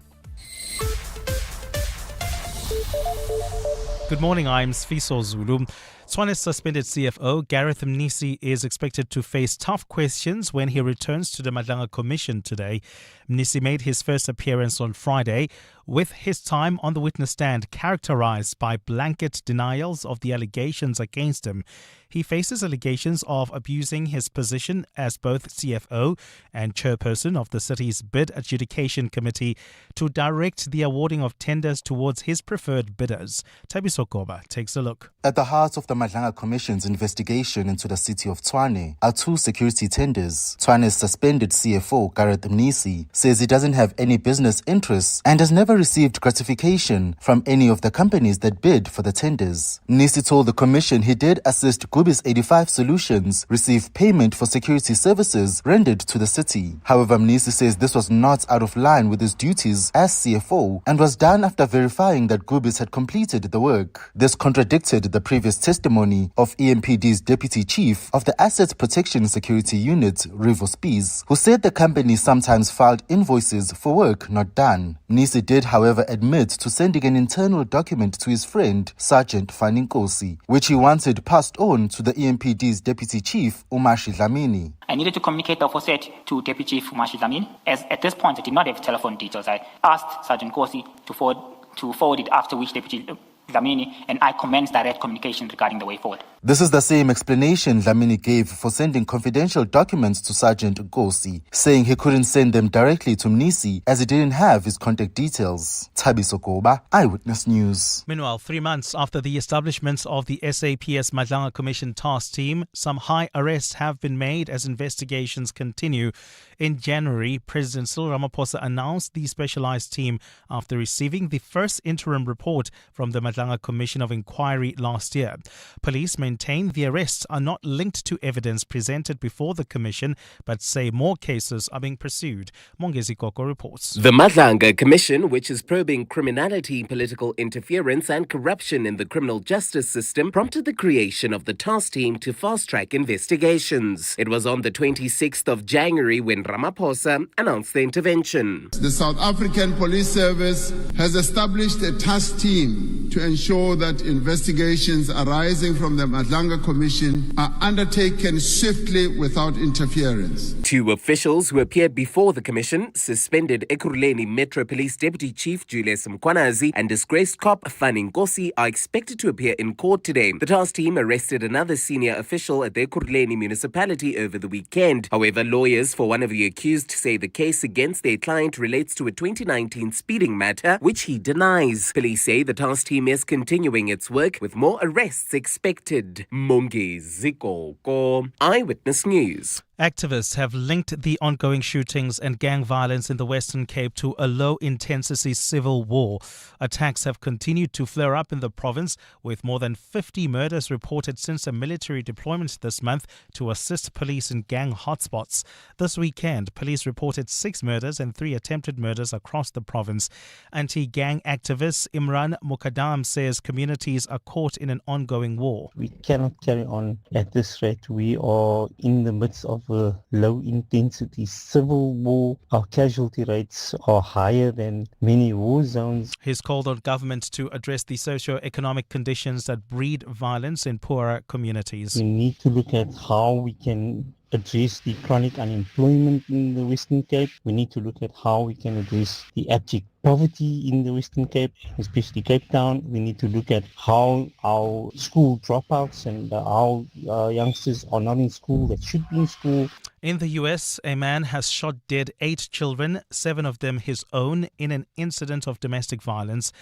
Good morning, I'm Sfiso Zulu. Tshwane's suspended CFO, Gareth Mnisi, is expected to face tough questions when he returns to the Madlanga Commission today. Mnisi made his first appearance on Friday, with his time on the witness stand characterized by blanket denials of the allegations against him. He faces allegations of abusing his position as both CFO and chairperson of the city's bid adjudication committee to direct the awarding of tenders towards his preferred bidders. Tabiso Koba takes a look. At the heart of the Madlanga Commission's investigation into the city of Tshwane are 2 security tenders. Tshwane's suspended CFO, Gareth Mnisi, says he doesn't have any business interests and has never received gratification from any of the companies that bid for the tenders. Mnisi told the commission he did assist Gubi's 85 Solutions receive payment for security services rendered to the city. However, Mnisi says this was not out of line with his duties as CFO and was done after verifying that Gubi's had completed the work. This contradicted the previous testimony of EMPD's Deputy Chief of the Asset Protection Security Unit, Rivo Spies, who said the company sometimes filed invoices for work not done. Mnisi did, however, admit to sending an internal document to his friend, Sergeant Faninkosi, which he wanted passed on to the EMPD's Deputy Chief, Umashi Dlamini. I needed to communicate the aforesaid to Deputy Chief Umashi Dlamini, as at this point I did not have telephone details. I asked Sergeant Kosi to forward it, after which Deputy Dlamini and I commenced direct communication regarding the way forward. This is the same explanation Dlamini gave for sending confidential documents to Sergeant Nkosi, saying he couldn't send them directly to Mnisi as he didn't have his contact details. Tabiso Koba, Eyewitness News. Meanwhile, 3 months after the establishment of the SAPS Madlanga Commission task team, some high arrests have been made as investigations continue. In January, President Cyril Ramaphosa announced the specialized team after receiving the first interim report from the Madlanga Commission of Inquiry last year. Police maintain the arrests are not linked to evidence presented before the commission, but say more cases are being pursued. Mongezi Koko reports. The Madlanga Commission, which is probing criminality, political interference and corruption in the criminal justice system, prompted the creation of the task team to fast-track investigations. It was on the 26th of January when Ramaphosa announced the intervention. The South African Police Service has established a task team to ensure that investigations arising from the Madlanga Commission are undertaken swiftly without interference. 2 officials who appeared before the commission, suspended Ekurhuleni Metro Police Deputy Chief Julius Mkwanazi and disgraced cop Fanny Nkosi, are expected to appear in court today. The task team arrested another senior official at the Ekurhuleni municipality over the weekend. However, lawyers for one of the accused say the case against their client relates to a 2019 speeding matter, which he denies. Police say the task team is continuing its work with more arrests expected. Mongezi Koko, Eyewitness News. Activists have linked the ongoing shootings and gang violence in the Western Cape to a low-intensity civil war. Attacks have continued to flare up in the province, with more than 50 murders reported since a military deployment this month to assist police in gang hotspots. This weekend, police reported 6 murders and 3 attempted murders across the province. Anti-gang activist Imran Mukaddam says communities are caught in an ongoing war. We cannot carry on at this rate. We are in the midst of a low-intensity civil war. Our casualty rates are higher than many war zones. He's called on government to address the socio-economic conditions that breed violence in poorer communities. We need to look at how we can address the chronic unemployment in the Western Cape. We need to look at how we can address the abject poverty in the Western Cape, especially Cape Town. We need to look at how our school dropouts and how youngsters are not in school that should be in school. In the US, a man has shot dead 8 children, 7 of them his own, in an incident of domestic violence.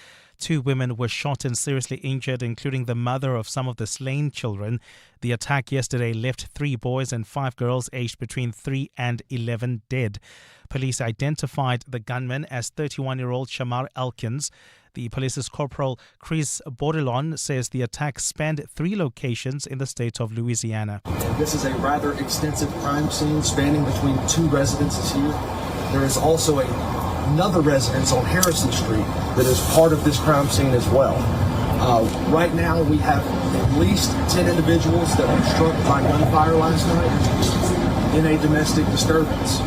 2 women were shot and seriously injured, including the mother of some of the slain children. The attack yesterday left 3 boys and 5 girls aged between 3 and 11 dead. Police identified the gunman as 31-year-old Shamar Elkins. The police's Corporal Chris Bordelon says the attack spanned 3 locations in the state of Louisiana. This is a rather extensive crime scene spanning between 2 residences here. There is also another residence on Harrison Street that is part of this crime scene as well. Right now we have at least 10 individuals that were struck by gunfire last night in a domestic disturbance.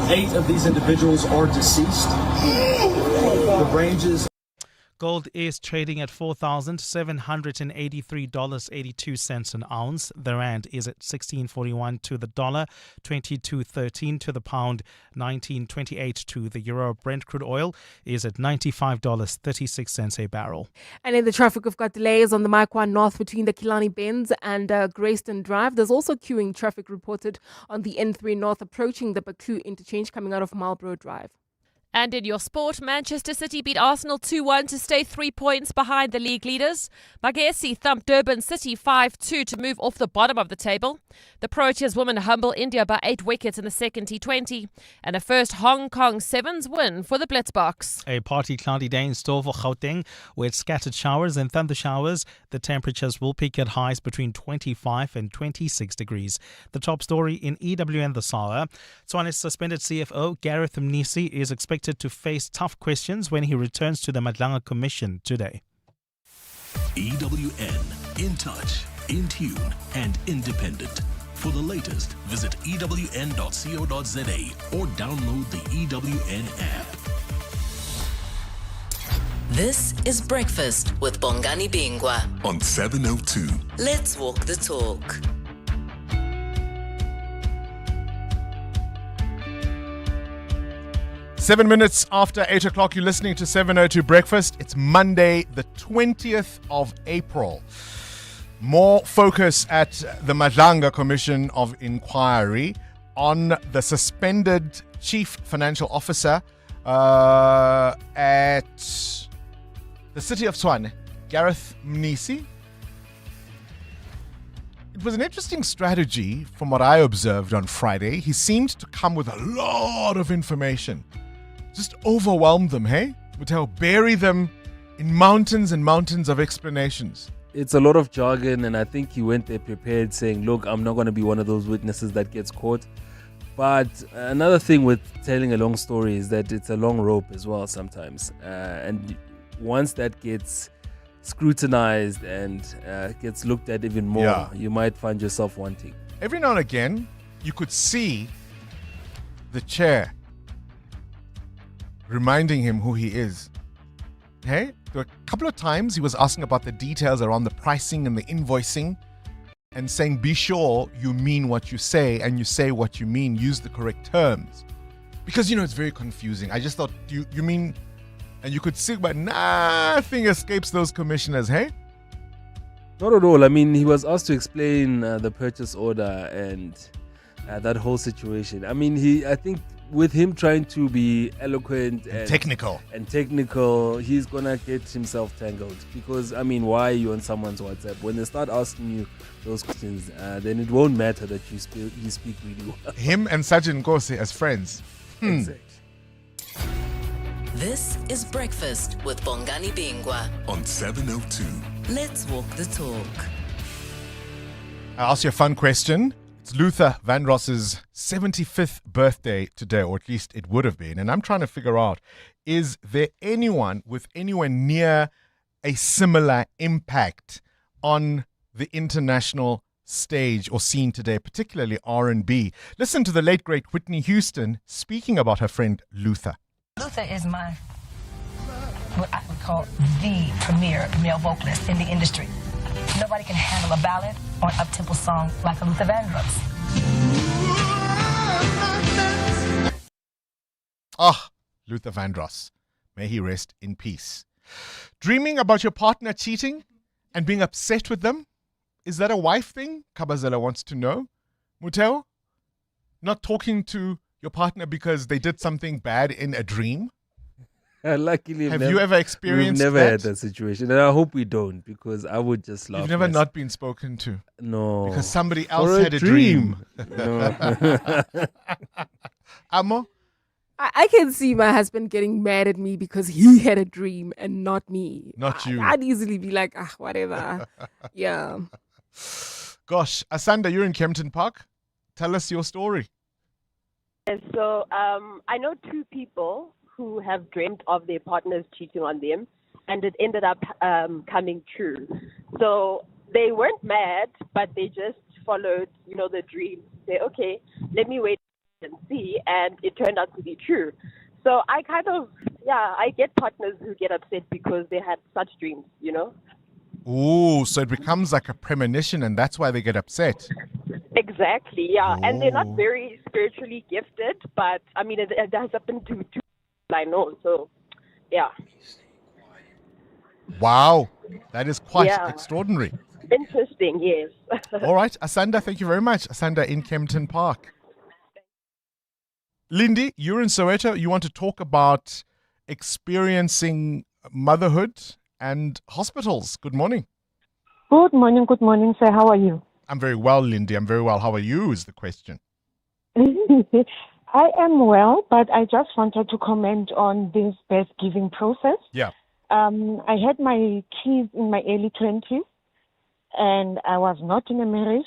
8 of these individuals are deceased. The ranges. Gold is trading at $4,783.82 an ounce. The rand is at 16.41 to the dollar, 22.13 to the pound, 19.28 to the euro. Brent crude oil is at $95.36 a barrel. And in the traffic, we've got delays on the Maikwaan North between the Killarney Bends and Greyston Drive. There's also queuing traffic reported on the N3 North approaching the Baku interchange coming out of Marlborough Drive. And in your sport, Manchester City beat Arsenal 2-1 to stay 3 points behind the league leaders. Magesi thumped Durban City 5-2 to move off the bottom of the table. The Proteas women humble India by 8 wickets in the second T20. And a first Hong Kong Sevens win for the Blitzboks. A partly cloudy day in store for Gauteng with scattered showers and thunder showers. The temperatures will peak at highs between 25 and 26 degrees. The top story in EWN this hour. Tswane's suspended CFO Gareth Mnisi is expected to face tough questions when he returns to the Madlanga Commission today. EWN, in touch, in tune, and independent. For the latest, visit ewn.co.za or download the EWN app. This is Breakfast with Bongani Bingwa on 702. Let's walk the talk. 7 minutes after 8 o'clock, you're listening to 702 Breakfast. It's Monday, the 20th of April. More focus at the Madlanga Commission of Inquiry on the suspended Chief Financial Officer at the city of Tshwane, Gareth Mnisi. It was an interesting strategy from what I observed on Friday. He seemed to come with a lot of information. Just overwhelm them, hey? Bury them in mountains and mountains of explanations. It's a lot of jargon, and I think he went there prepared saying, look, I'm not going to be one of those witnesses that gets caught. But another thing with telling a long story is that it's a long rope as well sometimes. And once that gets scrutinized and gets looked at even more, you might find yourself wanting. Every now and again, you could see the chair reminding him who he is. Hey, there were a couple of times he was asking about the details around the pricing and the invoicing and saying, be sure you mean what you say and you say what you mean, use the correct terms. Because, it's very confusing. I just thought, you mean, and you could see, but nothing escapes those commissioners, hey? Not at all. I mean, he was asked to explain the purchase order and that whole situation. I mean, I think with him trying to be eloquent and technical, he's gonna get himself tangled. Because I mean, why are you on someone's WhatsApp? When they start asking you those questions, then it won't matter that you speak really well. Him and Sajin Nkosi as friends. Exactly. This is Breakfast with Bongani Bingwa on 702. Let's walk the talk. I asked you a fun question. It's Luther Vandross's 75th birthday today, or at least it would have been. And I'm trying to figure out, is there anyone with anywhere near a similar impact on the international stage or scene today, particularly R&B? Listen to the late, great Whitney Houston speaking about her friend Luther. Luther is what I would call the premier male vocalist in the industry. Nobody can handle a ballad or an up-tempo song like a Luther Vandross. Luther Vandross. May he rest in peace. Dreaming about your partner cheating and being upset with them? Is that a wife thing? Kabazela wants to know. Muteo? Not talking to your partner because they did something bad in a dream? Luckily, have you ever experienced we've never that? had that situation, and I hope we don't, because I would just laugh. You've never not been spoken to? No. Because somebody else had a dream. No. Amo? I can see my husband getting mad at me because he had a dream and not me. Not you. I'd easily be like, whatever. Yeah. Gosh, Asanda, you're in Kempton Park. Tell us your story. So I know two people who have dreamt of their partners cheating on them, and it ended up coming true. So they weren't mad, but they just followed, the dream. Say, okay, let me wait and see, and it turned out to be true. So I I get partners who get upset because they had such dreams, Ooh, so it becomes like a premonition, and that's why they get upset. Exactly, yeah. And they're not very spiritually gifted, but I mean, it has happened to two people I know, so yeah. Wow, that is quite extraordinary. Interesting, yes. All right, Asanda, thank you very much. Asanda in Kempton Park. Lindy, you're in Soweto. You want to talk about experiencing motherhood and hospitals. Good morning. Good morning, sir. How are you? I'm very well, Lindy. I'm very well. How are you is the question. I am well, but I just wanted to comment on this birth giving process. Yeah. I had my kids in my early 20s, and I was not in a marriage,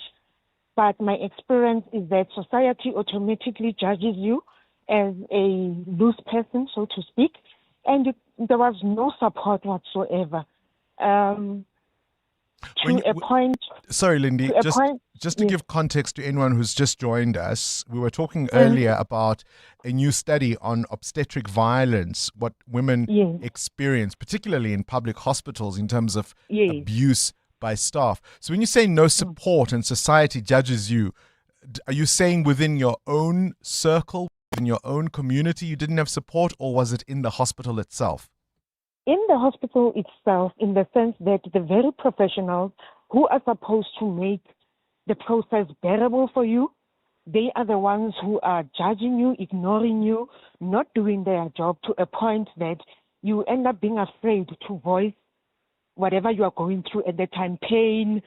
but my experience is that society automatically judges you as a loose person, so to speak, and there was no support whatsoever. Sorry, Lindy, just to give context to anyone who's just joined us, we were talking earlier about a new study on obstetric violence, what women experience, particularly in public hospitals in terms of abuse by staff. So when you say no support and society judges you, are you saying within your own circle, in your own community, you didn't have support, or was it in the hospital itself? In the hospital itself, in the sense that the very professionals who are supposed to make the process bearable for you, they are the ones who are judging you, ignoring you, not doing their job, to a point that you end up being afraid to voice whatever you are going through at the time, pain,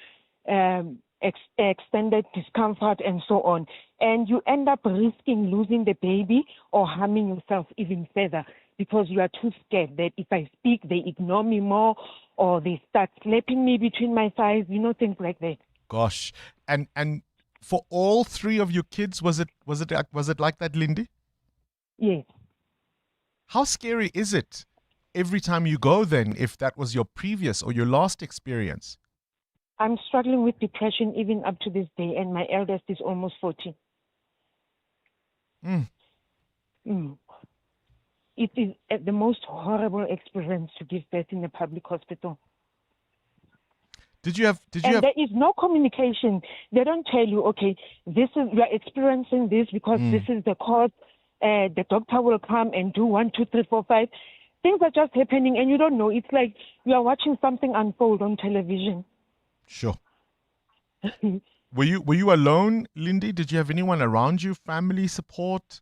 extended discomfort, and so on. And you end up risking losing the baby or harming yourself even further, because you are too scared that if I speak, they ignore me more, or they start slapping me between my thighs, things like that. Gosh. And for all three of your kids, was it like that, Lindy? Yes. How scary is it every time you go then, if that was your previous or your last experience? I'm struggling with depression even up to this day, and my eldest is almost 40. It is the most horrible experience to give birth in a public hospital. Did you have? There is no communication. They don't tell you, okay, you are experiencing this because this is the cause. The doctor will come and do 1, 2, 3, 4, 5. Things are just happening, and you don't know. It's like you are watching something unfold on television. Sure. Were you alone, Lindy? Did you have anyone around you? Family support?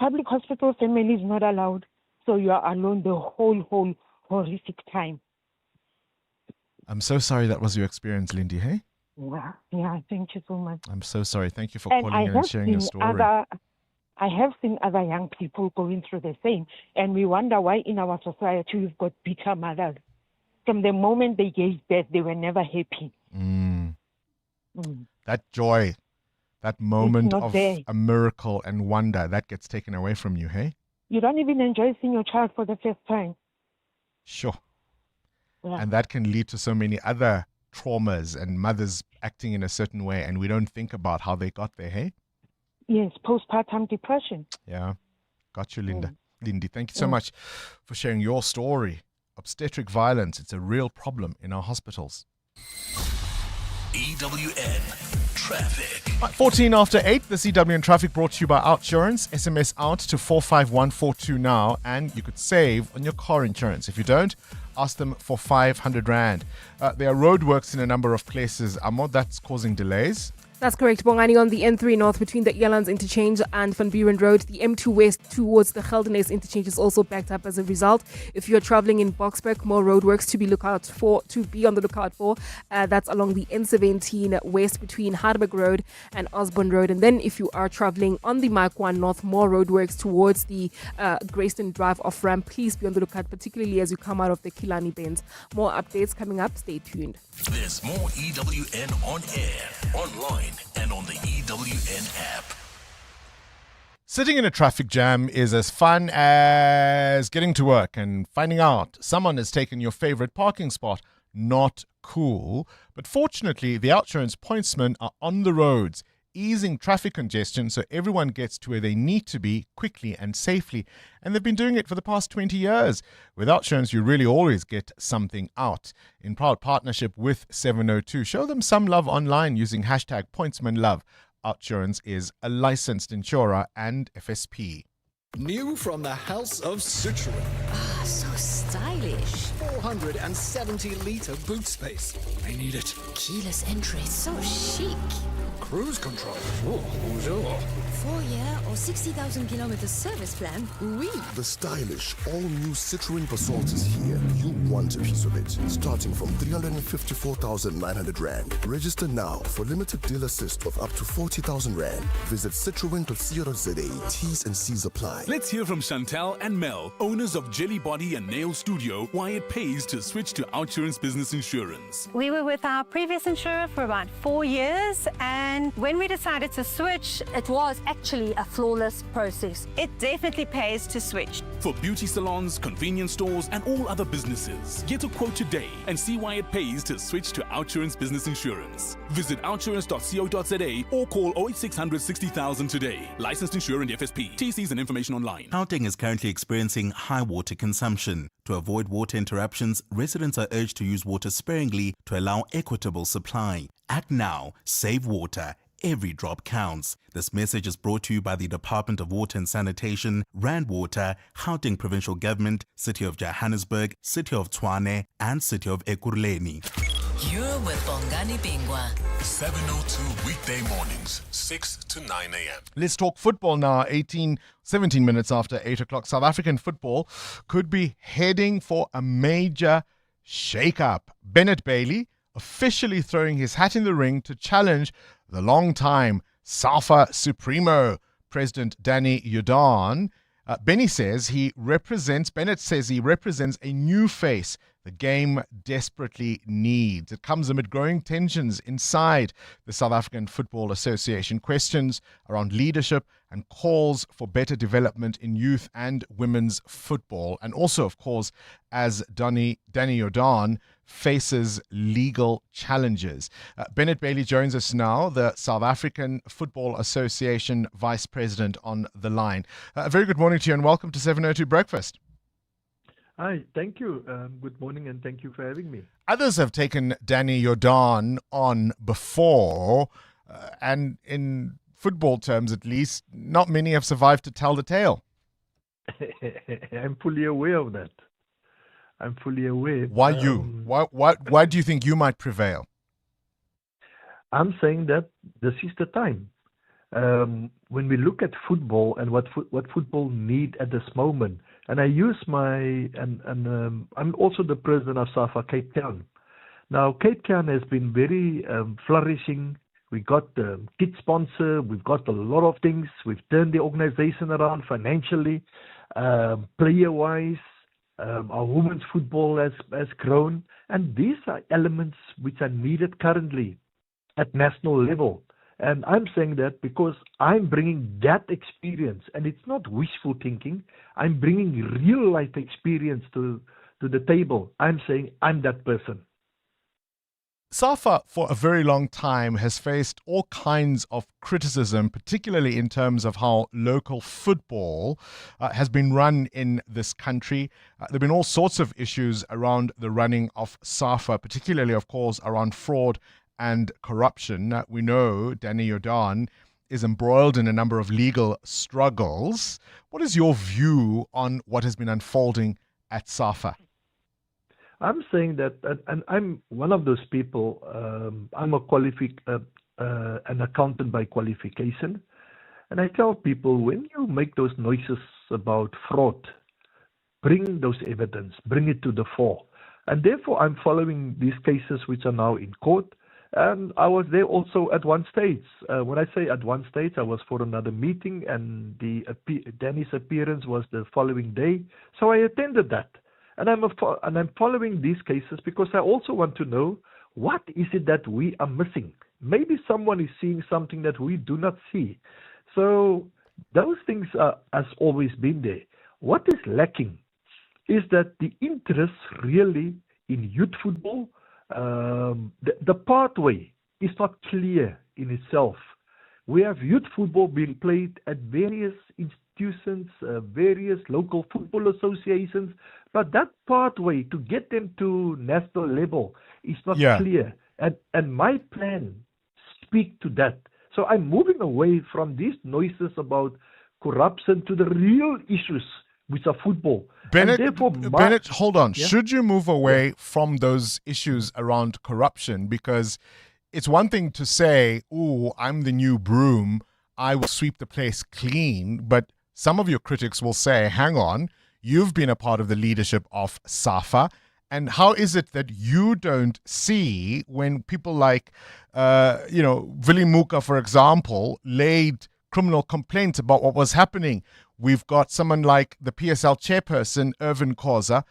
public hospital family is not allowed. So you are alone the whole horrific time. I'm so sorry that was your experience, Lindy, hey? Yeah, thank you so much. I'm so sorry. Thank you for And calling in and sharing your story. I have seen other young people going through the same, and we wonder why in our society we've got bitter mothers. From the moment they gave birth, they were never happy. That joy, that moment not of there. a miracle and wonder, that gets taken away from you, hey? You don't even enjoy seeing your child for the first time. Sure. Yeah. And that can lead to so many other traumas and mothers acting in a certain way, and we don't think about how they got there, hey? Yes, postpartum depression. Yeah. Got you, Linda. Lindy, thank you so much for sharing your story. Obstetric violence, it's a real problem in our hospitals. EWN Traffic. 14 after 8, the EWN Traffic brought to you by Outsurance. SMS out to 45142 now, and you could save on your car insurance. If you don't, ask them for 500 Rand. There are roadworks in a number of places, Amo, that's causing delays. That's correct, Bongani. On the N3 North between the Elands Interchange and Van Buren Road, the M2 West towards the Geldenes Interchange is also backed up as a result. If you're traveling in Boksburg, more roadworks to be on the lookout for. That's along the N17 West between Harburg Road and Osborne Road. And then if you are traveling on the Mark 1 North, more roadworks towards the Grayston Drive off-ramp. Please be on the lookout, particularly as you come out of the Kilani Bends. More updates coming up. Stay tuned. There's more EWN on air, online, and on the EWN app. Sitting in a traffic jam is as fun as getting to work and finding out someone has taken your favorite parking spot. Not cool. But fortunately, the Outsurance pointsmen are on the roads, easing traffic congestion so everyone gets to where they need to be quickly and safely. And they've been doing it for the past 20 years. With Outsurance, you really always get something out. In proud partnership with 702, show them some love online using hashtag pointsmanlove. Outsurance is a licensed insurer and FSP. New from the House of Citroën. Ah, so stylish. 470-litre boot space. I need it. Keyless entry, so chic. Cruise control. Oh, bonjour. 4-year or 60,000 kilometer service plan. Oui. The stylish, all-new Citroën Basalt is here. You want a piece of it. Starting from 354,900 Rand. Register now for limited deal assist of up to 40,000 Rand. Visit citroen.co.za. T's and C's apply. Let's hear from Chantal and Mel, owners of Jelly Body and Nail Studio, why it pays to switch to Outsurance Business Insurance. We were with our previous insurer for about 4 years, and when we decided to switch, it was actually a flawless process. It definitely pays to switch. For beauty salons, convenience stores, and all other businesses, get a quote today and see why it pays to switch to Outsurance Business Insurance. Visit outsurance.co.za or call 08600 60,000 today. Licensed insurer and FSP. TCs and information online. Gauteng is currently experiencing high water consumption. To avoid water interruptions, residents are urged to use water sparingly to allow equitable supply. Act now, save water. Every drop counts. This message is brought to you by the Department of Water and Sanitation, Rand Water, Gauteng Provincial Government, City of Johannesburg, City of Tshwane, and City of Ekurhuleni. You're with Bongani Bingwa. 702 weekday mornings, 6 to 9 a.m. Let's talk football now. 17 minutes after 8 o'clock. South African football could be heading for a major shake-up. Bennet Bailey officially throwing his hat in the ring to challenge the long-time SAFA Supremo, President Danny Jordaan. Bennet says he represents a new face the game desperately needs. It comes amid growing tensions inside the South African Football Association, questions around leadership and calls for better development in youth and women's football. And also, of course, as Danny Jordaan faces legal challenges. Bennet Bailey joins us now, the South African Football Association Vice President, on the line. A very good morning to you and welcome to 702 Breakfast. Hi, thank you. Good morning and thank you for having me. Others have taken Danny Jordaan on before, and in football terms at least, not many have survived to tell the tale. I'm fully aware of that. I'm fully aware. Why you? Why do you think you might prevail? I'm saying that this is the time. when we look at football and what football need at this moment, and I use I'm also the president of SAFA Cape Town. Now, Cape Town has been very flourishing. We got the kid sponsor. We've got a lot of things. We've turned the organization around financially, player-wise. Our women's football has grown. And these are elements which are needed currently at national level. And I'm saying that because I'm bringing that experience, and it's not wishful thinking. I'm bringing real-life experience to the table. I'm saying I'm that person. SAFA, for a very long time, has faced all kinds of criticism, particularly in terms of how local football has been run in this country. There have been all sorts of issues around the running of SAFA, particularly, of course, around fraud and corruption. We know Danny Jordaan is embroiled in a number of legal struggles. What is your view on what has been unfolding at SAFA? I'm saying that, and I'm one of those people. I'm an accountant by qualification, and I tell people, when you make those noises about fraud, bring those evidence, bring it to the fore. And therefore, I'm following these cases which are now in court. And I was there also at one stage. When I say at one stage, I was for another meeting, and Danny's appearance was the following day. So I attended that. And I'm following these cases because I also want to know, what is it that we are missing? Maybe someone is seeing something that we do not see. So those things has always been there. What is lacking is that the interest really in youth football, the pathway is not clear in itself. We have youth football being played at various institutions, various local football associations, but that pathway to get them to national level is not clear. And my plan speak to that. So I'm moving away from these noises about corruption to the real issues, which are football. Bennet, hold on. Yeah? Should you move away from those issues around corruption? Because it's one thing to say, "Oh, I'm the new broom, I will sweep the place clean," but some of your critics will say, hang on, you've been a part of the leadership of SAFA, and how is it that you don't see when people like, Willie Muka, for example, laid criminal complaints about what was happening? We've got someone like the PSL chairperson, Irvin Khoza,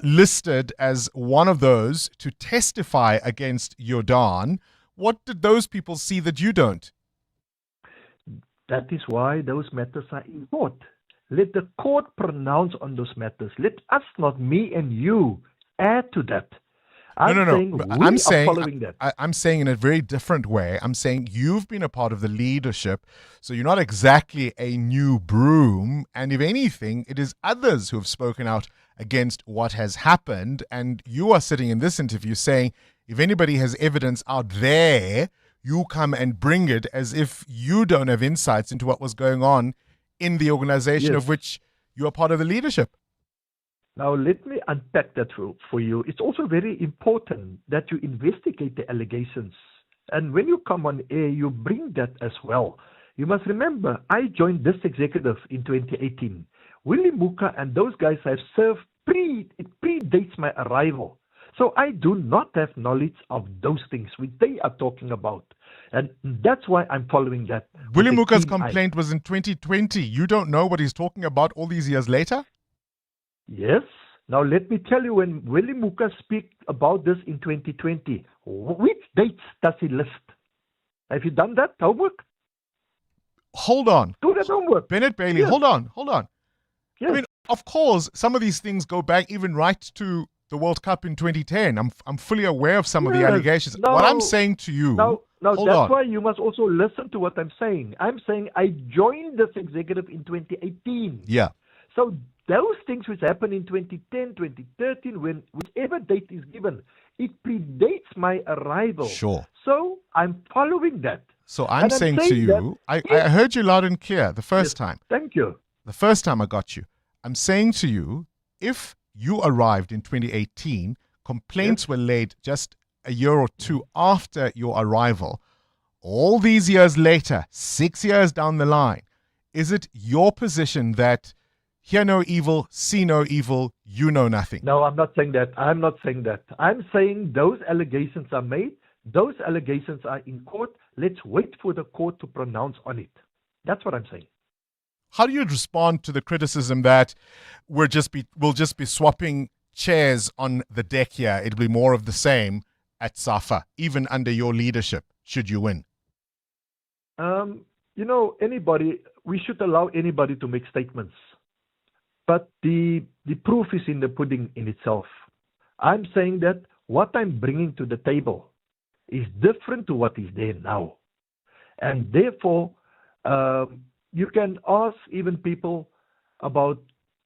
listed as one of those to testify against Jordaan. What did those people see that you don't? That is why those matters are in court. Let the court pronounce on those matters. Let us, not me and you, add to that. I'm saying in a very different way. I'm saying you've been a part of the leadership, so you're not exactly a new broom. And if anything, it is others who have spoken out against what has happened. And you are sitting in this interview saying, if anybody has evidence out there, you come and bring it, as if you don't have insights into what was going on in the organization of which you are part of the leadership. Now, let me unpack that for you. It's also very important that you investigate the allegations. And when you come on air, you bring that as well. You must remember, I joined this executive in 2018. Willie Muka and those guys have served it predates my arrival. So I do not have knowledge of those things which they are talking about. And that's why I'm following that. Willie Muka's complaint was in 2020. You don't know what he's talking about all these years later? Yes. Now let me tell you, when Willie Muka speak about this in 2020, which dates does he list? Have you done that homework? Hold on. Do that homework. Bennet Bailey, hold on. Yes. I mean, of course, some of these things go back even right to the World Cup in 2010. I'm fully aware of some of the allegations. What I'm saying to you... Now that's why you must also listen to what I'm saying. I'm saying I joined this executive in 2018. Yeah. So those things which happened in 2010, 2013, whichever date is given, it predates my arrival. Sure. So I'm following that. So I'm saying to you, I heard you loud and clear the first time. Thank you. The first time I got you. I'm saying to you, if you arrived in 2018, complaints were laid just a year or two after your arrival. all these years later, 6 years down the line, is it your position that hear no evil, see no evil, you know nothing? No, I'm not saying that. I'm saying those allegations are made. Those allegations are in court. Let's wait for the court to pronounce on it. That's what I'm saying. How do you respond to the criticism that we'll just be swapping chairs on the deck here? It'll be more of the same at SAFA, even under your leadership, should you win? We should allow anybody to make statements. But the proof is in the pudding in itself. I'm saying that what I'm bringing to the table is different to what is there now. And therefore, you can ask even people about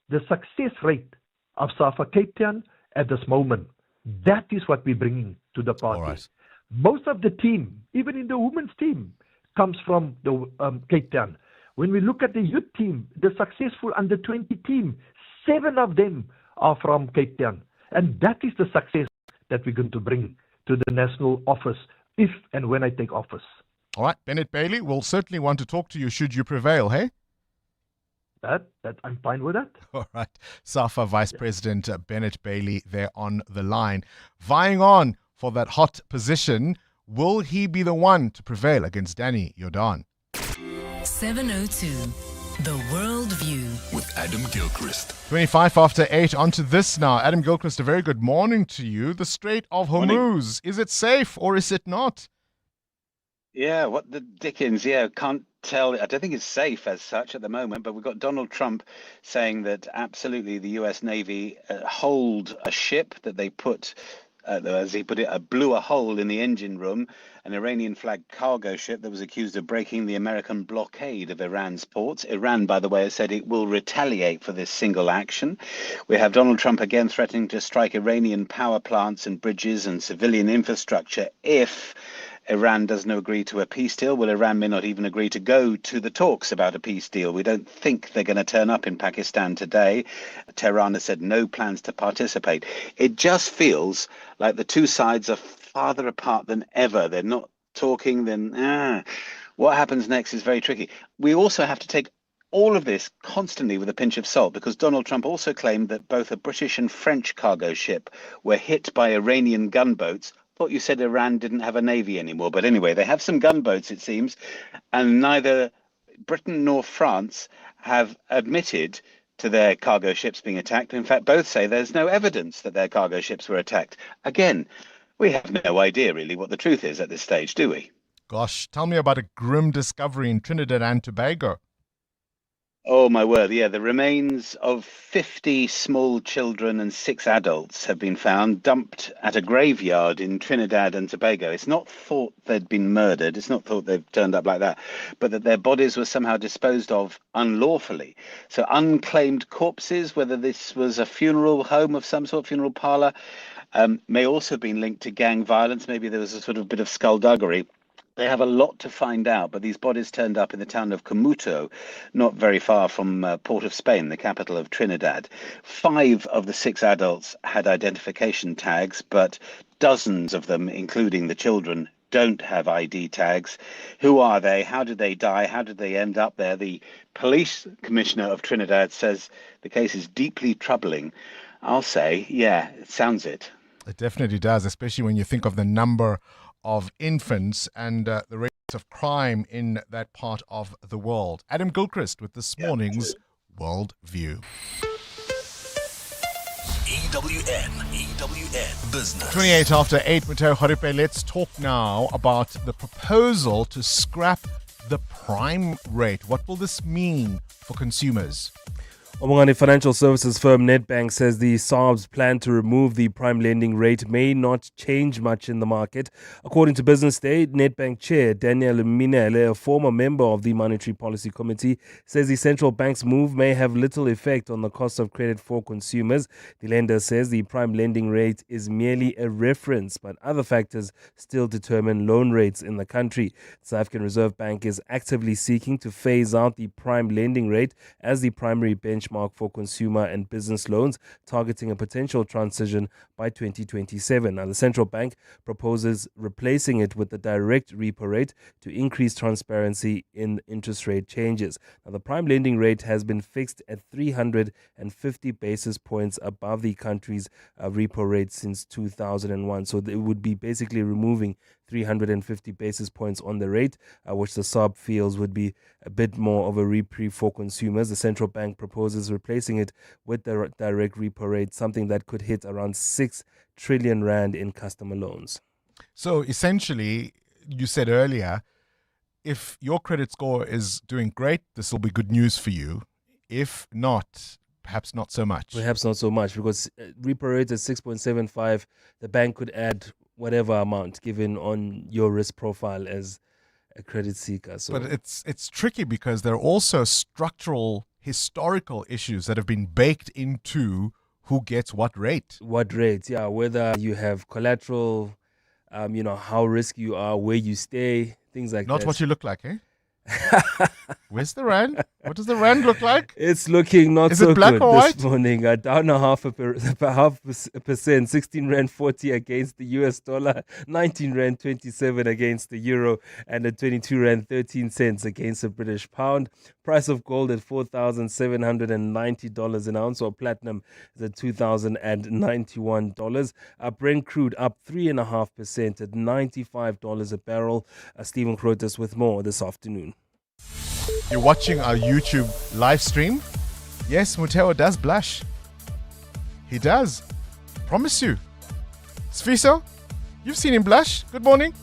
the success rate of SAFA Cape Town at this moment. That is what we're bringing to the party. Right. Most of the team, even in the women's team, comes from the Cape Town. When we look at the youth team, the successful under-20 team, 7 of them are from Cape Town. And that is the success that we're going to bring to the national office if and when I take office. All right, Bennet Bailey, we'll certainly want to talk to you should you prevail, hey? That I'm fine with that. All right. SAFA Vice President Bennet Bailey there on the line. Vying on for that hot position, will he be the one to prevail against Danny Jordaan? 702, The World View. With Adam Gilchrist. 25 after 8, on to this now. Adam Gilchrist, a very good morning to you. The Strait of Hormuz, is it safe or is it not? Yeah, what the dickens? Yeah, can't tell. I don't think it's safe as such at the moment, but we've got Donald Trump saying that absolutely the US Navy holed a ship that they put, as he put it, blew a hole in the engine room, an Iranian flagged cargo ship that was accused of breaking the American blockade of Iran's ports. Iran, by the way, has said it will retaliate for this single action. We have Donald Trump again threatening to strike Iranian power plants and bridges and civilian infrastructure if Iran doesn't agree to a peace deal. Well, Iran may not even agree to go to the talks about a peace deal. We don't think they're going to turn up in Pakistan today. Tehran has said no plans to participate. It just feels like the two sides are farther apart than ever. They're not talking. Then what happens next is very tricky. We also have to take all of this constantly with a pinch of salt, because Donald Trump also claimed that both a British and French cargo ship were hit by Iranian gunboats. Thought you said Iran didn't have a navy anymore, but anyway, they have some gunboats, it seems, and neither Britain nor France have admitted to their cargo ships being attacked. In fact, both say there's no evidence that their cargo ships were attacked. Again, we have no idea really what the truth is at this stage, do we? Gosh, tell me about a grim discovery in Trinidad and Tobago. Oh, my word. Yeah, the remains of 50 small children and 6 adults have been found dumped at a graveyard in Trinidad and Tobago. It's not thought they'd been murdered. It's not thought they've turned up like that, but that their bodies were somehow disposed of unlawfully. So unclaimed corpses, whether this was a funeral home of some sort, funeral parlor, may also have been linked to gang violence. Maybe there was a sort of bit of skullduggery. They have a lot to find out, but these bodies turned up in the town of Commute, not very far from Port of Spain, the capital of Trinidad. 5 of the 6 adults had identification tags, but dozens of them, including the children, don't have ID tags. Who are they? How did they die? How did they end up there? The police commissioner of Trinidad says the case is deeply troubling. I'll say, yeah, it sounds it. It definitely does, especially when you think of the number of infants and the rates of crime in that part of the world. Adam Gilchrist with this morning's World View. EWN Business. 28 after 8, Mateo Horipe. Let's talk now about the proposal to scrap the prime rate. What will this mean for consumers? Bongani financial services firm Nedbank says the SARB's plan to remove the prime lending rate may not change much in the market. According to Business Day, Nedbank chair Daniel Minele, a former member of the Monetary Policy Committee, says the central bank's move may have little effect on the cost of credit for consumers. The lender says the prime lending rate is merely a reference, but other factors still determine loan rates in the country. The South African Reserve Bank is actively seeking to phase out the prime lending rate as the primary benchmark benchmark for consumer and business loans, targeting a potential transition by 2027. Now, the central bank proposes replacing it with the direct repo rate to increase transparency in interest rate changes. Now, the prime lending rate has been fixed at 350 basis points above the country's repo rate since 2001. So it would be basically removing 350 basis points on the rate, which the SARB feels would be a bit more of a reprieve for consumers. The central bank proposes replacing it with the direct repo rate, something that could hit around 6 trillion rand in customer loans. So essentially, you said earlier, if your credit score is doing great, this will be good news for you. If not, perhaps not so much. Perhaps not so much, because repo rate is 6.75. The bank could add whatever amount given on your risk profile as a credit seeker. So. But it's tricky because there are also structural, historical issues that have been baked into who gets what rate. What rate, yeah. Whether you have collateral, how risky you are, where you stay, things like that. Not what you look like, eh? Where's the rand? What does the rand look like? It's looking not Is so it black good or white? this morning. Down half a percent, 16 rand 40 against the US dollar, 19 rand 27 against the euro, and a 22 rand 13 cents against the British pound. Price of gold at $4,790 an ounce, or platinum is at $2,091. Brent crude up 3.5% at $95 a barrel. Stephen Crotus with more this afternoon. You're watching our YouTube live stream. Yes, Muteo does blush. He does. Promise you. Sfiso, you've seen him blush. Good morning.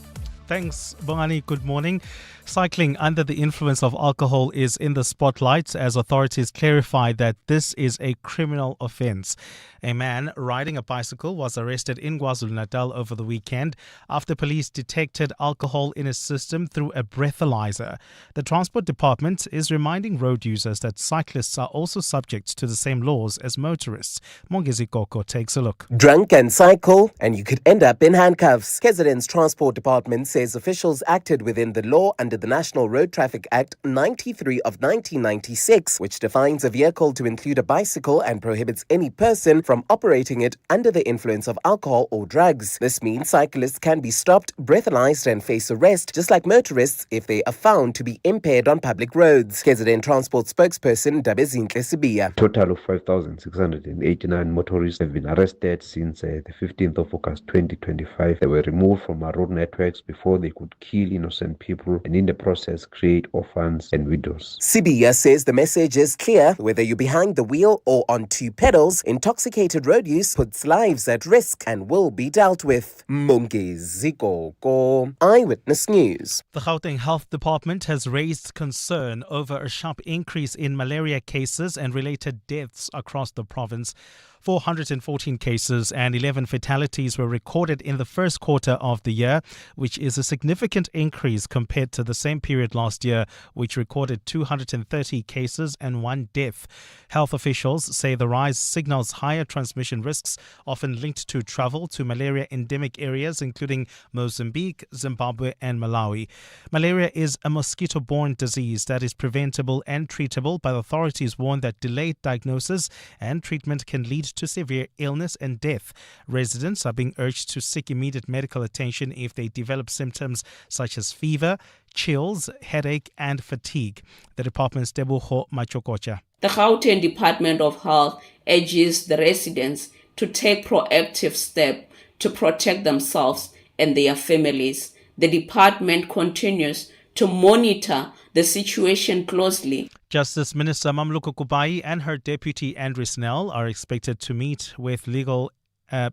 Thanks, Bongani. Good morning. Cycling under the influence of alcohol is in the spotlight as authorities clarify that this is a criminal offence. A man riding a bicycle was arrested in KwaZulu-Natal over the weekend after police detected alcohol in his system through a breathalyzer. The Transport Department is reminding road users that cyclists are also subject to the same laws as motorists. Mongezi Koko takes a look. Drunk and cycle, and you could end up in handcuffs. KZN's Transport Department says officials acted within the law under the National Road Traffic Act 93 of 1996, which defines a vehicle to include a bicycle and prohibits any person from operating it under the influence of alcohol or drugs. This means cyclists can be stopped, breathalyzed and face arrest, just like motorists if they are found to be impaired on public roads. KZN Transport spokesperson Dabezinhle Sibia. Total of 5,689 motorists have been arrested since the 15th of August 2025. They were removed from our road networks before they could kill innocent people and in the process create orphans and widows. Sibia says the message is clear. Whether you're behind the wheel or on two pedals, intoxicated road use puts lives at risk and will be dealt with. Mongezi Koko, Eyewitness News. The Gauteng Health Department has raised concern over a sharp increase in malaria cases and related deaths across the province. 414 cases and 11 fatalities were recorded in the first quarter of the year, which is a significant increase compared to the same period last year, which recorded 230 cases and 1 death. Health officials say the rise signals higher transmission risks, often linked to travel to malaria endemic areas, including Mozambique, Zimbabwe, and Malawi. Malaria is a mosquito-borne disease that is preventable and treatable, but authorities warn that delayed diagnosis and treatment can lead to severe illness and death. Residents are being urged to seek immediate medical attention if they develop symptoms such as fever, chills, headache, and fatigue. The department's Debuho Machokocha. The Gauteng Department of Health urges the residents to take proactive steps to protect themselves and their families. The department continues to monitor the situation closely. Justice Minister Mamluko Kubai and her deputy Andrew Snell are expected to meet with legal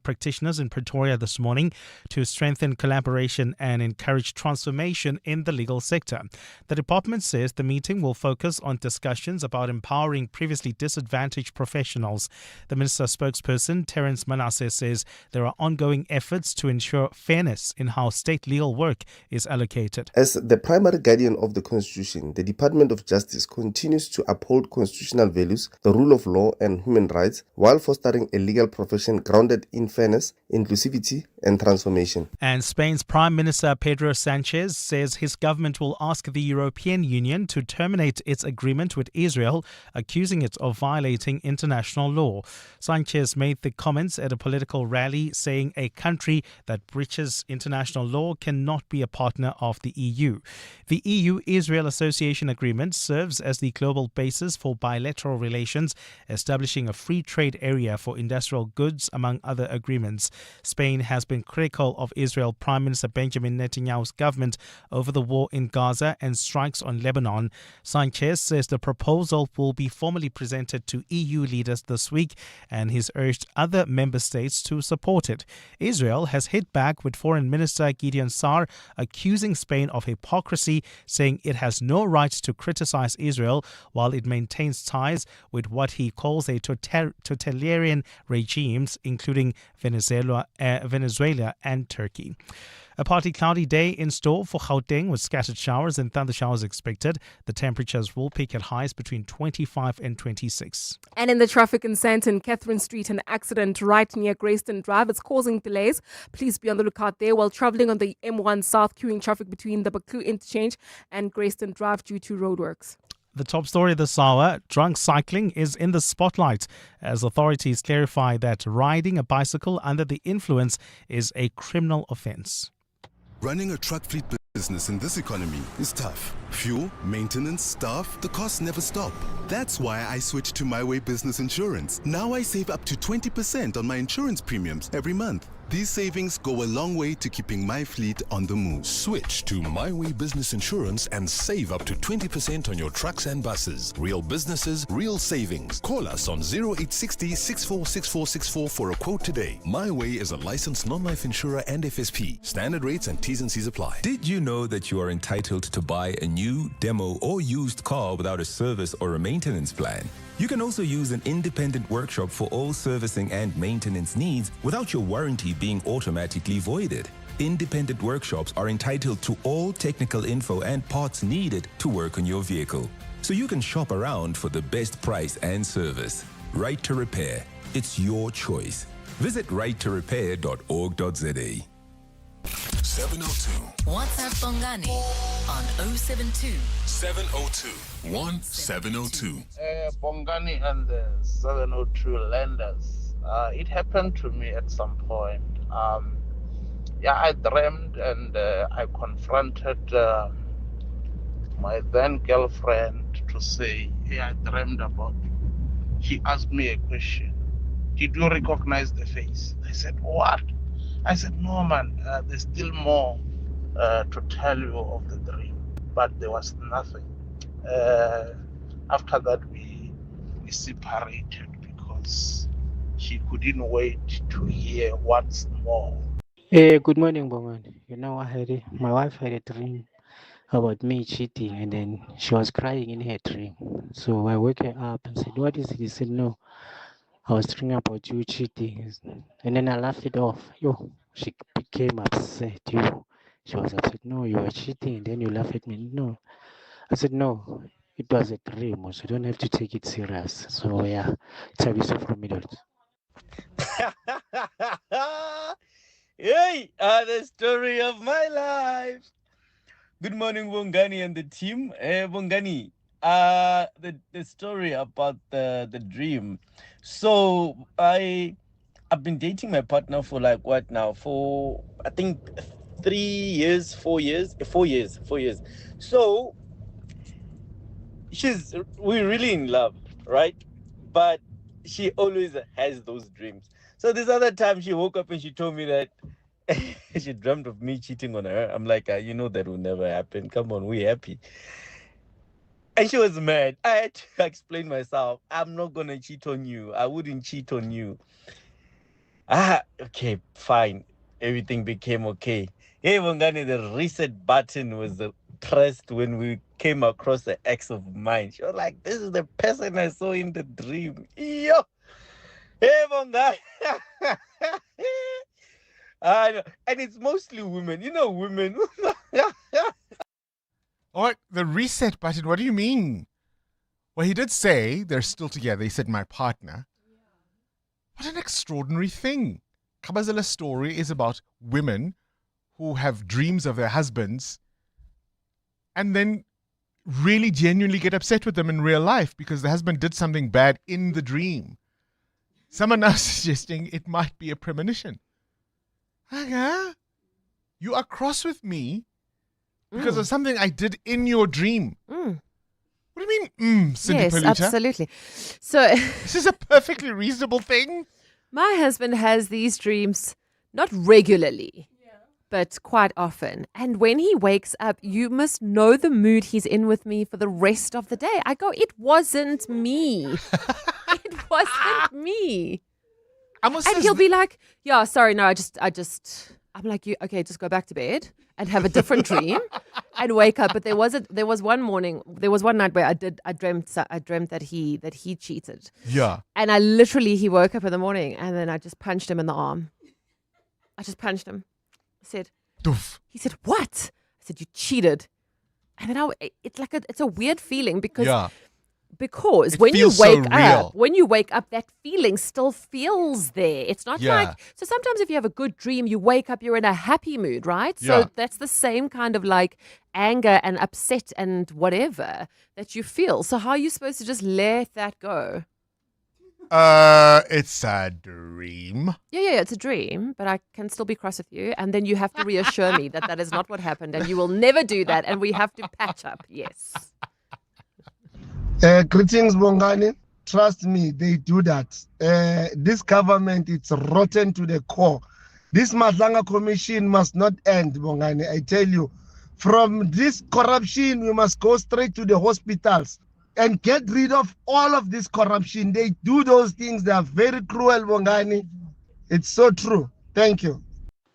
practitioners in Pretoria this morning to strengthen collaboration and encourage transformation in the legal sector. The department says the meeting will focus on discussions about empowering previously disadvantaged professionals. The minister's spokesperson, Terence Manasseh, says there are ongoing efforts to ensure fairness in how state legal work is allocated. As the primary guardian of the Constitution, the Department of Justice continues to uphold constitutional values, the rule of law and human rights, while fostering a legal profession grounded in fairness inclusivity, and transformation. And Spain's Prime Minister Pedro Sanchez says his government will ask the European Union to terminate its agreement with Israel, accusing it of violating international law. Sanchez made the comments at a political rally, saying a country that breaches international law cannot be a partner of the EU. The EU-Israel Association Agreement serves as the global basis for bilateral relations, establishing a free trade area for industrial goods, among other agreements. Spain has been critical of Israel Prime Minister Benjamin Netanyahu's government over the war in Gaza and strikes on Lebanon. Sanchez says the proposal will be formally presented to EU leaders this week, and he's urged other member states to support it. Israel has hit back with Foreign Minister Gideon Saar accusing Spain of hypocrisy, saying it has no right to criticize Israel while it maintains ties with what he calls a totalitarian regimes, including Venezuela and Turkey. A partly cloudy day in store for Gauteng with scattered showers and thunder showers expected. The temperatures will peak at highs between 25 and 26. And in the traffic in Sandton, Catherine Street, an accident right near Grayston Drive. It's causing delays. Please be on the lookout there while travelling on the M1 South, queuing traffic between the Baku interchange and Grayston Drive due to roadworks. The top story this hour, drunk cycling is in the spotlight as authorities clarify that riding a bicycle under the influence is a criminal offence. Running a truck fleet business in this economy is tough. Fuel, maintenance, staff, the costs never stop. That's why I switched to My Way Business Insurance. Now I save up to 20% on my insurance premiums every month. These savings go a long way to keeping my fleet on the move. Switch to My Way Business Insurance and save up to 20% on your trucks and buses. Real businesses, real savings. Call us on 0860 646464 for a quote today. My Way is a licensed non-life insurer and FSP. Standard rates and T's and C's apply. Did you know that you are entitled to buy a new, demo, or used car without a service or a maintenance plan? You can also use an independent workshop for all servicing and maintenance needs without your warranty being automatically voided. Independent workshops are entitled to all technical info and parts needed to work on your vehicle, so you can shop around for the best price and service. Right to Repair. It's your choice. Visit righttorepair.org.za. 702. WhatsApp Bongani on 072 702 1702. Bongani and the 702 lenders. It happened to me at some point. I dreamed and I confronted my then girlfriend to say, hey, I dreamed about you. She asked me a question. Did you recognize the face? I said, what? I said, no, man, there's still more to tell you of the dream. But there was nothing. After that, we separated because she couldn't wait to hear what's more. Hey, good morning, Bongani. You know, my wife had a dream about me cheating, and then she was crying in her dream. So I woke her up and said, what is it? He said, no, I was dreaming about you cheating. And then I laughed it off. She became upset. She was upset. No, you were cheating. And then you laugh at me. No. I said, no, it was a dream. So you don't have to take it serious. So yeah, Tabiso from Middle. Hey, the story of my life. Good morning, Bongani and the team. Bongani, the story about the dream. So I've been dating my partner for like what now? For I think 4 years. So we're really in love, right? But she always has those dreams. So this other time she woke up and she told me that she dreamt of me cheating on her. I'm like, you know that will never happen. Come on, we're happy. And she was mad. I had to explain myself. I'm not going to cheat on you. I wouldn't cheat on you. Okay, fine. Everything became okay. Hey, Bongani, the reset button was pressed when we came across an ex of mine. She was like, this is the person I saw in the dream. Yo! Hey, Bongani! And it's mostly women. You know, women. All right, the reset button, what do you mean? Well, he did say they're still together. He said, my partner. What an extraordinary thing. Kabazela's story is about women who have dreams of their husbands and then really genuinely get upset with them in real life because the husband did something bad in the dream. Someone now suggesting it might be a premonition. Okay. You are cross with me because of something I did in your dream. What do you mean, Cindy Yes, Paluta? absolutely. So this is a perfectly reasonable thing. My husband has these dreams not regularly, but quite often. And when he wakes up, you must know the mood he's in with me for the rest of the day. I go, it wasn't me. It wasn't me. And he'll be like, yeah, sorry, no, I'm like, you okay, just go back to bed and have a different dream and wake up. But there was one night where I dreamt that he cheated. Yeah. And he woke up in the morning and then I just punched him in the arm. I just punched him. I said, Doof. He said, what? I said, you cheated. And then it's a weird feeling because It when you feels so wake up, that feeling still feels there. It's not like, so sometimes if you have a good dream, you wake up, you're in a happy mood, right? So that's the same kind of like anger and upset and whatever that you feel. So how are you supposed to just let that go? It's a dream. Yeah, it's a dream, but I can still be cross with you. And then you have to reassure me that is not what happened and you will never do that and we have to patch up. Yes. Greetings, Bongani. Trust me, they do that. This government, it's rotten to the core. This Madlanga Commission must not end, Bongani. I tell you, from this corruption, we must go straight to the hospitals and get rid of all of this corruption. They do those things. They are very cruel, Bongani. It's so true. Thank you.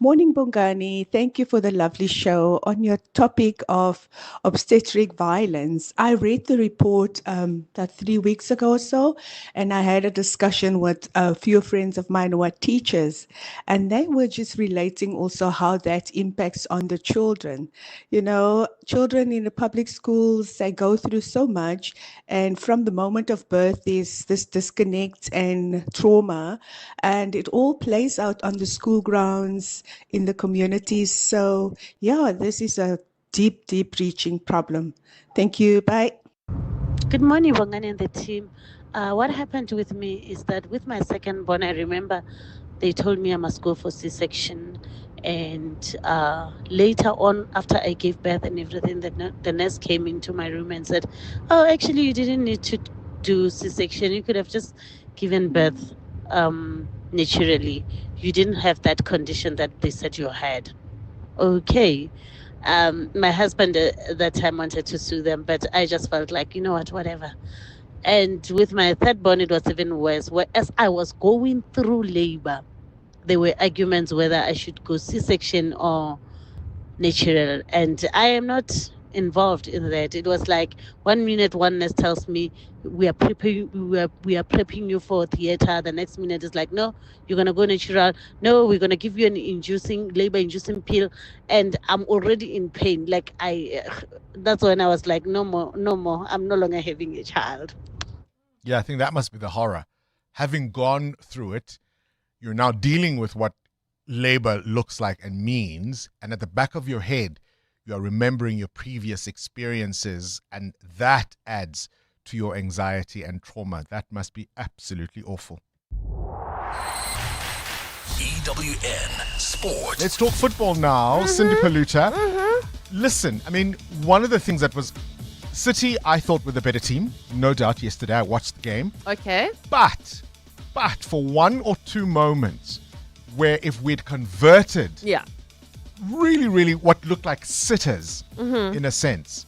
Morning, Bongani. Thank you for the lovely show. On your topic of obstetric violence, I read the report that 3 weeks ago or so, and I had a discussion with a few friends of mine who are teachers, and they were just relating also how that impacts on the children. You know, children in the public schools, they go through so much, and from the moment of birth, there's this disconnect and trauma, and it all plays out on the school grounds, in the communities. So, yeah, this is a deep reaching problem. Thank you. Bye. Good morning, Bongani and the team. What happened with me is that with my second born, I remember they told me I must go for C-section. And later on, after I gave birth and everything, the nurse came into my room and said, oh, actually, you didn't need to do C-section. You could have just given birth naturally. You didn't have that condition that they said you had. Okay. My husband at that time wanted to sue them, but I just felt like, you know what, whatever. And with my third born, it was even worse. As I was going through labor, there were arguments whether I should go C-section or natural. And I am not involved in that. It was like 1 minute one nurse tells me we are prepping you for theater. The next minute is like, no, you're gonna go natural. No, we're gonna give you an labor inducing pill, and I'm already in pain. Like that's when I was like, no more. I'm no longer having a child. Yeah, I think that must be the horror. Having gone through it, you're now dealing with what labor looks like and means, and at the back of your head, you are remembering your previous experiences, and that adds to your anxiety and trauma. That must be absolutely awful. EWN Sport. Let's talk football now. Cindy Paluta. Listen, I mean, one of the things that was City, I thought, were the better team. No doubt yesterday I watched the game. Okay. But for one or two moments where if we'd converted really what looked like sitters in a sense,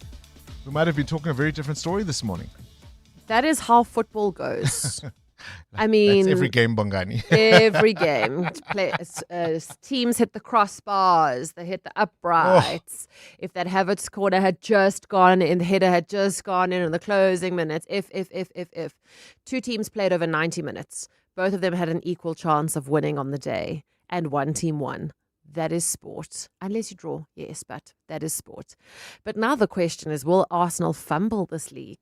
we might have been talking a very different story this morning. That is how football goes. I mean, that's every game, Bongani. Every game. Teams hit the crossbars, they hit the uprights. If that Havertz corner had just gone in, the header had just gone in the closing minutes. If. Two teams played over 90 minutes. Both of them had an equal chance of winning on the day, and one team won. That is sport. Unless you draw, yes, but that is sport. But now the question is, will Arsenal fumble this league?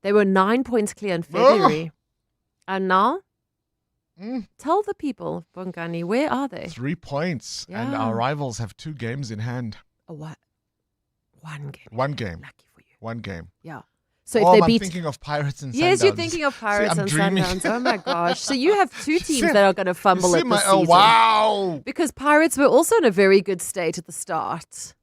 They were 9 points clear in February. And now Tell the people, Bongani, where are they? 3 points. And Yeah. our rivals have 2 games in hand. What? One game. One game. Lucky for you. One game. Yeah. So if Oh, they I'm beat, thinking of Pirates and Sundowns. yes, you're thinking of See, Pirates I'm and dreaming. Sundowns. Oh my gosh! So you have 2 teams See, that are going to fumble see it this my- season. oh, wow. Because Pirates were also in a very good state at the start,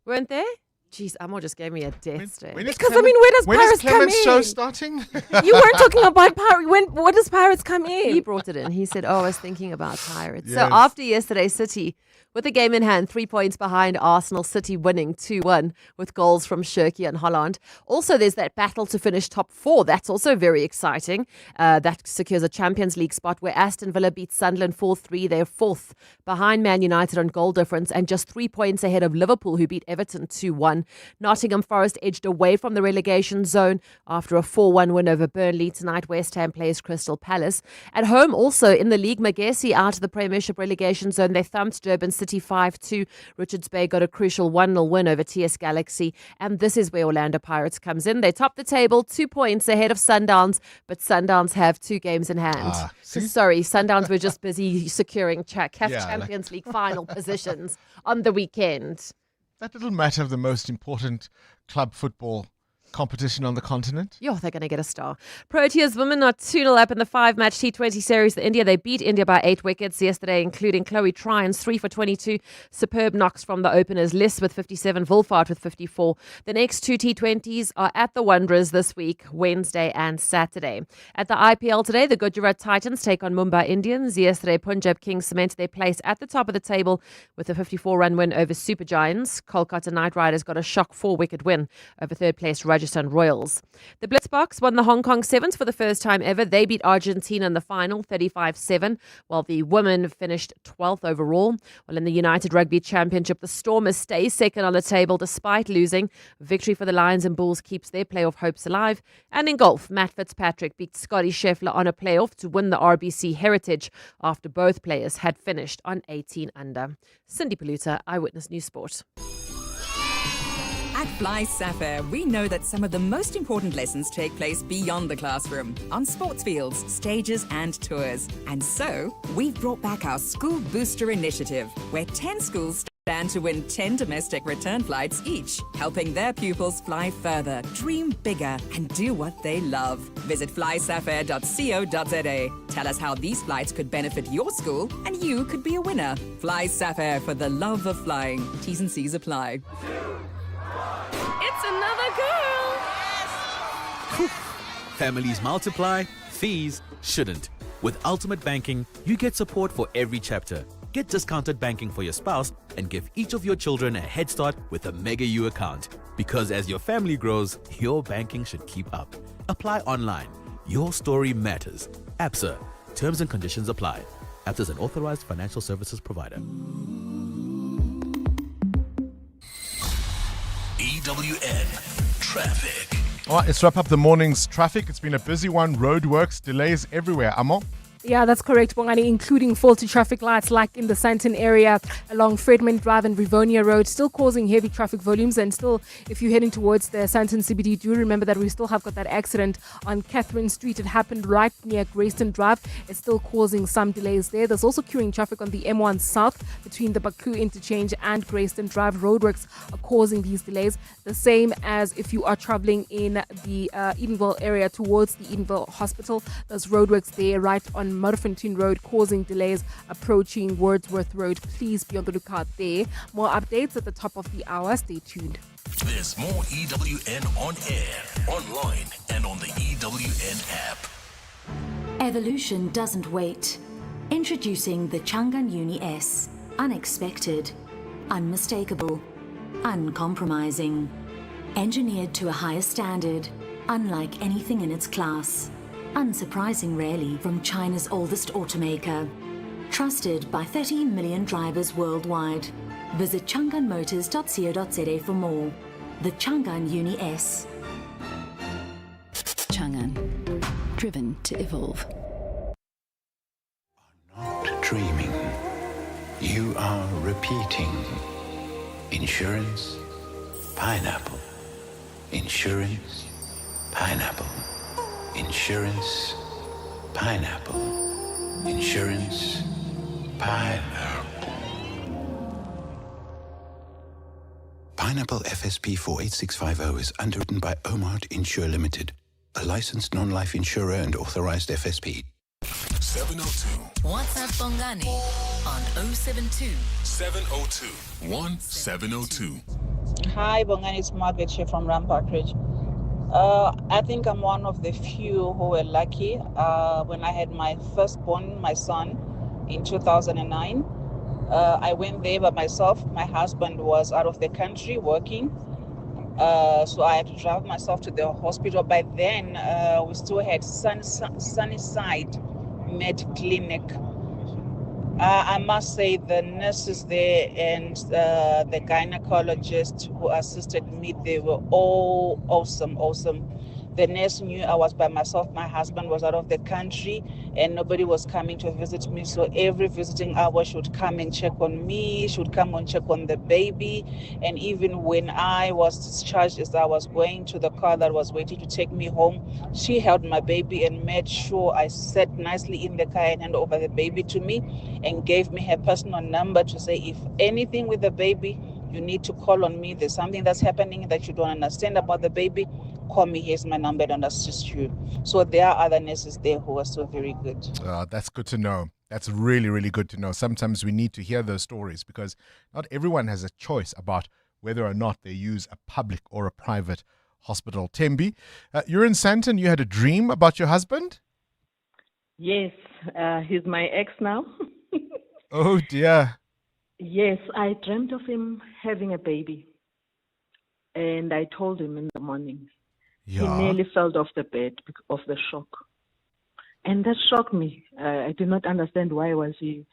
weren't they? Jeez, Amo just gave me a death stare. when is Because Clement- where does when Pirates is Clement's come show in? starting? You weren't talking about Pirates. What does Pirates come in? He brought it in. He said, "Oh, I was thinking about Pirates." So Yes. after yesterday, City, with the game in hand, 3 points behind Arsenal, City winning 2-1 with goals from Shirky and Holland. Also, there's that battle to finish top 4. That's also very exciting. That secures a Champions League spot where Aston Villa beat Sunderland 4-3. They're 4th behind Man United on goal difference and just 3 points ahead of Liverpool, who beat Everton 2-1. Nottingham Forest edged away from the relegation zone after a 4-1 win over Burnley. Tonight, West Ham plays Crystal Palace. At home, also in the league, Magesi out of the Premiership relegation zone. They thumped Durban City 5-2. Richards Bay got a crucial 1-0 win over TS Galaxy. And this is where Orlando Pirates comes in. They top the table, 2 points ahead of Sundowns, but Sundowns have 2 games in hand. Sorry, Sundowns were just busy securing CAF Champions League final positions on the weekend. That little matter of the most important club football competition on the continent. Yo, they're going to get a star. Proteas women are 2-0 up in the 5-match T20 series. India, they beat India by 8 wickets yesterday, including Chloe Tryon's 3 for 22. Superb knocks from the openers. Liss with 57, Wolfhard with 54. The next 2 T20s are at the Wanderers this week, Wednesday and Saturday. At the IPL today, the Gujarat Titans take on Mumbai Indians. Yesterday, Punjab Kings cement their place at the top of the table with a 54-run win over Super Giants. Kolkata Knight Riders got a shock 4-wicket win over third-place Rajasthan Royals. The Blitzboks won the Hong Kong Sevens for the first time ever. They beat Argentina in the final, 35-7, while the women finished 12th overall. Well, in the United Rugby Championship, the Stormers stay second on the table despite losing. Victory for the Lions and Bulls keeps their playoff hopes alive. And in golf, Matt Fitzpatrick beat Scotty Scheffler on a playoff to win the RBC Heritage after both players had finished on 18 under. Cindy Paluta, Eyewitness News Sport. At Fly SAFA, we know that some of the most important lessons take place beyond the classroom, on sports fields, stages and tours. And so, we've brought back our School Booster Initiative, where 10 schools stand to win 10 domestic return flights each, helping their pupils fly further, dream bigger and do what they love. Visit flysafair.co.za. Tell us how these flights could benefit your school and you could be a winner. Fly SAFA for the love of flying. T's and C's apply. It's another girl. Families multiply, fees shouldn't. With Ultimate Banking, you get support for every chapter. Get discounted banking for your spouse and give each of your children a head start with a Mega U account. Because as your family grows, your banking should keep up. Apply online. Your story matters. ABSA. Terms and conditions apply. ABSA is an authorized financial services provider. EWN Traffic. All right, let's wrap up the morning's traffic. It's been a busy one. Roadworks, delays everywhere. Amo? Yeah, that's correct, Bongani, including faulty traffic lights like in the Santon area along Fredman Drive and Rivonia Road, still causing heavy traffic volumes. And still, if you're heading towards the Santon CBD, do remember that we still have got that accident on Catherine Street. It happened right near Grayston Drive. It's still causing some delays there. There's also queuing traffic on the M1 South between the Baku interchange and Grayston Drive. Roadworks are causing these delays, the same as if you are traveling in the Edenville area towards the Edenville Hospital. There's roadworks there right on Mudderfontein Road, causing delays approaching Wordsworth Road. Please be on the lookout there. More updates at the top of the hour. Stay tuned. There's more EWN on air, online, and on the EWN app. Evolution doesn't wait. Introducing the Changan Uni S. Unexpected, unmistakable, uncompromising. Engineered to a higher standard, unlike anything in its class. Unsurprising really from China's oldest automaker. Trusted by 30 million drivers worldwide. Visit chang'anmotors.co.za for more. The Changan Uni S. Changan, driven to evolve. Not dreaming. You are repeating. Insurance, pineapple. Insurance, pineapple. Insurance, pineapple. Insurance. Pineapple. Pineapple FSP 48650 is underwritten by Omart Insure Limited, a licensed non-life insurer and authorized FSP. 702 WhatsApp Bongani on 072 702 1702. Hi, Bongani. It's Margaret here from Rampart Ridge. I think I'm one of the few who were lucky. When I had my firstborn, my son, in 2009, I went there by myself. My husband was out of the country working. So I had to drive myself to the hospital. By then, we still had Sunnyside Med Clinic. I must say the nurses there and the gynecologist who assisted me, they were all awesome. The nurse knew I was by myself. My husband was out of the country and nobody was coming to visit me. So every visiting hour she would come and check on me. She would come and check on the baby. And even when I was discharged, as I was going to the car that was waiting to take me home, she held my baby and made sure I sat nicely in the car and handed over the baby to me and gave me her personal number to say, if anything with the baby, you need to call on me. There's something that's happening that you don't understand about the baby. Call me, here's my number, and assist you. So there are other nurses there who are still very good. That's good to know. That's really, really good to know. Sometimes we need to hear those stories because not everyone has a choice about whether or not they use a public or a private hospital. Tembi, you're in Sandton. You had a dream about your husband? Yes, he's my ex now. Oh, dear. Yes, I dreamt of him having a baby. And I told him in the morning. Yeah. He nearly fell off the bed because of the shock. And that shocked me. I did not understand why was he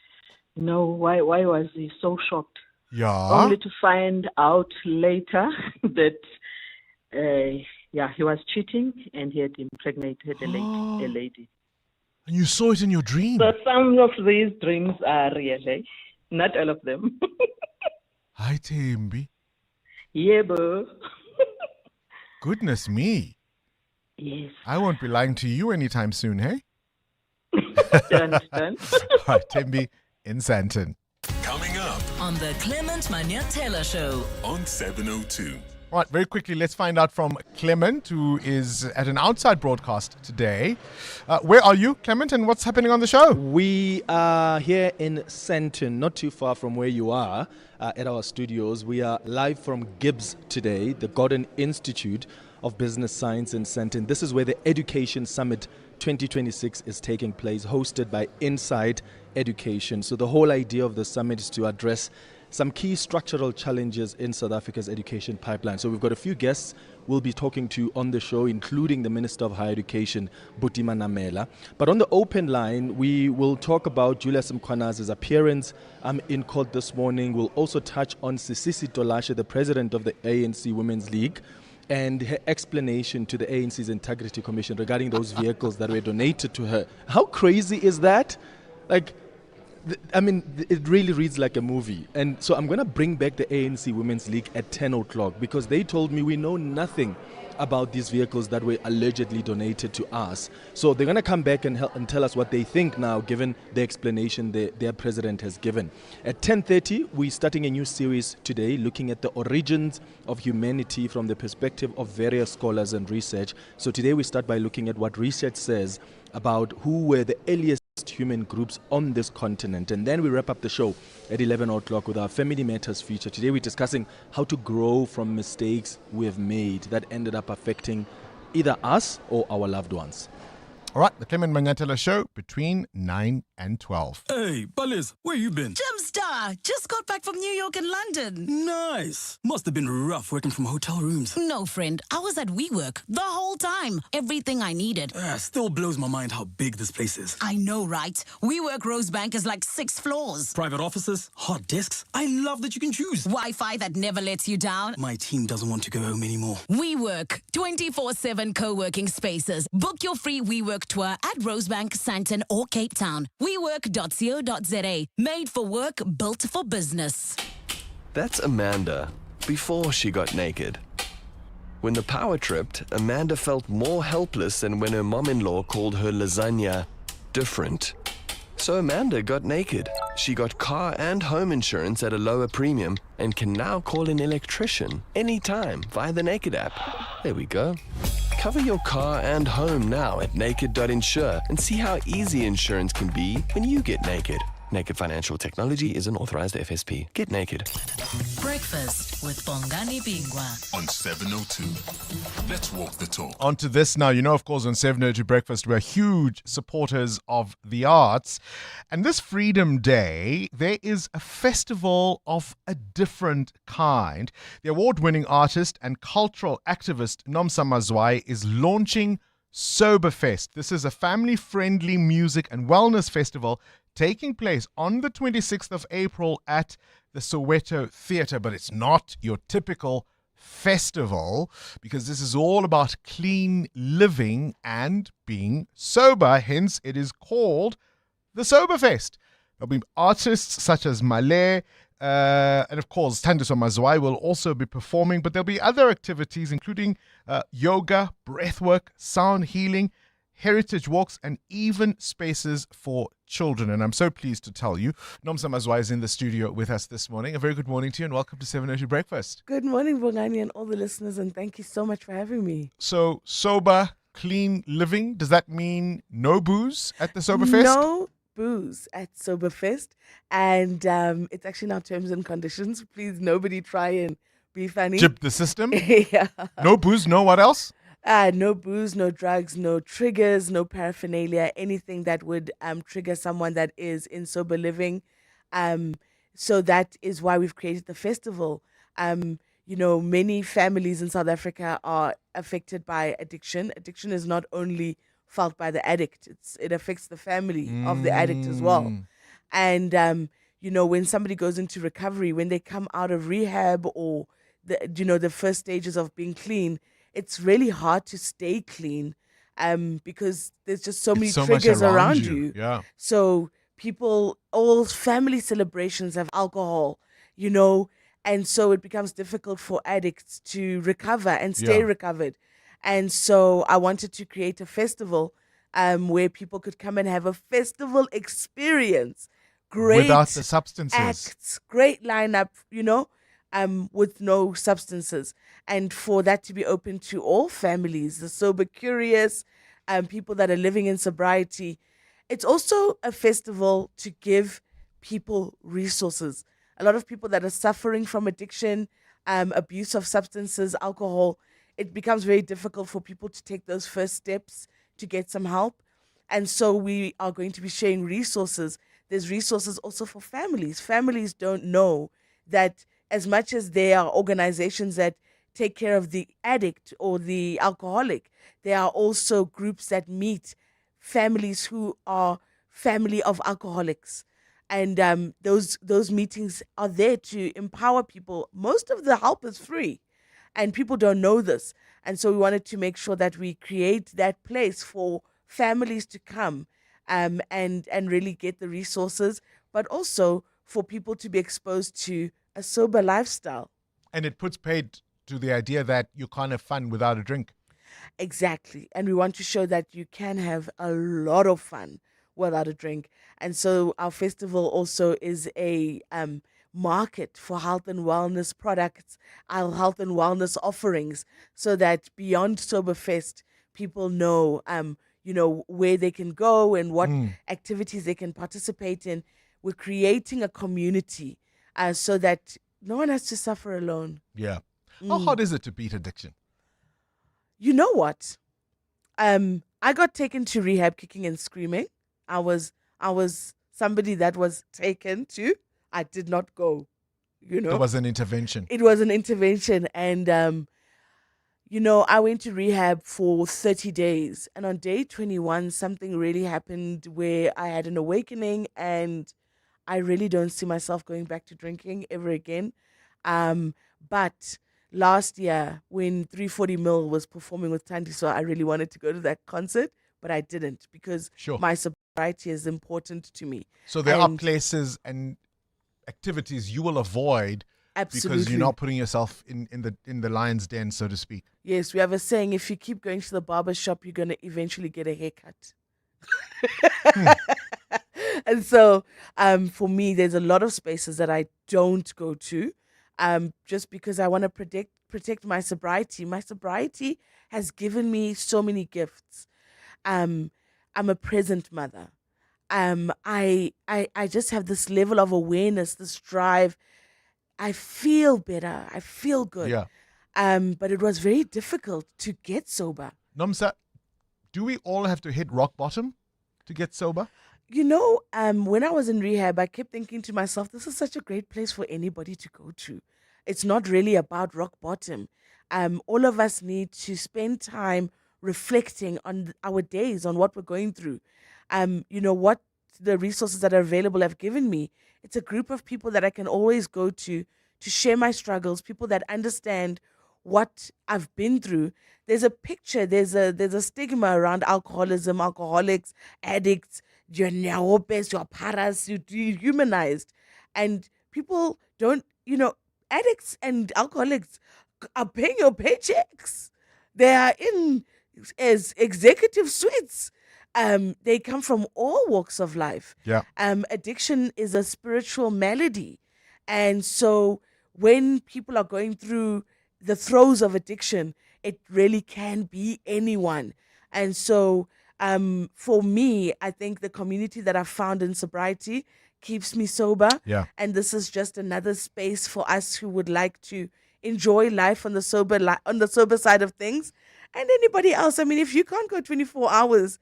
was he so shocked? Yeah. Only to find out later that he was cheating and he had impregnated a lady. And you saw it in your dream? So some of these dreams are real, eh? Not all of them. Hi, Tembi. Yeah, boo. Goodness me. Yes. I won't be lying to you anytime soon, hey? Done. All right, Tembi in Sandton. Coming up on the Clement Manatella Show on 702. All right, very quickly, let's find out from Clement, who is at an outside broadcast today. Where are you, Clement, and what's happening on the show? We are here in Sandton, not too far from where you are, at our studios. We are live from Gibbs today, the Gordon Institute of Business Science in Sandton. This is where the Education Summit 2026 is taking place, hosted by Inside Education. So the whole idea of the summit is to address some key structural challenges in South Africa's education pipeline. So we've got a few guests we'll be talking to on the show, including the Minister of Higher Education, Buti Manamela. But on the open line, we will talk about Julius Mkhwanazi's appearance in court this morning. We'll also touch on Sisisi Tolashe, the president of the ANC Women's League, and her explanation to the ANC's Integrity Commission regarding those vehicles that were donated to her. How crazy is that? It really reads like a movie. And so I'm going to bring back the ANC Women's League at 10 o'clock because they told me we know nothing about these vehicles that were allegedly donated to us. So they're going to come back and tell us what they think now, given the explanation their president has given. At 10:30, we're starting a new series today looking at the origins of humanity from the perspective of various scholars and research. So today we start by looking at what research says about who were the earliest human groups on this continent. And then we wrap up the show at 11 o'clock with our Family Matters feature. Today we're discussing how to grow from mistakes we have made that ended up affecting either us or our loved ones. All right, the Clement Manatella Show between 9 and 12. Hey, Palis, where you been? Gemstar, just got back from New York and London. Nice. Must have been rough working from hotel rooms. No, friend. I was at WeWork the whole time. Everything I needed. Still blows my mind how big this place is. I know, right? WeWork Rosebank is like 6 floors. Private offices, hot desks. I love that you can choose. Wi-Fi that never lets you down. My team doesn't want to go home anymore. WeWork, 24/7 co-working spaces. Book your free WeWork tour at Rosebank, Sandton or Cape Town. WeWork.co.za. Made for work, built for business. That's Amanda, before she got naked. When the power tripped, Amanda felt more helpless than when her mom-in-law called her lasagna different. So Amanda got naked. She got car and home insurance at a lower premium and can now call an electrician anytime via the Naked app. There we go. Cover your car and home now at naked.insure and see how easy insurance can be when you get naked. Naked Financial Technology is an authorized FSP. Get naked. Breakfast with Bongani Bingwa on 702. Let's walk the talk. On to this now. You know, of course, on 702 Breakfast, we're huge supporters of the arts. And this Freedom Day, there is a festival of a different kind. The award-winning artist and cultural activist Nomsa Mazwai is launching Soberfest. This is a family-friendly music and wellness festival taking place on the 26th of April at the Soweto Theatre. But it's not your typical festival, because this is all about clean living and being sober. Hence, it is called the Soberfest. There'll be artists such as Malay, and of course, Thandiso Mazwai will also be performing, but there'll be other activities including yoga, breathwork, sound healing, heritage walks, and even spaces for children. And I'm so pleased to tell you, Nomsa Mazwai is in the studio with us this morning. A very good morning to you and welcome to 702 Breakfast. Good morning, Bongani, and all the listeners, and thank you so much for having me. So, sober, clean living, does that mean no booze at the Soberfest? No booze at Soberfest, and it's actually now terms and conditions. Please, nobody try and be funny. Jib the system? Yeah. No booze, no what else? No booze, no drugs, no triggers, no paraphernalia, anything that would trigger someone that is in sober living. So that is why we've created the festival. You know, many families in South Africa are affected by addiction. Addiction is not only felt by the addict, it affects the family of the addict as well. And, you know, when somebody goes into recovery, when they come out of rehab or, the first stages of being clean, it's really hard to stay clean because there's just so many triggers around you. Yeah. So all family celebrations have alcohol, and so it becomes difficult for addicts to recover and stay recovered. And so I wanted to create a festival where people could come and have a festival experience. Great without the substances. Acts, great lineup, with no substances. And for that to be open to all families, the sober curious, people that are living in sobriety. It's also a festival to give people resources. A lot of people that are suffering from addiction, abuse of substances, alcohol, it becomes very difficult for people to take those first steps to get some help. And so we are going to be sharing resources. There's resources also for families. Families don't know that as much as there are organizations that take care of the addict or the alcoholic, there are also groups that meet families who are family of alcoholics. And those meetings are there to empower people. Most of the help is free, and people don't know this. And so we wanted to make sure that we create that place for families to come and really get the resources, but also for people to be exposed to a sober lifestyle. And it puts paid to the idea that you can't have fun without a drink. Exactly. And we want to show that you can have a lot of fun without a drink. And so our festival also is a market for health and wellness products, our health and wellness offerings, so that beyond Soberfest, people know, where they can go and what activities they can participate in. We're creating a community so that no one has to suffer alone. Yeah. How hard is it to beat addiction? You know what? I got taken to rehab kicking and screaming. I was somebody that was taken to. I did not go, It was an intervention. It was an intervention. And, I went to rehab for 30 days. And on day 21, something really happened where I had an awakening, and I really don't see myself going back to drinking ever again. But last year, when 340 Mil was performing with Thandiso, I really wanted to go to that concert, but I didn't because my sobriety is important to me. So there are places and activities you will avoid because you're not putting yourself in the lion's den, so to speak. Yes, we have a saying: if you keep going to the barber shop, you're going to eventually get a haircut. And so for me, there's a lot of spaces that I don't go to just because I want to protect my sobriety. My sobriety has given me so many gifts. I'm a present mother. I just have this level of awareness, this drive. I feel better. I feel good. Yeah. But it was very difficult to get sober. Nomsa, do we all have to hit rock bottom to get sober? You know, when I was in rehab, I kept thinking to myself, this is such a great place for anybody to go to. It's not really about rock bottom. All of us need to spend time reflecting on our days, on what we're going through. You know, what the resources that are available have given me. It's a group of people that I can always go to share my struggles, people that understand what I've been through. There's a picture, there's a stigma around alcoholism, alcoholics, addicts. You're neopes, you're paras, you're dehumanized. And people don't, you know, addicts and alcoholics are paying your paychecks. They are in as executive suites. They come from all walks of life. Yeah. Addiction is a spiritual malady. And so when people are going through the throes of addiction, it really can be anyone. And so for me, I think the community that I've found in sobriety keeps me sober. Yeah. And this is just another space for us who would like to enjoy life on the sober side of things. And anybody else, I mean, if you can't go 24 hours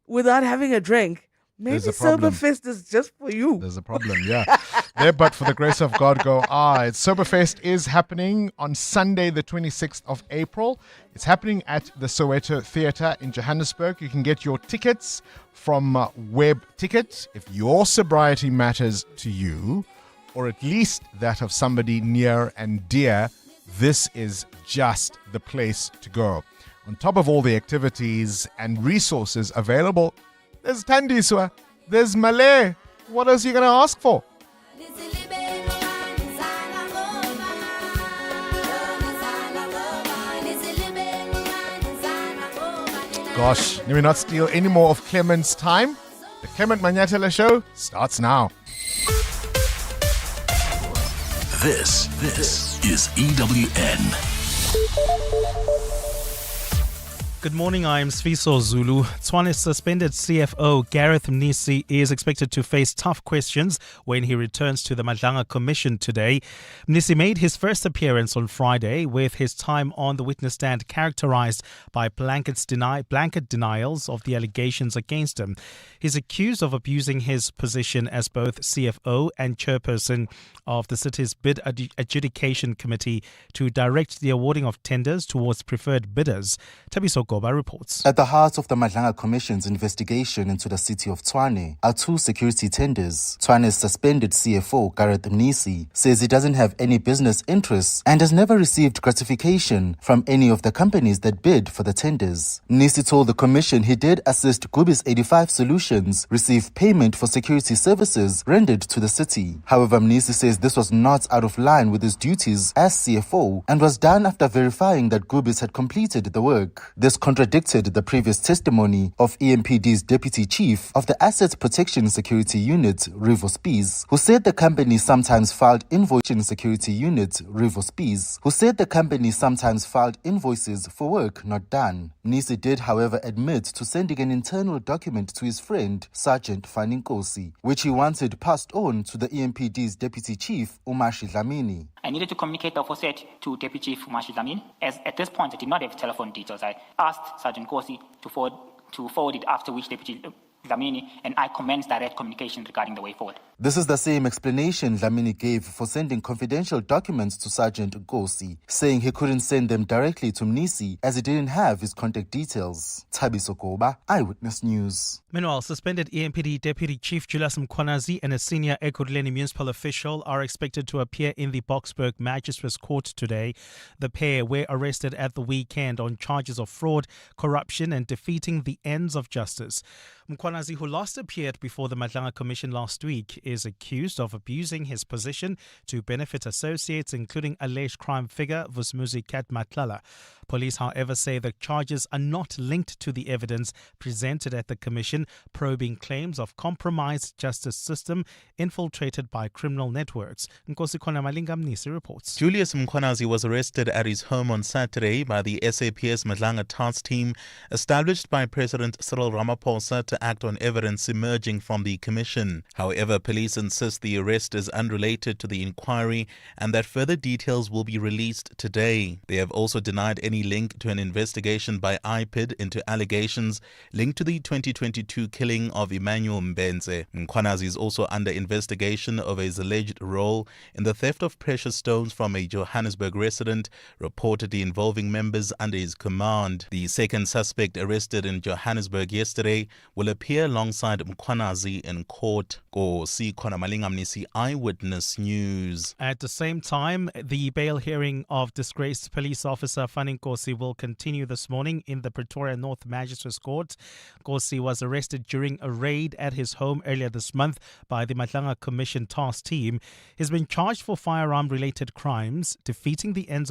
without having a drink, maybe There's a problem. Soberfest is just for you. There's a problem, yeah. There, but for the grace of God, go I. Soberfest is happening on Sunday, the 26th of April. It's happening at the Soweto Theatre in Johannesburg. You can get your tickets from Web Ticket if your sobriety matters to you, or at least that of somebody near and dear. This is just the place to go. On top of all the activities and resources available, there's Tandiswa, there's Malay. What else are you going to ask for? Gosh, let me not steal any more of Clement's time. The Clement Manatella Show starts now. This is EWN. Good morning, I am Sfiso Zulu. Tswane's suspended CFO Gareth Mnisi is expected to face tough questions when he returns to the Madlanga Commission today. Mnisi made his first appearance on Friday, with his time on the witness stand characterized by blanket denials of the allegations against him. He's accused of abusing his position as both CFO and chairperson of the city's bid adjudication committee to direct the awarding of tenders towards preferred bidders. Tabiso Goba reports. At the heart of the Madlanga Commission's investigation into the city of Tshwane are two security tenders. Tshwane's suspended CFO, Gareth Mnisi, says he doesn't have any business interests and has never received gratification from any of the companies that bid for the tenders. Mnisi told the Commission he did assist Gubi's 85 Solutions receive payment for security services rendered to the city. However, Mnisi says this was not out of line with his duties as CFO and was done after verifying that Gubis had completed the work. This contradicted the previous testimony of EMPD's Deputy Chief of the Asset Protection Security Unit, Rivo Spies, who said the company sometimes filed invoices for work not done. Mnisi did, however, admit to sending an internal document to his friend, Sergeant Faninkosi, which he wanted passed on to the EMPD's Deputy Chief, Umashi Dlamini. I needed to communicate the aforesaid to Deputy Chief Umashi Dlamini, as at this point I did not have telephone details. I asked Sergeant Kosi to forward it, after which Deputy Dlamini and I commenced direct communication regarding the way forward. This is the same explanation Dlamini gave for sending confidential documents to Sergeant Kosi, saying he couldn't send them directly to Mnisi as he didn't have his contact details. Tabiso Goba, Eyewitness News. Meanwhile, suspended EMPD Deputy Chief Julius Mkhwanazi and a senior Ekurhuleni municipal official are expected to appear in the Boksburg Magistrates Court today. The pair were arrested at the weekend on charges of fraud, corruption and defeating the ends of justice. Mkhwanazi Mkhwanazi, who last appeared before the Madlanga Commission last week, is accused of abusing his position to benefit associates, including alleged crime figure Vusmuzi Kat Matlala. Police, however, say the charges are not linked to the evidence presented at the Commission, probing claims of compromised justice system infiltrated by criminal networks. Nkosi Malinga Mnisi reports. Julius Mkhwanazi was arrested at his home on Saturday by the SAPS Madlanga task team established by President Cyril Ramaphosa to act on evidence emerging from the Commission. However, police insist the arrest is unrelated to the inquiry and that further details will be released today. They have also denied any link to an investigation by IPID into allegations linked to the 2022 killing of Emmanuel Mbenze. Mkhwanazi is also under investigation over his alleged role in the theft of precious stones from a Johannesburg resident, reportedly involving members under his command. The second suspect arrested in Johannesburg yesterday will appear alongside Mkhwanazi in court. Kosi Malinga Mnisi, Eyewitness News. At the same time, the bail hearing of disgraced police officer Fanny Nkosi will continue this morning in the Pretoria North Magistrates Court. Nkosi was arrested during a raid at his home earlier this month by the Madlanga Commission task team. He's been charged for firearm-related crimes, defeating the ends of